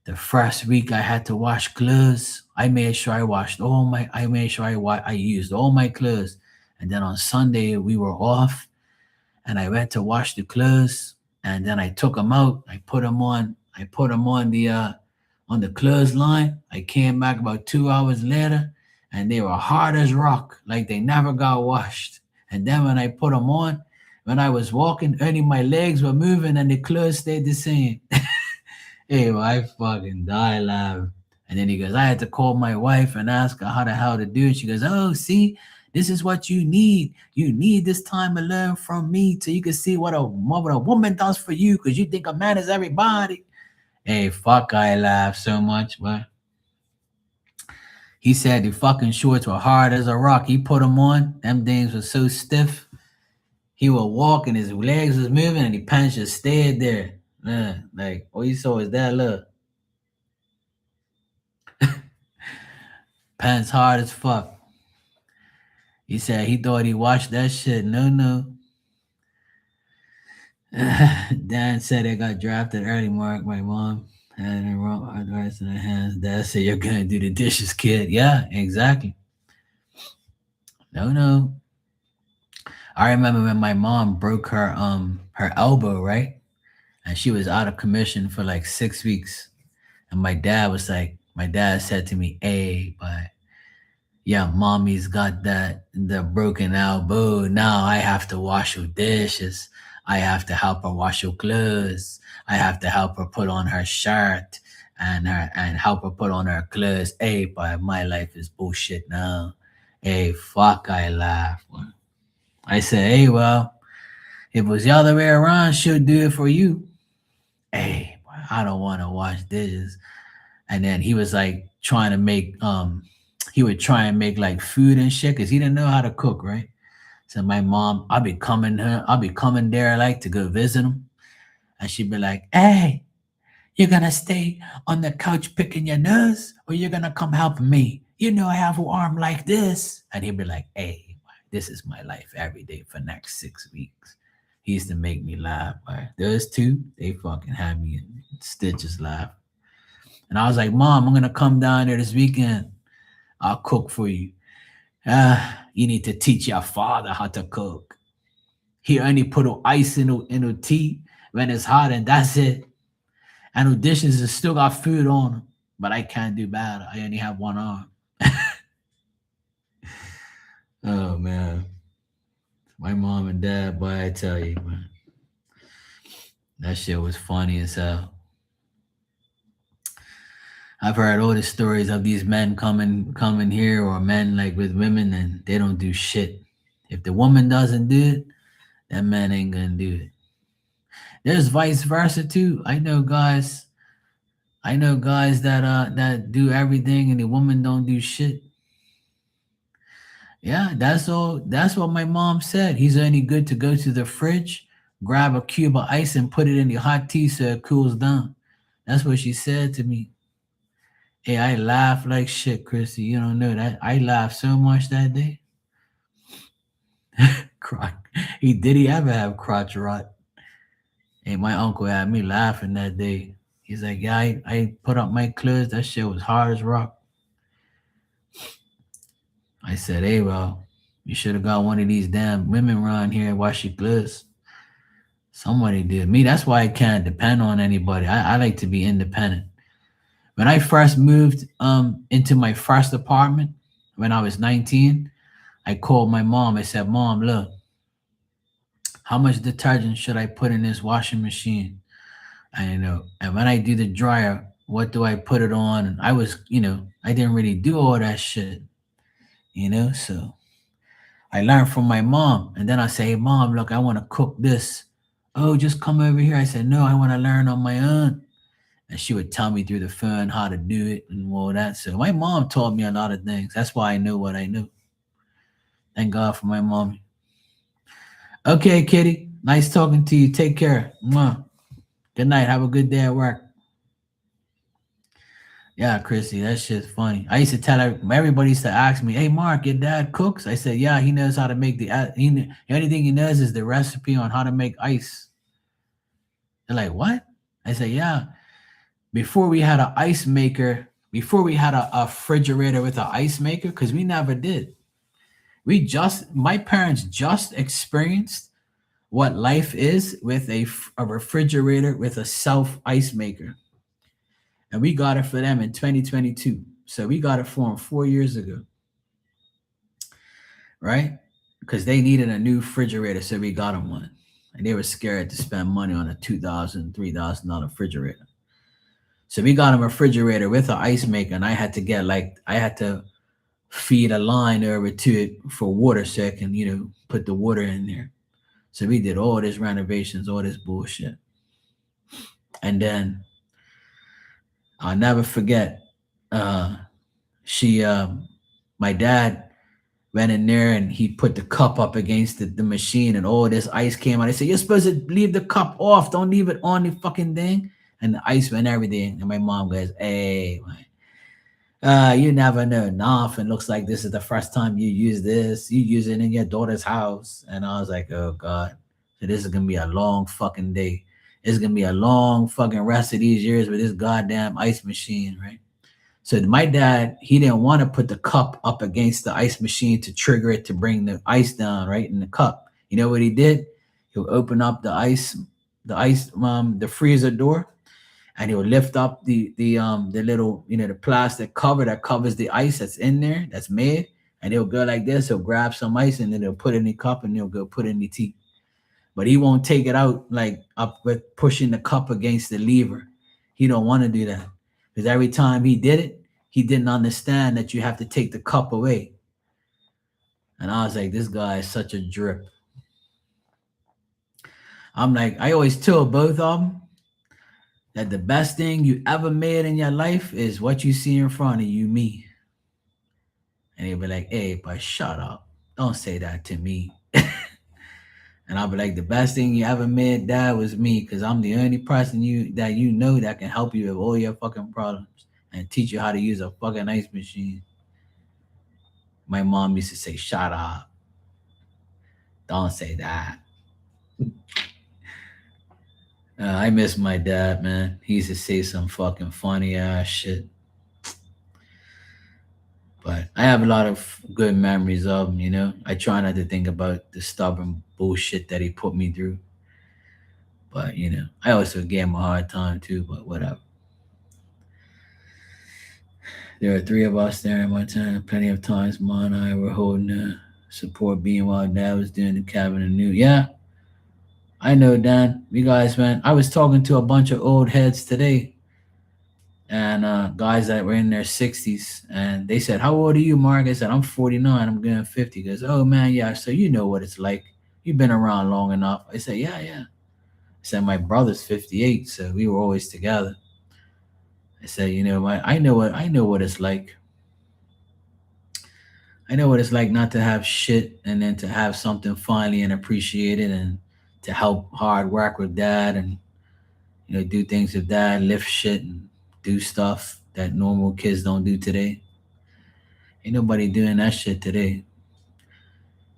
the first week I had to wash clothes. I made sure I used all my clothes, and then on Sunday we were off, and I went to wash the clothes, and then I took them out. I put them on the clothesline. I came back about 2 hours later, and they were hard as rock, like they never got washed. And then when I put them on, when I was walking, only my legs were moving, and the clothes stayed the same." Hey, well, I fucking die laughing. And then he goes, "I had to call my wife and ask her how the hell to do it." She goes, "Oh, see, this is what you need. You need this time alone from me so you can see what a woman does for you because you think a man is everybody." Hey, fuck, I laugh so much, but he said the fucking shorts were hard as a rock. He put them on. Them things were so stiff. He would walk and his legs was moving and the pants just stayed there. Like, all you saw is that look. Pants hard as fuck. He said he thought he washed that shit. No, no. Dan said I got drafted early, Mark. My mom had the wrong advice in her hands. Dad said, "You're gonna do the dishes, kid." Yeah, exactly. No, no. I remember when my mom broke her elbow, right? And she was out of commission for like 6 weeks. And my dad said to me, "Hey, but yeah, mommy's got the broken elbow. Now I have to wash her dishes. I have to help her wash her clothes. I have to help her put on her shirt and help her put on her clothes. Hey, but my life is bullshit now." Hey, fuck, I laugh. I said, "Hey, well, if it was the other way around, she'll do it for you." Hey, I don't want to wash dishes. And then he was like trying to make he would try and make like food and shit because he didn't know how to cook, right? So my mom, I'll be coming there like to go visit him, and she'd be like, "Hey, you're gonna stay on the couch picking your nose, or you're gonna come help me? You know I have an arm like this." And he'd be like, "Hey, this is my life every day for next 6 weeks." He used to make me laugh. Right? Those two, they fucking had me in stitches laugh. And I was like, "Mom, I'm gonna come down there this weekend. I'll cook for you." You need to teach your father how to cook. He only put ice in the tea when it's hot, and that's it. And the dishes has still got food on them. but I can't do bad. I only have one arm. Oh man, my mom and dad, boy, I tell you, man, that shit was funny as hell. I've heard all the stories of these men coming here, or men like with women, and they don't do shit. If the woman doesn't do it, that man ain't gonna do it. There's vice versa too. I know guys that do everything and the woman don't do shit. Yeah, that's all. That's what my mom said. He's only good to go to the fridge, grab a cube of ice, and put it in the hot tea so it cools down. That's what she said to me. Hey, I laughed like shit, Chrissy. You don't know that. I laughed so much that day. Crotch. He ever have crotch rot? Hey, my uncle had me laughing that day. He's like, yeah, I put up my clothes. That shit was hard as rock. I said, hey, well, you should have got one of these damn women around here and wash your clothes. Somebody did. Me, that's why I can't depend on anybody. I like to be independent. When I first moved into my first apartment when I was 19, I called my mom. I said, Mom, look, how much detergent should I put in this washing machine? I know. And when I do the dryer, what do I put it on? And I didn't really do all that shit. So I learned from my mom. And then I say, hey, Mom, look, I want to cook this. Oh, just come over here. I said, no, I want to learn on my own. And she would tell me through the phone how to do it and all that. So my mom taught me a lot of things. That's why I know what I knew. Thank God for my mom. Okay, Kitty. Nice talking to you. Take care. Mwah. Good night. Have a good day at work. Yeah, Chrissy, that shit's funny. I used to tell everybody used to ask me, "Hey, Mark, your dad cooks?" I said, "Yeah, he knows how to make the only thing he knows is the recipe on how to make ice." They're like, "What?" I said, "Yeah. Before we had an ice maker, before we had a refrigerator with an ice maker, because we never did. My parents just experienced what life is with a refrigerator with a self ice maker, and we got it for them in 2022. So we got it for them 4 years ago, right? Because they needed a new refrigerator, so we got them one, and they were scared to spend money on a $2,000, $3,000 refrigerator. So we got a refrigerator with an ice maker, and I had to feed a line over to it for water so I can put the water in there. So we did all this renovations, all this bullshit, and then I'll never forget. Uh, she, my dad went in there and he put the cup up against the machine, and all this ice came out. I said, "You're supposed to leave the cup off. Don't leave it on the fucking thing." And the ice went everything. And my mom goes, "Hey, you never know. Nothing looks like this is the first time you use this. You use it in your daughter's house." And I was like, "Oh God. So this is gonna be a long fucking day. It's gonna be a long fucking rest of these years with this goddamn ice machine, right?" So my dad, he didn't want to put the cup up against the ice machine to trigger it to bring the ice down right in the cup. You know what he did? He'll open up the freezer door, and he'll lift up the little the plastic cover that covers the ice that's in there that's made, and he'll go like this. He'll grab some ice and then he'll put it in the cup and he'll go put it in the tea. But he won't take it out like up with pushing the cup against the lever. He don't want to do that because every time he did it, he didn't understand that you have to take the cup away. And I was like, this guy is such a drip. I'm like, I always tell both of them that the best thing you ever made in your life is what you see in front of you, me. And they'll be like, hey, but shut up. Don't say that to me. And I'll be like, the best thing you ever made, Dad, was me, because I'm the only person you know that can help you with all your fucking problems and teach you how to use a fucking ice machine. My mom used to say, shut up. Don't say that. I miss my dad, man. He used to say some fucking funny ass shit. But I have a lot of good memories of him. I try not to think about the stubborn bullshit that he put me through. But I also gave him a hard time too, but whatever. There are three of us there in Montana. Plenty of times, Ma and I were holding support being while Dad was doing the cabin anew. Yeah, I know, Dan. You guys, man. I was talking to a bunch of old heads today, and guys that were in their 60s, and they said, "How old are you, Mark?" I said, "I'm 49. I'm going 50." He goes, "Oh man, yeah. So you know what it's like. You've been around long enough." I said, "Yeah, yeah." I said, "My brother's 58, so we were always together." I said, "You know, I know what it's like. I know what it's like not to have shit, and then to have something finally and appreciate it, and to help hard work with Dad, and do things with Dad, lift shit and do stuff that normal kids don't do today. Ain't nobody doing that shit today.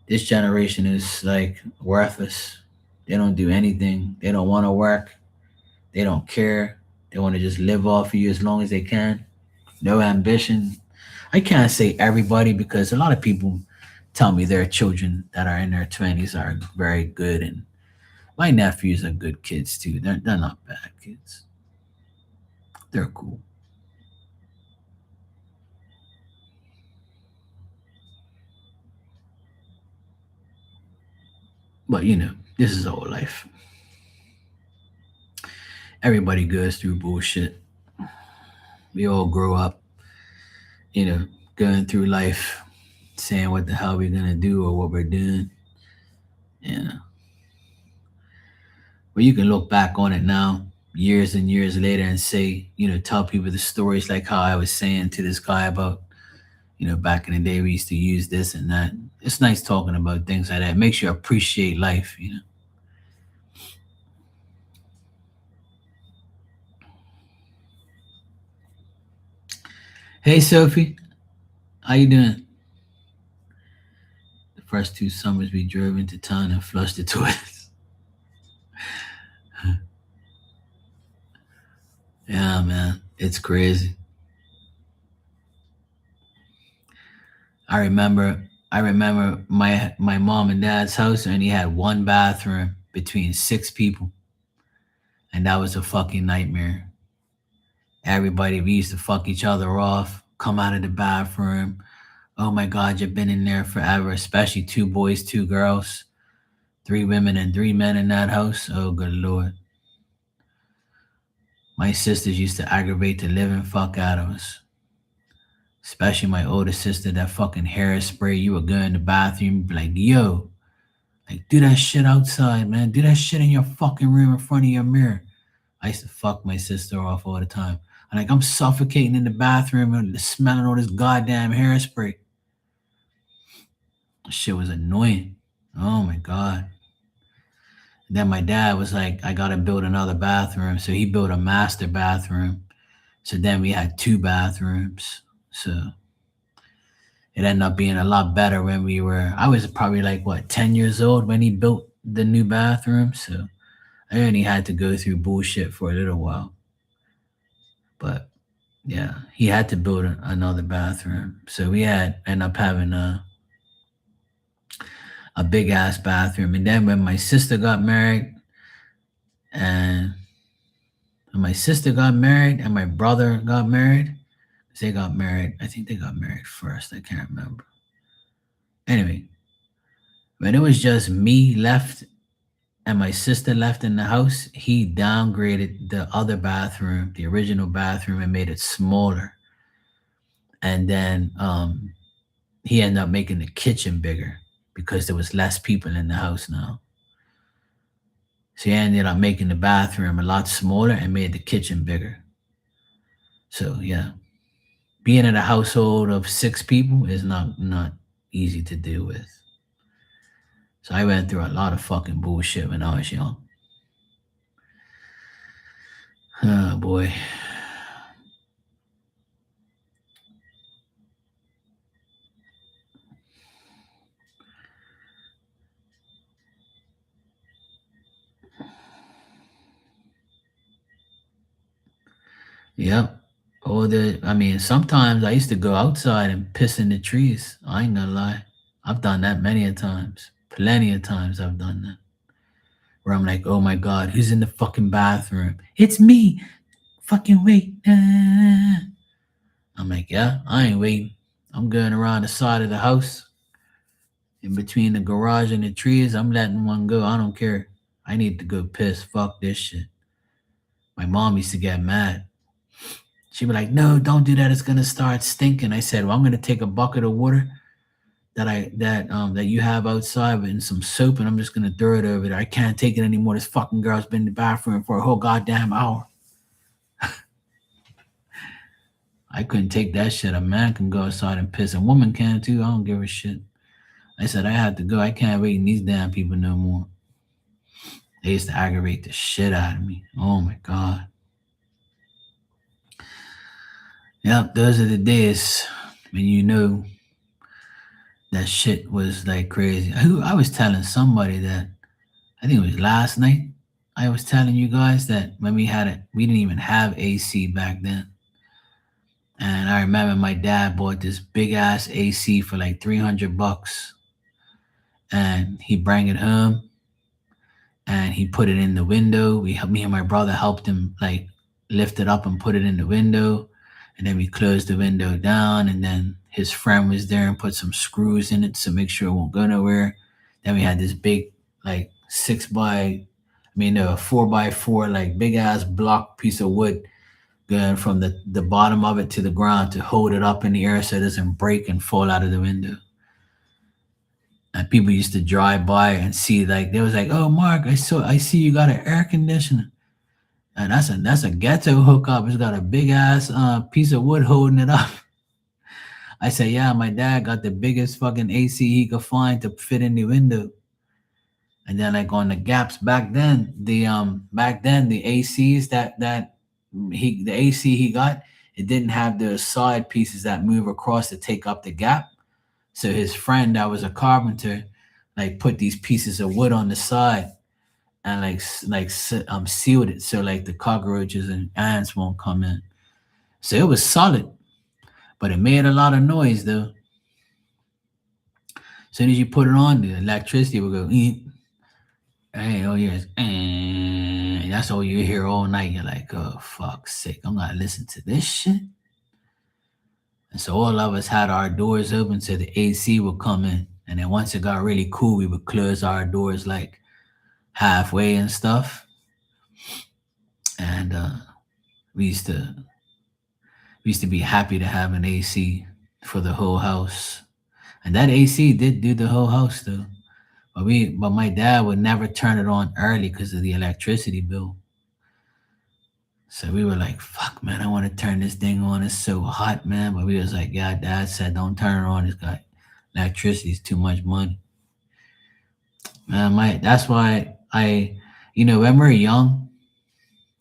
This generation is like worthless. They don't do anything. They don't want to work. They don't care. They want to just live off of you as long as they can. No ambition. I can't say everybody, because a lot of people tell me their children that are in their 20s are very good, and my nephews are good kids too. They're not bad kids. They're cool. But this is all life. Everybody goes through bullshit. We all grow up, you know, going through life saying what the hell we're gonna do or what we're doing. You know. But you can look back on it now, years and years later, and say, tell people the stories like how I was saying to this guy about, back in the day we used to use this and that. It's nice talking about things like that. It makes you appreciate life. Hey Sophie, how you doing? The first 2 summers we drove into town and flushed the toilets. Yeah, man, it's crazy. I remember my mom and dad's house, and he had one bathroom between 6 people, and that was a fucking nightmare. Everybody, we used to fuck each other off, come out of the bathroom. Oh my God, you've been in there forever, especially 2 boys, 2 girls, 3 women, and 3 men in that house. Oh, good Lord. My sisters used to aggravate the living fuck out of us, especially my older sister, that fucking hairspray. You would go in the bathroom, be like, yo, like, do that shit outside, man. Do that shit in your fucking room in front of your mirror. I used to fuck my sister off all the time. I'm suffocating in the bathroom and smelling all this goddamn hairspray. Shit was annoying. Oh my God. Then my dad was like, I gotta build another bathroom. So he built a master bathroom. So then we had 2 bathrooms. So it ended up being a lot better when I was probably like, what, 10 years old when he built the new bathroom. So I only had to go through bullshit for a little while. But yeah, he had to build another bathroom. So we end up having a big ass bathroom. And then when my sister got married, and my brother got married, 'cause they got married. I think they got married first. I can't remember. Anyway, when it was just me left and my sister left in the house, he downgraded the other bathroom, the original bathroom, and made it smaller. And then he ended up making the kitchen bigger because there was less people in the house now. So he ended up making the bathroom a lot smaller and made the kitchen bigger. So yeah, being in a household of 6 people is not easy to deal with. So I went through a lot of fucking bullshit when I was young. Oh boy. Yep. Sometimes I used to go outside and piss in the trees. I ain't gonna lie. I've done that many a times. Plenty of times I've done that. Where I'm like, oh my God, who's in the fucking bathroom? It's me. Fucking wait. I'm I'm like, yeah, I ain't waiting. I'm going around the side of the house in between the garage and the trees. I'm letting one go. I don't care. I need to go piss. Fuck this shit. My mom used to get mad. She'd be like, no, don't do that. It's gonna start stinking. I said, well, I'm gonna take a bucket of water that you have outside and some soap, and I'm just gonna throw it over there. I can't take it anymore. This fucking girl's been in the bathroom for a whole goddamn hour. I couldn't take that shit. A man can go outside and piss. A woman can too. I don't give a shit. I said I had to go. I can't wait in these damn people no more. They used to aggravate the shit out of me. Oh my god. Yep, those are the days when you know that shit was like crazy. I was telling somebody that I think it was last night. I was telling you guys that when we didn't even have AC back then. And I remember my dad bought this big ass AC for like $300, and he brought it home and he put it in the window. Me and my brother helped him like lift it up and put it in the window, and then we closed the window down. And then his friend was there and put some screws in it to make sure it won't go nowhere. Then we had this big like 4x4 like big ass block piece of wood going from the bottom of it to the ground to hold it up in the air so it doesn't break and fall out of the window. And people used to drive by and see, like, they was like, oh Mark, I see you got an air conditioner. And that's a ghetto hookup. It's got a big ass piece of wood holding it up. I said, yeah, my dad got the biggest fucking AC he could find to fit in the window. And then like on the gaps back then the ACs the AC he got, it didn't have the side pieces that move across to take up the gap. So his friend that was a carpenter like put these pieces of wood on the side and sealed it so like the cockroaches and ants won't come in. So it was solid, but it made a lot of noise though. As soon as you put it on, the electricity would go. Hey, oh yes, and that's all you hear all night. You're like, oh fuck's sake, I'm gonna listen to this shit. And so all of us had our doors open so the AC would come in. And then once it got really cool, we would close our doors like halfway and stuff. And we used to be happy to have an AC for the whole house. And that AC did do the whole house though. But my dad would never turn it on early because of the electricity bill. So we were like, fuck, man, I want to turn this thing on. It's so hot, man. But we was like, yeah, dad said, don't turn it on. It's got electricity is too much money. Man, that's why when we're young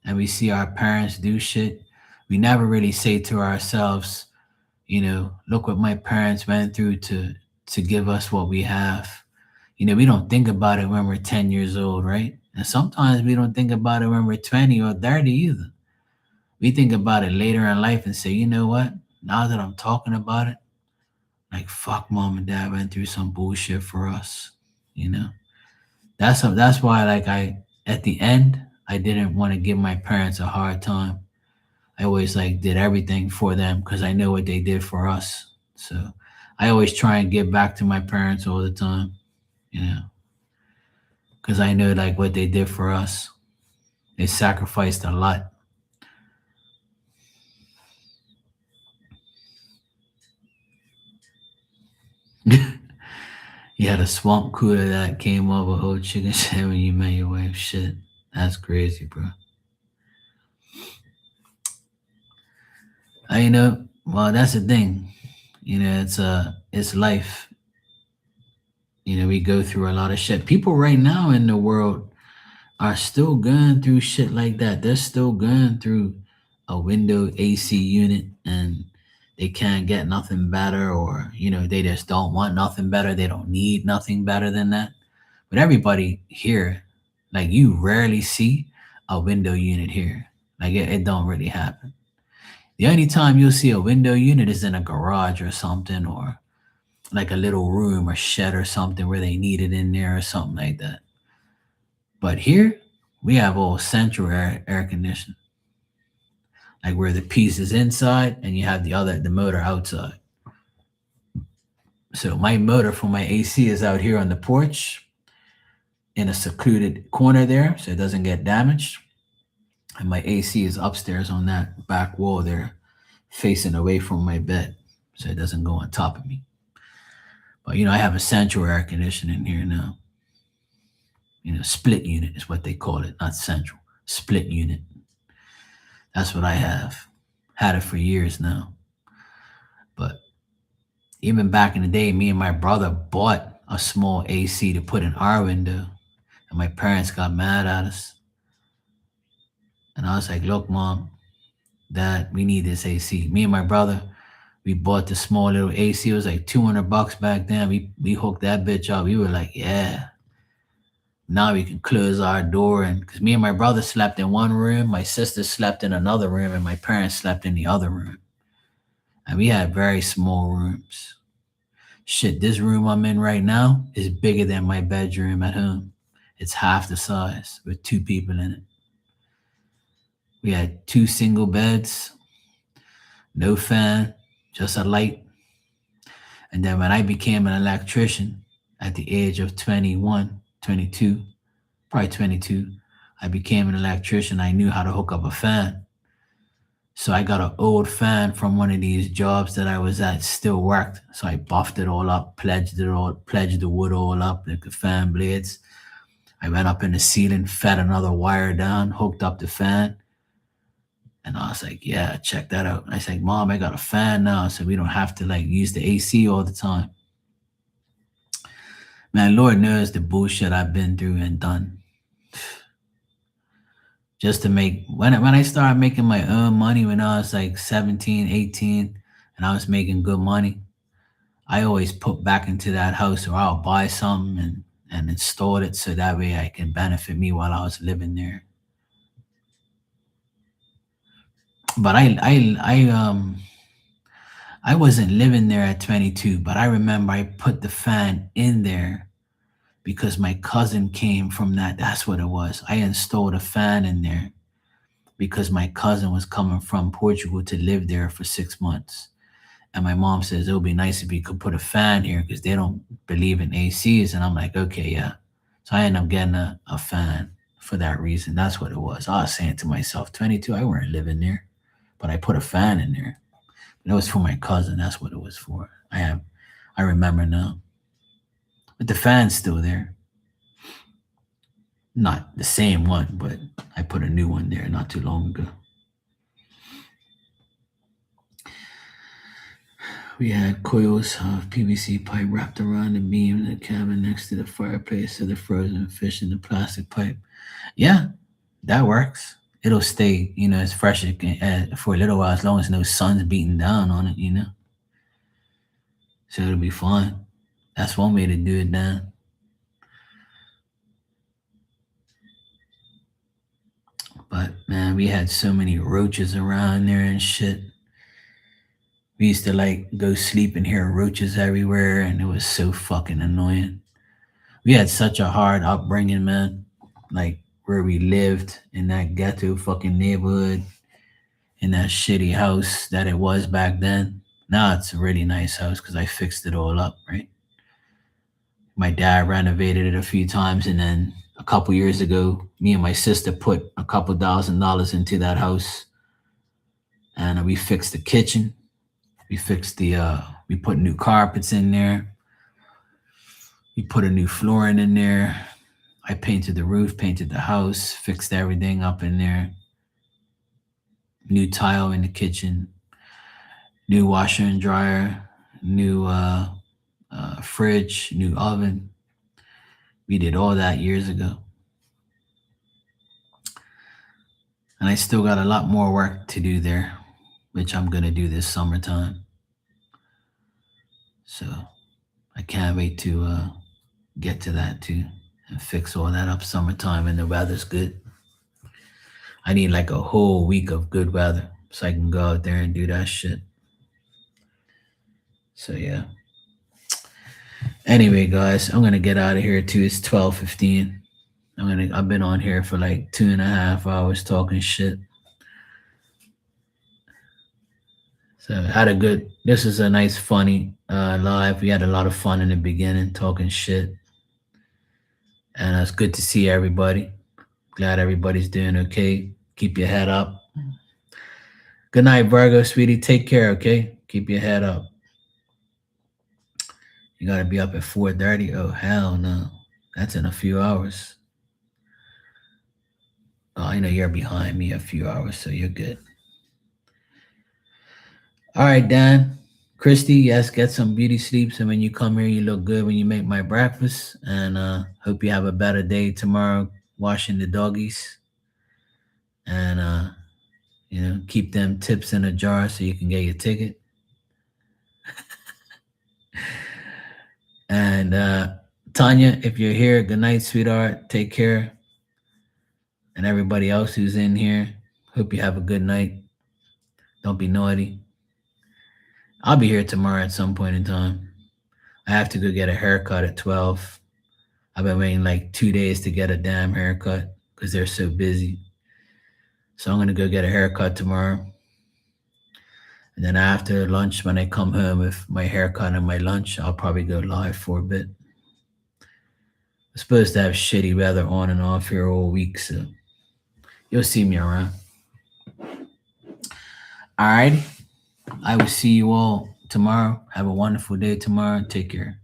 and we see our parents do shit, we never really say to ourselves, look what my parents went through to give us what we have. We don't think about it when we're 10 years old, right? And sometimes we don't think about it when we're 20 or 30 either. We think about it later in life and say, you know what? Now that I'm talking about it, like fuck, mom and dad went through some bullshit for us. That's why like at the end I didn't want to give my parents a hard time. I always like did everything for them because I know what they did for us. So I always try and give back to my parents all the time, because I know like what they did for us. They sacrificed a lot. You had a swamp cooler that came up with whole chicken shit when you met your wife. Shit, that's crazy, bro. Well, that's the thing. It's life. We go through a lot of shit. People right now in the world are still going through shit like that. They're still going through a window AC unit and they can't get nothing better, or they just don't want nothing better. They don't need nothing better than that. But everybody here, like, you rarely see a window unit here. Like it don't really happen. The only time you'll see a window unit is in a garage or something, or like a little room or shed or something where they need it in there or something like that. But here we have all central air conditioning. like where the piece is inside and you have the motor outside. So my motor for my AC is out here on the porch in a secluded corner there so it doesn't get damaged. And my AC is upstairs on that back wall there, facing away from my bed so it doesn't go on top of me. But I have a central air conditioning here now. Split unit is what they call it, not central. Split unit. That's what I have. Had it for years now. But even back in the day, me and my brother bought a small AC to put in our window, and my parents got mad at us. And I was like, look, Mom, Dad, we need this AC. Me and my brother, we bought the small little AC. It was like $200 back then. We hooked that bitch up. We were like, yeah. Now we can close our door. And because me and my brother slept in one room, my sister slept in another room, and my parents slept in the other room. And we had very small rooms. Shit, this room I'm in right now is bigger than my bedroom at home. It's half the size with 2 people in it. We had 2 single beds, no fan, just a light. And then when I became an electrician at the age of 21, 22, probably 22, I became an electrician. I knew how to hook up a fan. So I got an old fan from one of these jobs that I was at, still worked. So I buffed it all up, pledged the wood all up, like the fan blades. I went up in the ceiling, fed another wire down, hooked up the fan. And I was like, yeah, check that out. And I said, Mom, I got a fan now, so we don't have to use the AC all the time. Man, Lord knows the bullshit I've been through and done. Just to when I started making my own money when I was like 17, 18, and I was making good money, I always put back into that house, or I'll buy something and install it so that way I can benefit me while I was living there. But I wasn't living there at 22, but I remember I put the fan in there because my cousin came from that. That's what it was. I installed a fan in there because my cousin was coming from Portugal to live there for 6 months. And my mom says, it would be nice if you could put a fan here because they don't believe in ACs. And I'm like, okay, yeah. So I ended up getting a fan for that reason. That's what it was. I was saying to myself, 22, I weren't living there, but I put a fan in there. It was for my cousin. That's what it was for. I remember now. But the fan's still there. Not the same one, but I put a new one there not too long ago. We had coils of PVC pipe wrapped around the beam in the cabin next to the fireplace, so the frozen fish in the plastic pipe. Yeah, that works. It'll stay, as fresh as it can, for a little while, as long as no sun's beating down on it, So it'll be fine. That's one way to do it then. But man, we had so many roaches around there and shit. We used to go sleep and hear roaches everywhere, and it was so fucking annoying. We had such a hard upbringing, man. Where we lived in that ghetto fucking neighborhood, in that shitty house that it was back then. Now it's a really nice house because I fixed it all up, right? My dad renovated it a few times, and then a couple years ago, me and my sister put a couple $1,000 into that house, and we fixed the kitchen. We fixed we put new carpets in there. We put a new flooring in there. I painted the roof, painted the house, fixed everything up in there. New tile in the kitchen, new washer and dryer, new fridge, new oven. We did all that years ago. And I still got a lot more work to do there, which I'm going to do this summertime. So I can't wait to get to that too and fix all that up summertime and the weather's good. I need a whole week of good weather so I can go out there and do that shit. So yeah. Anyway, guys, I'm gonna get out of here too. It's 12:15. I've been on here for 2.5 hours talking shit. So had a good. This is a nice, funny live. We had a lot of fun in the beginning, talking shit, and it's good to see everybody. Glad everybody's doing okay. Keep your head up. Good night, Virgo, sweetie. Take care, okay? Keep your head up. You gotta be up at 4:30. Oh hell no. That's in a few hours. Oh, I know you're behind me a few hours, so you're good. All right, Dan. Christy, yes, get some beauty sleep. So when you come here, you look good when you make my breakfast. And hope you have a better day tomorrow washing the doggies. And keep them tips in a jar so you can get your ticket. And Tanya, if you're here, good night, sweetheart. Take care. And everybody else who's in here, hope you have a good night. Don't be naughty. I'll be here tomorrow at some point in time. I have to go get a haircut at 12. I've been waiting like 2 days to get a damn haircut because they're so busy. So I'm going to go get a haircut tomorrow. And then after lunch, when I come home with my haircut and my lunch, I'll probably go live for a bit. We're supposed to have shitty weather on and off here all week, so you'll see me around. All right. I will see you all tomorrow. Have a wonderful day tomorrow. Take care.